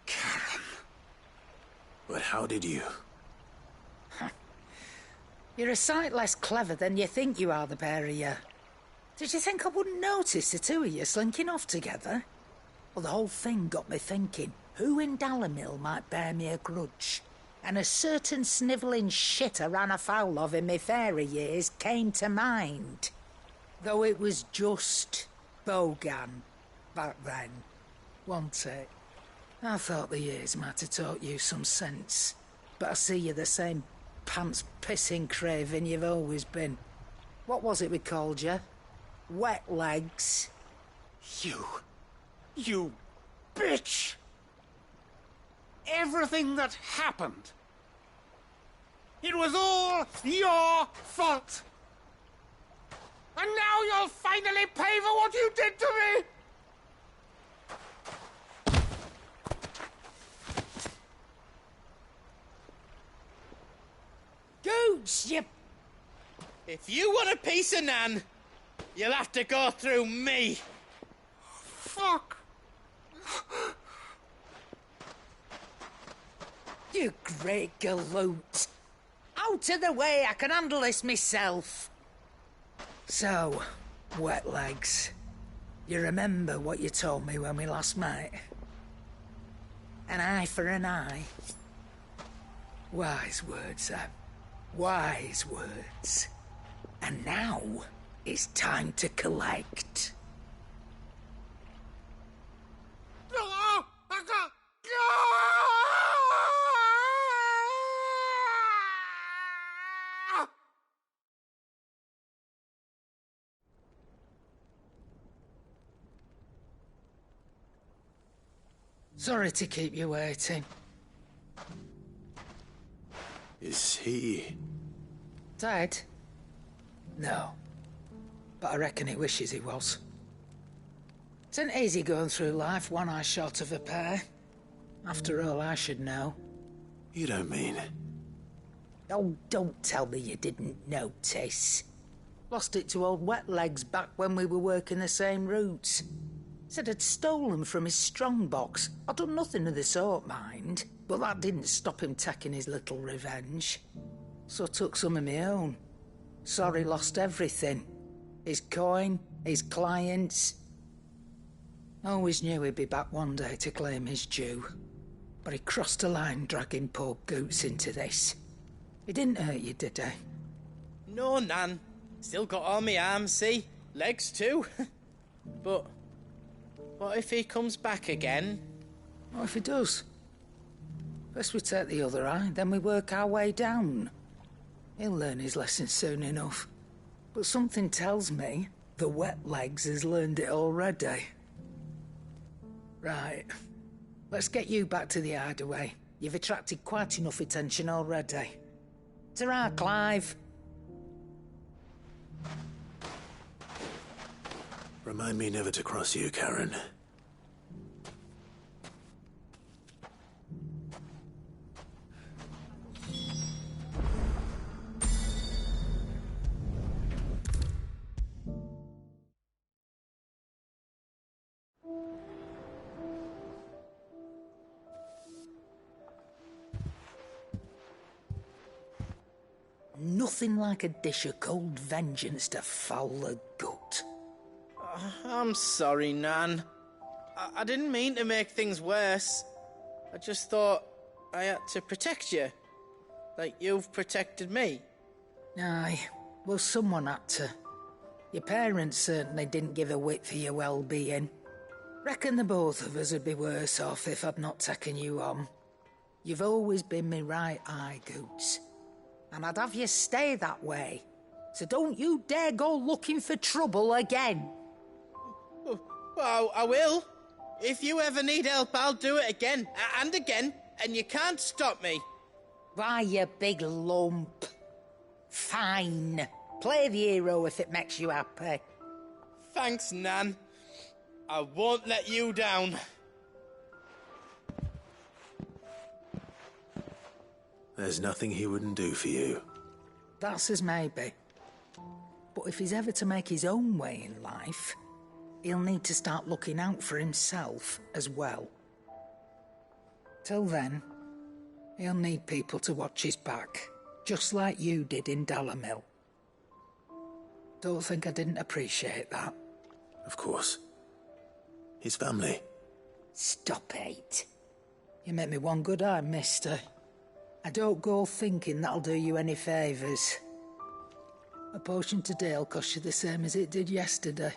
Karen. But how did you? You're a sight less clever than you think you are, the pair of you. Did you think I wouldn't notice the two of you slinking off together? Well, the whole thing got me thinking, who in Dalamil might bear me a grudge? And a certain snivelling shit I ran afoul of in my fairy years came to mind. Though it was just Bogan back then, wasn't it? I thought the years might have taught you some sense, but I see you're the same pants-pissing craven you've always been. What was it we called you? Wet legs? You bitch! Everything that happened, it was all your fault! And now you'll finally pay for what you did to me! Goetz, you... If you want a piece of Nan, you'll have to go through me. Fuck! You great galoot. Out of the way, I can handle this myself. So, wet legs, you remember what you told me when we last met? An eye for an eye. Wise words, Sam. Wise words. And now, it's time to collect. Sorry to keep you waiting. Is he... Dead? No. But I reckon he wishes he was. It ain't easy going through life one eye short of a pair. After all, I should know. You don't mean... Oh, don't tell me you didn't notice. Lost it to old Wet Legs back when we were working the same routes. Said I'd stolen from his strongbox. I'd done nothing of the sort, mind. But that didn't stop him taking his little revenge. So I took some of my own. Sorry, lost everything. His coin, his clients. Always knew he'd be back one day to claim his due. But he crossed a line dragging poor Goots into this. He didn't hurt you, did he? No, Nan. Still got all my arms, see? Legs too. But what if he comes back again? What if he does? First we take the other eye, then we work our way down. He'll learn his lesson soon enough. But something tells me the wet legs has learned it already. Right. Let's get you back to the hideaway. You've attracted quite enough attention already. Ta-ra, Clive. Remind me never to cross you, Karen. Nothing like a dish of cold vengeance to foul the gut. I'm sorry, Nan. I didn't mean to make things worse. I just thought I had to protect you. Like you've protected me. Aye, well, someone had to. Your parents certainly didn't give a whit for your well-being. Reckon the both of us would be worse off if I'd not taken you on. You've always been me right eye, Goots. And I'd have you stay that way. So don't you dare go looking for trouble again. Well, I will. If you ever need help, I'll do it again and again, and you can't stop me. Why, you big lump. Fine. Play the hero if it makes you happy. Thanks, Nan. I won't let you down. There's nothing he wouldn't do for you. That's as maybe. But if he's ever to make his own way in life, he'll need to start looking out for himself as well. Till then, he'll need people to watch his back, just like you did in Dalimil. Don't think I didn't appreciate that. Of course. His family. Stop it. You make me one good eye, mister. I don't go thinking that'll do you any favours. A potion today will cost you the same as it did yesterday.